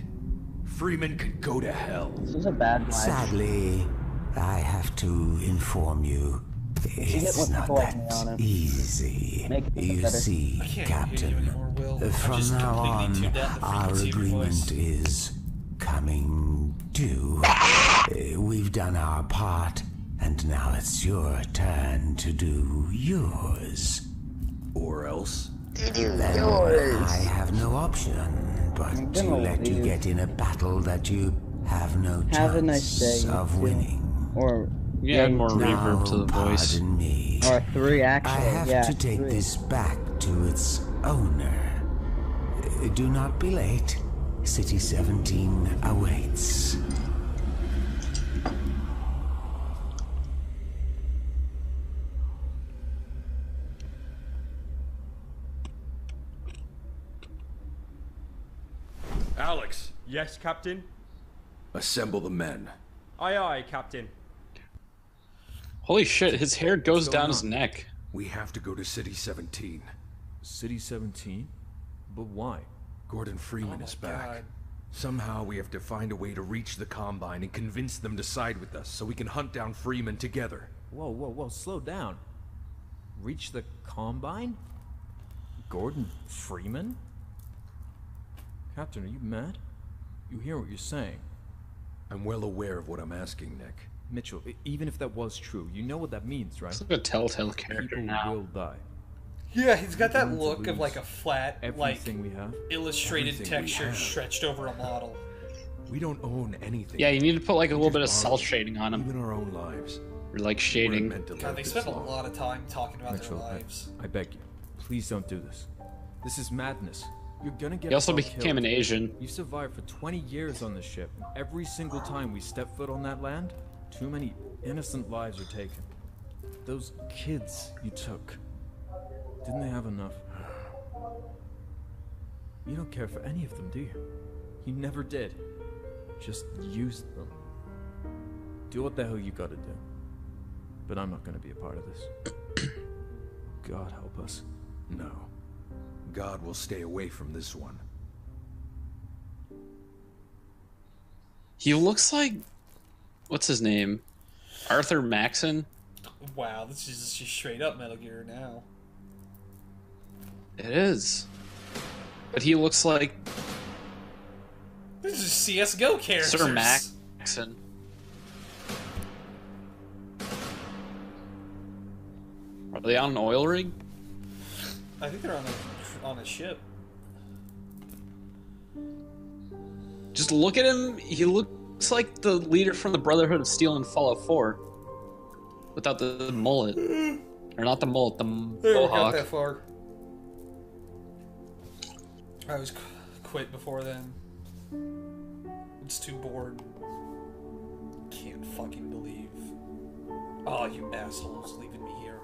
Freeman can go to hell. This is a bad life. Sadly, I have to inform you, You get it's what not people like me that on it. easy. Make it You better. see, I can't hear you Captain, anymore, Will. I'm from just now completely on, tuned out the our frequency of your agreement voice. is coming due. We've done our part, and now it's your turn to do yours. Or else? Then I have no option but I'm to gonna let you leave. get in a battle that you have no Have a chance nice day, you of two. winning. Or Yeah, add more Now, reverb to the voice. pardon me. or three actually. I have yeah, to take three. this back to its owner. Do not be late. City 17 awaits. Alex, Yes, Captain? assemble the men. Aye, aye, Captain. Holy shit, his hair goes What's down going his on? neck. We have to go to City 17. City 17? But why? Gordon Freeman Oh is my back. God. Somehow we have to find a way to reach the Combine and convince them to side with us so we can hunt down Freeman together. Whoa, whoa, whoa, slow down. Reach the Combine? Gordon Freeman? Captain, are you mad? You hear what you're saying. I'm well aware of what I'm asking, Nick. Mitchell, even if that was true, you know what that means, right? He's like a telltale character People now. will die. Yeah, he's got that Going to look of lose like a flat, like everything we have. illustrated Everything we texture have. stretched over a model. We don't own anything. Yeah, you need to put like a We little bit of just cell borrow, shading on him. Even our own lives. Or like We're shading. meant to God, live they this spend a long. lot of time talking about Mitchell, their lives. I beg you. Please don't do this. This is madness. You're gonna get He also all became killed. an Asian. You've survived for 20 years on this ship, and every single time we step foot on that land, too many innocent lives are taken. Those kids you took, didn't they have enough? You don't care for any of them, do you? You never did. Just used them. Do what the hell you gotta do. But I'm not gonna be a part of this. God help us. No. God will stay away from this one. He looks like, what's his name? Arthur Maxon? Wow, this is just straight up Metal Gear now. It is. But he looks like This is CS:GO characters. Sir Maxon. Are they on an oil rig? I think they're on a ship. Just look at him. He looks like the leader from the Brotherhood of Steel in Fallout 4. Without the mullet. Or not the mullet, the Never got mohawk. that far. I was quit before then. It's too bored. Can't fucking believe. Oh, you assholes leaving me here.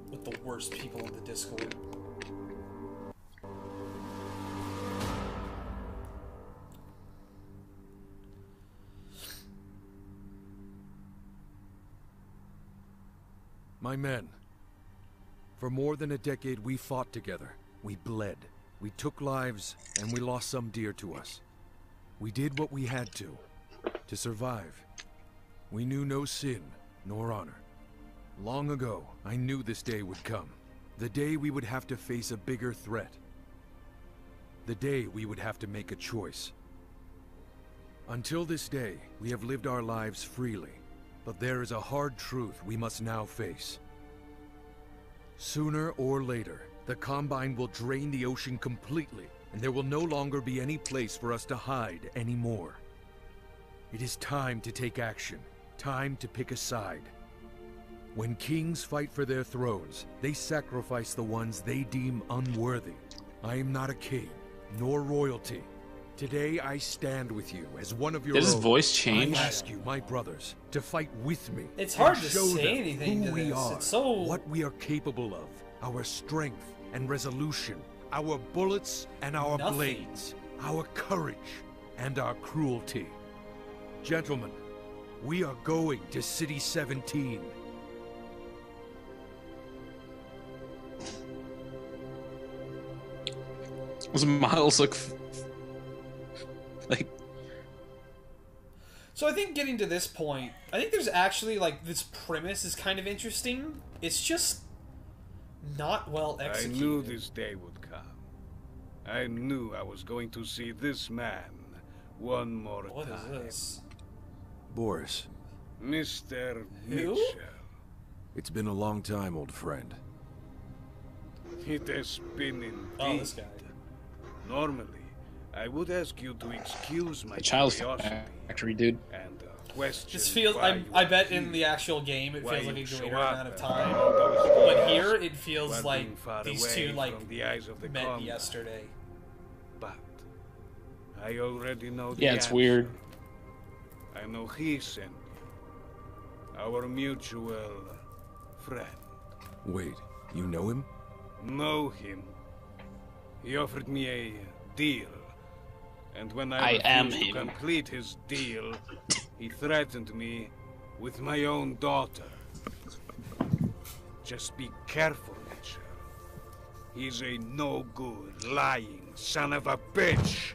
With the worst people in the Discord. My men, for more than a decade we fought together. We bled. We took lives, and we lost some dear to us. We did what we had to survive. We knew no sin, nor honor. Long ago, I knew this day would come. The day we would have to face a bigger threat. The day we would have to make a choice. Until this day, we have lived our lives freely. But there is a hard truth we must now face. Sooner or later, the Combine will drain the ocean completely, and there will no longer be any place for us to hide anymore. It is time to take action. Time to pick a side. When kings fight for their thrones, they sacrifice the ones they deem unworthy. I am not a king, nor royalty. Today I stand with you as one of your Did his own. voice change? I ask you, my brothers, to fight with me. It's hard and to show say them anything who to we this. are, It's so- what we are capable of, our strength and resolution, our bullets and our Nothing. blades, our courage and our cruelty. Gentlemen, we are going to City 17. Those models look like. So I think getting to this point, I think there's actually, like, this premise is kind of interesting. It's just not well I executed. knew this day would come. I knew I was going to see this man one more What time. is this? Boris, Mr. Who? Mitchell. it's been a long time, old friend. It has been indeed. Oh, this guy. Normally, I would ask you to excuse my The Child's curiosity Factory, dude. and question. This feels. why you I bet are in the here, actual game it why feels like you a show greater up amount of and time, all those but things here it feels while like being far these away two like from the eyes of the met combat. yesterday. But I already know the Yeah, it's answer. weird. I know he sent me. Our mutual friend. Wait, you know him? Know him. He offered me a deal. And when I I am refused to him. complete his deal, he threatened me with my own daughter. Just be careful, Mitchell. He's a no-good, lying son of a bitch.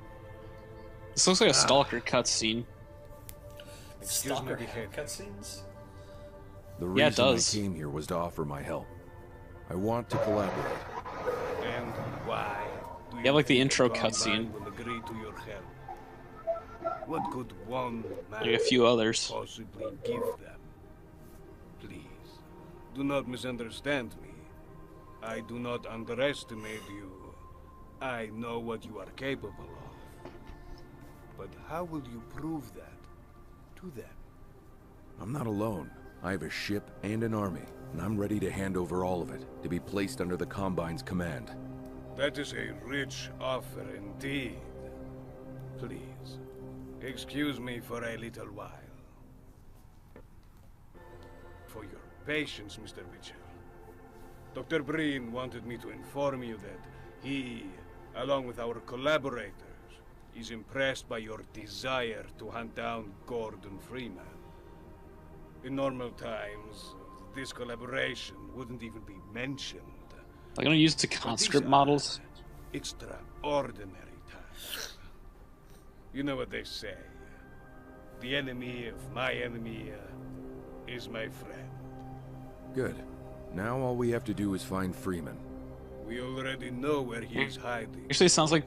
This looks like a Stalker cutscene. Excuse Stalker me, hair cutscenes. The Yeah, it reason I does. came here was to offer my help. I want to collaborate. And why? Do Yeah, like the think intro Combine cutscene. will agree to your help? What could one man Like a few others. possibly give them? Please, do not misunderstand me. I do not underestimate you. I know what you are capable of. But how will you prove that to them? I'm not alone. I have a ship and an army. and I'm ready to hand over all of it, to be placed under the Combine's command. That is a rich offer indeed. Please, excuse me for a little while. For your patience, Mr. Mitchell. Dr. Breen wanted me to inform you that he, along with our collaborators, is impressed by your desire to hunt down Gordon Freeman. In normal times, this collaboration wouldn't even be mentioned. They're gonna use the conscript models. Extraordinary times. You know what they say. The enemy of my enemy is my friend. Good. Now all we have to do is find Freeman. We already know where he is hiding. Actually, sounds like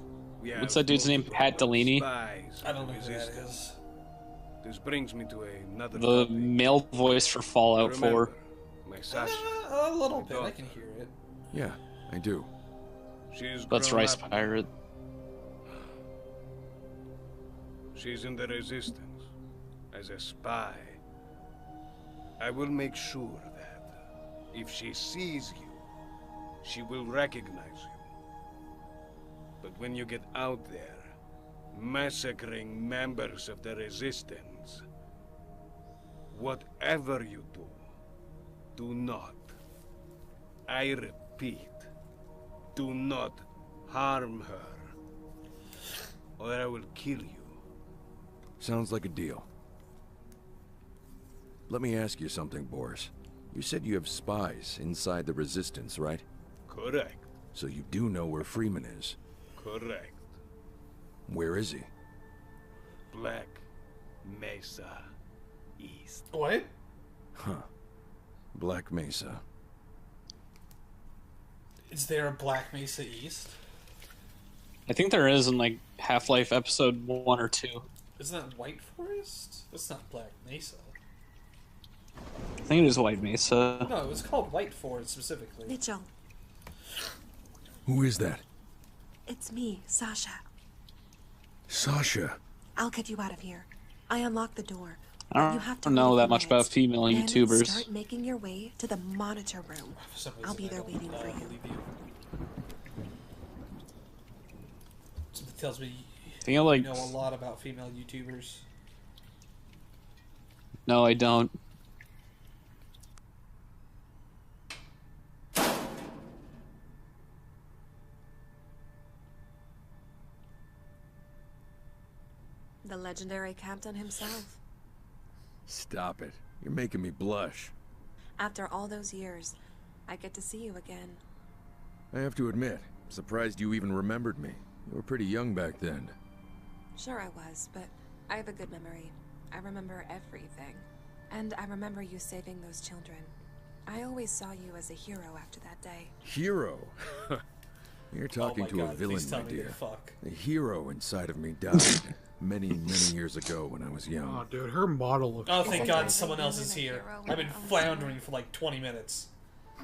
what's that dude's name? Pat Delaney. I don't know who that is. This brings me to another The topic. male voice for Fallout 4. My Sasha. A little bit, I can hear it. Yeah, I do. She's That's grown Rice up. Pirate. She's in the Resistance as a spy. I will make sure that if she sees you, she will recognize you. But when you get out there, massacring members of the Resistance, whatever you do, do not, I repeat, do not harm her, or I will kill you. Sounds like a deal. Let me ask you something, Boris. You said you have spies inside the Resistance, right? Correct. So you do know where Freeman is? Correct. Where is he? Black Mesa East. What? Huh. Black Mesa. Is there a Black Mesa East? I think there is in like Half-Life episode 1 or 2. Isn't that White Forest? That's not Black Mesa. I think it is White Mesa. No, it was called White Forest specifically. Mitchell, Who is that? it's me, Sasha. Sasha. I'll get you out of here. I unlocked the door. I don't, You have to know wait a that few much about minutes, female then YouTubers. Start making your way to the monitor room. I'll be there waiting for you. Something tells me Think I like- you know a lot about female YouTubers. No, I don't. The legendary captain himself. Stop it. You're making me blush. After all those years, I get to see you again. I have to admit, I'm surprised you even remembered me. You were pretty young back then. Sure I was, but I have a good memory. I remember everything. And I remember you saving those children. I always saw you as a hero after that day. Hero? You're talking my to a God, villain, please tell my me dear. the fuck. The hero inside of me died many, many years ago when I was young. Oh, dude, her model looks. Oh, thank God someone else is here. I've been floundering for like 20 minutes.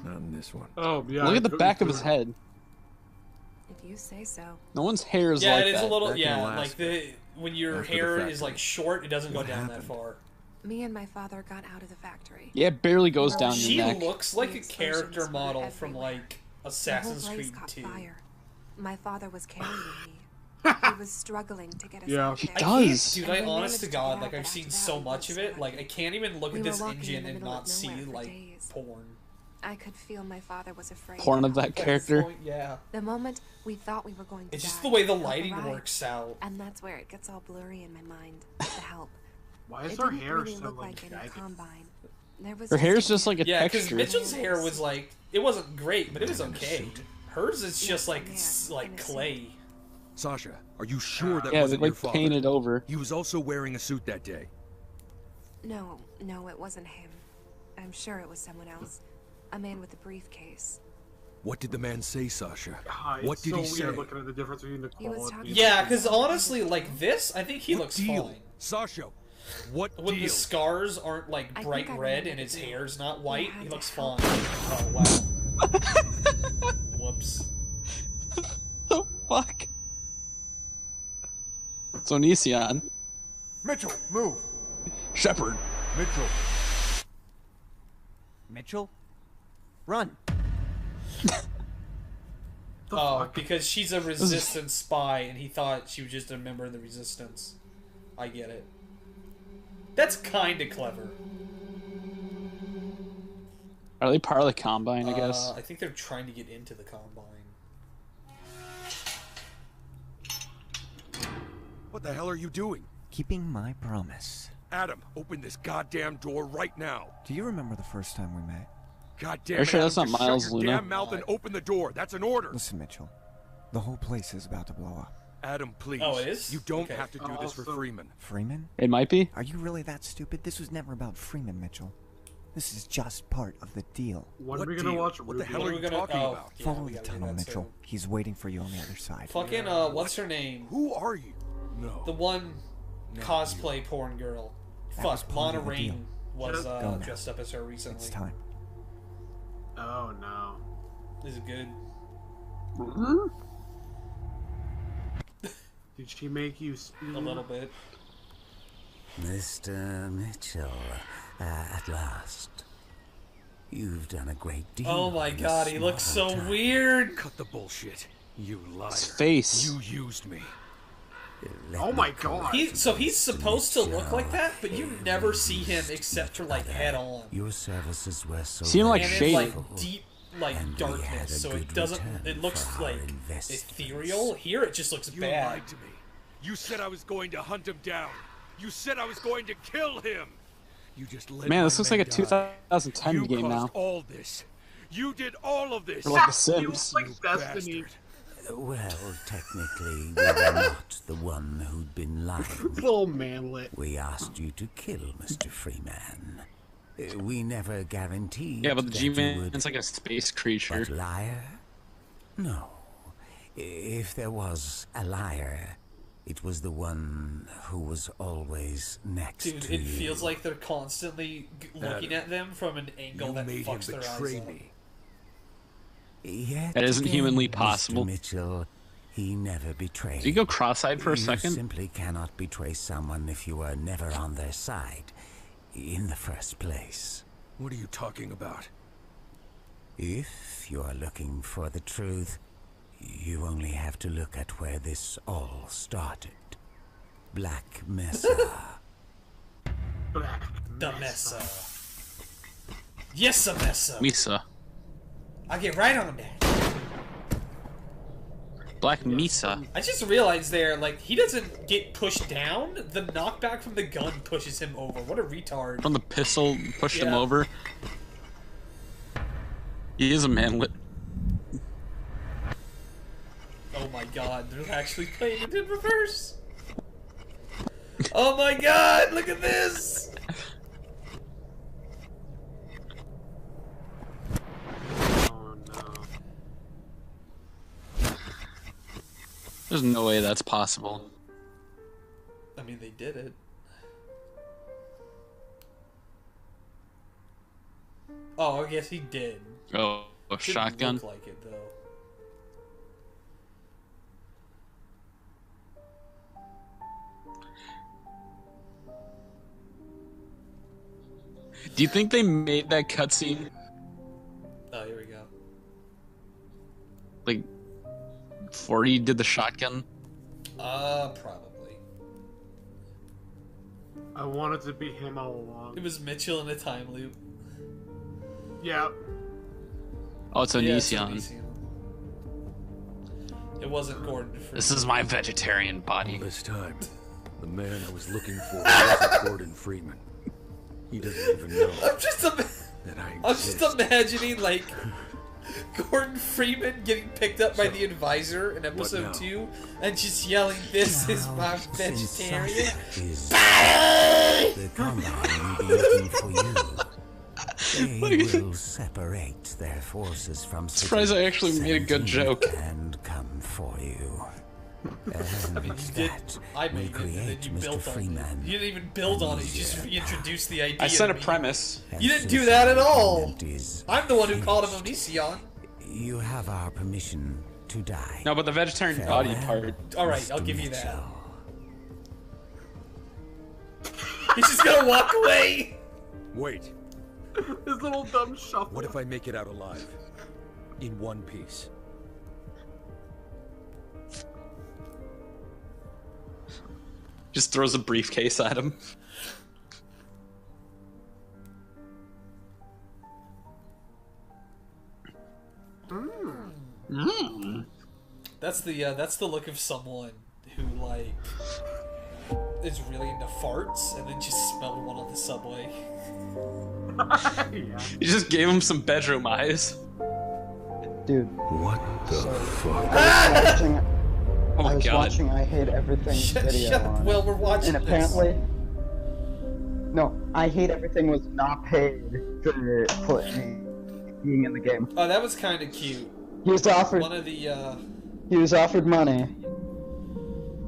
Not in this one. Oh, yeah. Look at the back of his head. If you say so. No one's hair is Yeah, like it is that. a little. Back in Yeah, Alaska, like when your after the hair factory. is like short, it doesn't go What down that happened? far. Me and my father got out of the factory. Yeah, it barely goes down She your neck. looks like The a explosions character were model everywhere. from like The whole Assassin's place Creed caught 2. fire. My father was carrying me. He was struggling to get us Yeah. out He there. does. Dude, And I we honest managed to get God, out, like but I've after seen that, so we much got of it, stuck. like I can't even look We at were this walking in engine the and middle not of see nowhere for like days. porn. I could feel my father was afraid. Porn of that Like, character. Yeah. The moment we thought we were going to It's just die, the way the help lighting arrived. works out. And that's where it gets all blurry in my mind. The help. Why is It her didn't hair really so look like like any jagged? combine. There was Her hair's a just like a Yeah, because texture. Mitchell's hair was like it wasn't great, but it was okay. Hers is just like like clay. Sasha, are you sure that Yeah, they wasn't your like father? painted over. He was also wearing a suit that day. No, it wasn't him. I'm sure it was someone else. A man with a briefcase. What did the man say, Sasha? God, What it's did so he say? weird looking at the difference between the He was quality. talking Yeah, because honestly, like this, I think he What looks deal? fine. Sasha, what When the deal? scars aren't like I bright think I red remember and the his deal. hair's not We white, had he to looks help fine. Oh wow. Whoops. The fuck? It's Onision. Mitchell, move. Shepard. Mitchell. Mitchell? Run. Oh, because she's a resistance spy, and he thought she was just a member of the resistance. I get it. That's kind of clever. Are they part of the Combine, I guess? I think they're trying to get into the Combine. What the hell are you doing? Keeping my promise. Adam, open this goddamn door right now. Do you remember the first time we met? God damn Are you it, sure Adam, that's not just Miles shut your Luna? damn mouth and open the door. That's an order. Listen, Mitchell. The whole place is about to blow up. Adam, please. Oh, it is? You don't Okay. have to do this for Freeman. Freeman? It might be. Are you really that stupid? This was never about Freeman, Mitchell. This is just part of the deal. When are we gonna watch What the hell What are are we you gonna- talking oh, about? yeah, Follow we the gotta do tunnel, that Mitchell. too. He's waiting for you on the other side. Fucking, what's her name? Who are you? No. The one cosplay porn girl. That was Fuck, part Lana of the Rain deal. was Go now. dressed up as her recently. It's time. Oh no. Is it good? Did she make you speak? A little bit. Mr. Mitchell, at last. You've done a great deal. Oh my in a god, he looks small so time. weird. Cut the bullshit. You liar. His face. You used me. Oh my god. So he's supposed to look like that, but you never see him except for like head on. Your services were so See him like And in shaded. like deep like And we had darkness, a so it good doesn't. return It looks for our like investments. ethereal. Here it just looks You bad. lied to me. You said I was going to hunt him down. You said I was going to kill him. You just let Man, my this looks like men a die. 2010 You game caused now. all this. You did all of this. Or like The Sims. You bastard. Well, technically, we were not the one who'd been lying. Little manlet. We asked you to kill Mr. Freeman. We never guaranteed. Yeah, but the that G-Man, you would... it's like a space creature. But liar? No. If there was a liar, it was the one who was always next Dude, to it you. feels like they're constantly looking at them from an angle You that made him fucks their betray eyes up. me. Yet That isn't again, humanly Mr. possible. Mitchell, he never betrayed. Did you go cross-eyed for a You second? simply cannot betray someone if you were never on their side in the first place. What are you talking about? If you are looking for the truth, you only have to look at where this all started. Black Mesa. Black The Mesa. Yes, a Mesa. Misa. I'll get right on that. Black Misa. I just realized there, like, he doesn't get pushed down. The knockback from the gun pushes him over. What a retard. From the pistol pushed him Yeah. over. He is a manlet. Oh my god, they're actually playing it in reverse. Oh my god, look at this. Oh no. There's no way that's possible. I mean, they did it. Oh, I guess he did. Oh, a Didn't shotgun? look like it, though. Do you think they made that cutscene Oh, here we go. like before he did the shotgun? Probably. I wanted to be him all along. It was Mitchell in a time loop. Yeah. Oh, it's Yeah, it's Onision. Onision. It wasn't Gordon Freeman. This is my vegetarian body. All this time, the man I was looking for wasn't Gordon Freeman. He doesn't even know I'm just that I I'm just exist. imagining like Gordon Freeman getting picked up by the advisor in episode now? 2 and just yelling, "This is my vegetarian." Is the Combine will be looking for you. They will separate their forces from Surprised I actually made a good 17 joke. and come for you. And I mean, you did. that I will made it, and then create you Mr. built on Freeman. it. You didn't even build on it. You just reintroduced the idea. I set to a me. premise. You didn't do that at all. Is I'm the one who called him Onision. You have our permission to die. No, but the vegetarian body part. All right, I'll give you that. He's just gonna walk away. Wait. His little dumb shuffle. What if I make it out alive? In one piece. Just throws a briefcase at him. That's the look of someone who like is really into farts and then just smelled one on the subway. Yeah. You just gave him some bedroom eyes. Dude. What the fuck? I was watching I Hate Everything video on Will, we're watching and apparently no, I Hate Everything was not paid for being in the game. Oh, that was kind of cute. He was offered He was offered money.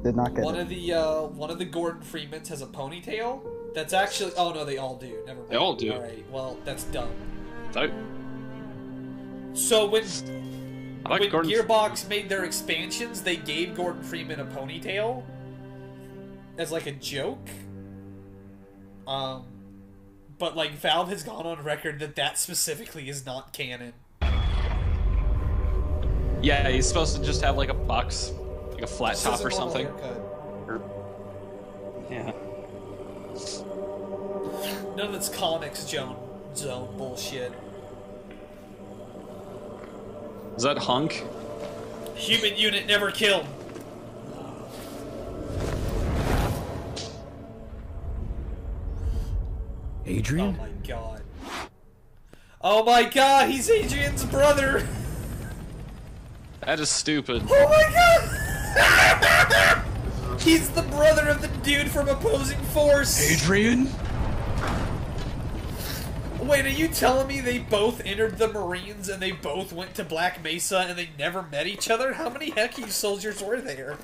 Did not get it. One of the Gordon Freemans has a ponytail. That's actually. Oh no, they all do. Never mind. They all do. All right. Well, that's dumb. That... So when Gordon... Gearbox made their expansions, they gave Gordon Freeman a ponytail as like a joke. But like Valve has gone on record that specifically is not canon. Yeah, he's supposed to just have like a box, like a flat top or something. Yeah. None of it's comics zone bullshit. Is that Hunk? Human unit never killed. Adrian? Oh my god. Oh my god, he's Adrian's brother! That is stupid. Oh my god! He's the brother of the dude from Opposing Force! Adrian? Wait, are you telling me they both entered the Marines and they both went to Black Mesa and they never met each other? How many Hecky soldiers were there?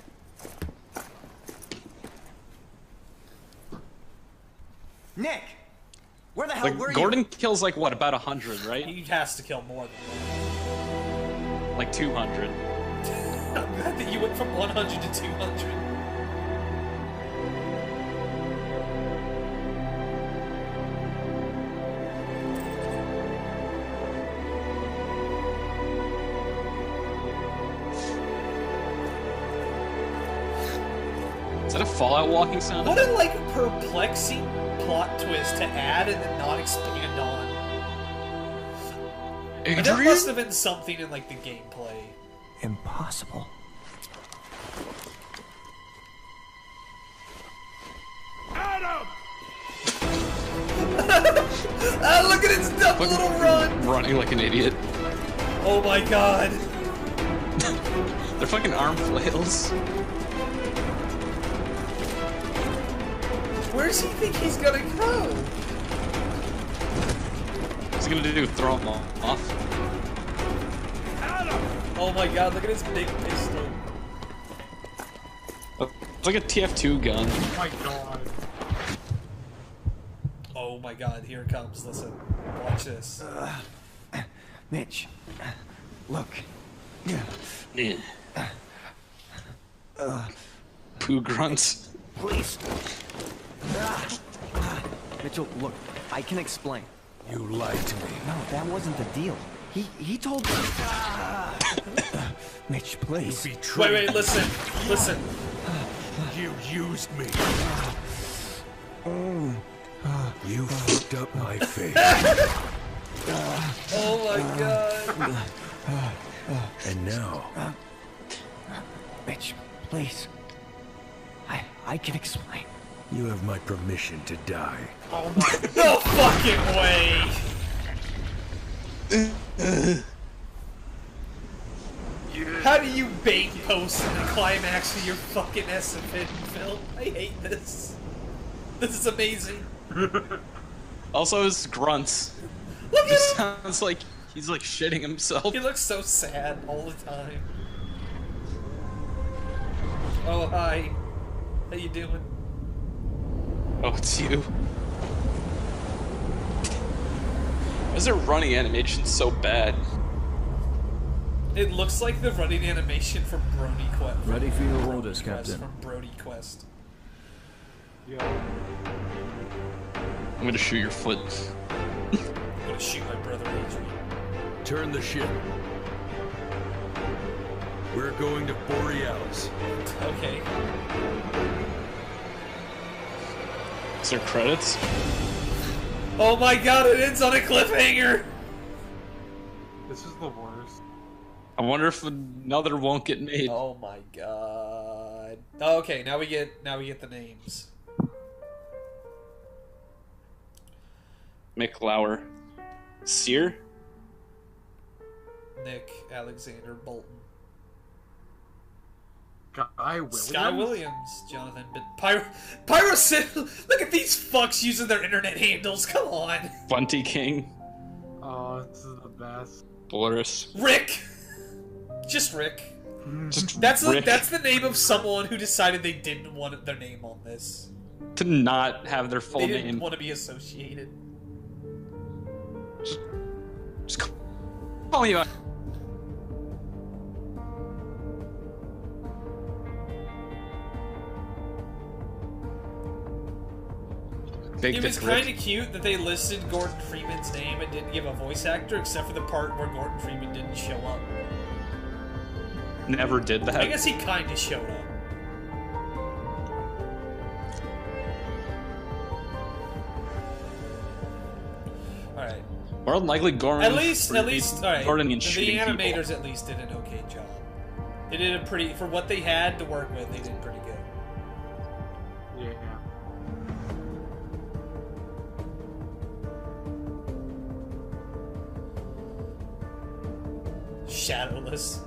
Nick! Where the hell were Gordon kills like what, about 100, right? He has to kill more than that. Like 200. I'm glad that you went from 100 to 200. Is that a Fallout walking sound? What a like perplexing plot twist to add and then not expand on. Adrian? There must have been something in like the gameplay. Impossible. Adam! Ah, look at its dumb little run! Running like an idiot. Oh my god. They're fucking arm flails. Where does he think he's gonna go? What's he gonna do? Throw him off? Oh my god, look at his big pistol. It's like a TF2 gun. Oh my god. Oh my god, here it comes. Listen. Watch this. Mitch. Look. Yeah. Poo grunts. Please. Mitchell, look, I can explain. You lied to me. No, that wasn't the deal. He told me. Mitch, please. You betrayed Wait, listen. Listen. You used me. You fucked up my face. Oh my god. And now... Mitch, please. I can explain. You have my permission to die. Oh my... No fucking way! How do you bait post in the climax of your fucking SFN film? I hate this. This is amazing. Also his grunts. Look at him! Sounds like he's like shitting himself. He looks so sad all the time. Oh, hi. How you doing? Oh, it's you. Why is their running animation so bad? It looks like the running animation from Brody Quest. Ready for your orders, Captain. From Brody Quest. I'm gonna shoot your foot. gonna shoot my brother Adrian. Turn the ship. We're going to Borealis. Okay. Is there credits? Oh my god, it ends on a cliffhanger! This is the worst. I wonder if another won't get made. Oh my god. Okay, now we get the names. Mick Lauer. Sear? Nick Alexander Bolton. Sky Williams, Jonathan. Pyro said, look at these fucks using their internet handles. Come on. Bunty King. Oh, this is the best. Boris. Rick. Just Rick. Just that's Rick. That's the name of someone who decided they didn't want their name on this. To not have their full They name. didn't want to be associated. Just call me out. It was kind of cute that they listed Gordon Freeman's name and didn't give a voice actor, except for the part where Gordon Freeman didn't show up. Never did that. I guess he kind of showed up. Alright. More than likely, Gordon. At least, alright. Gordon and The shooting animators people. at least did an okay job. They did a pretty, for what they had to work with, they did pretty good. Yeah. Shadowless.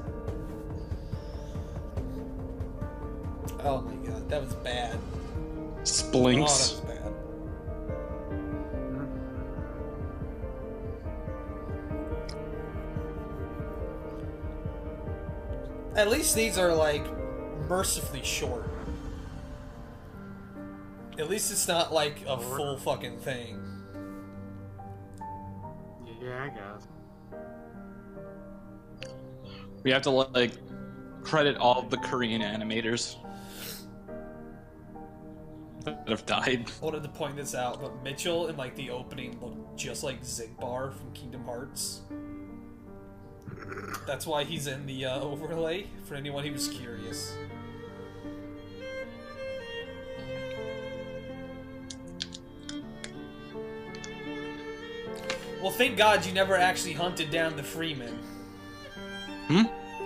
Oh my god, that was bad. Splinks. Oh, that was bad. At least these are like mercifully short. At least it's not like a full fucking thing. Yeah, I guess. We have to like credit all of the Korean animators that have died. I wanted to point this out, but Mitchell in like the opening looked just like Zigbar from Kingdom Hearts. That's why he's in the overlay, for anyone who was curious. Well, thank God you never actually hunted down the Freeman.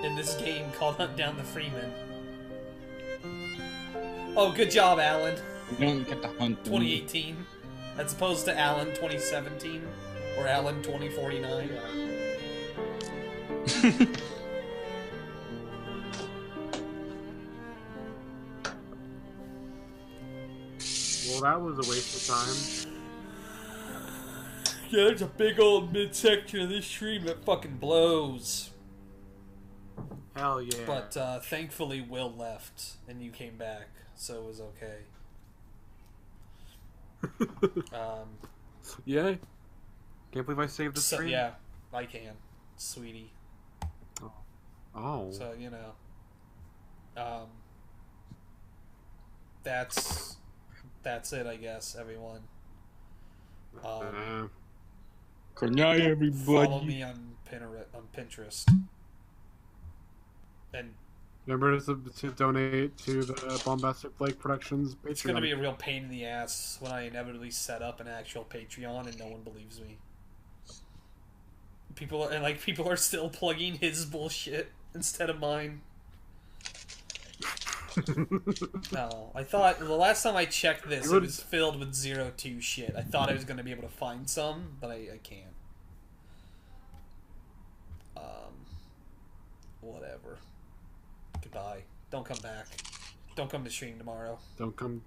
In this game called Hunt Down the Freeman. Oh, good job, Alan. You don't get to hunt them. 2018, as opposed to Alan 2017 or Alan 2049. Well, that was a waste of time. Yeah, there's a big old midsection of this stream that fucking blows. Hell yeah. But thankfully Will left and you came back, so it was okay. Yeah. Can't believe I saved the stream. Yeah, I can, sweetie. Oh. So, you know. That's it, I guess, everyone. Good night, everybody. Follow me on Pinterest. And remember to donate to the Bombastic Blake Productions Patreon. it's going to be a real pain in the ass when I inevitably set up an actual Patreon and no one believes me. People are still plugging his bullshit instead of mine. No, I thought the last time I checked this, it was filled with 02 shit. I thought I was going to be able to find some, but I can't. Whatever. Goodbye. Don't come back. Don't come to stream tomorrow. Don't come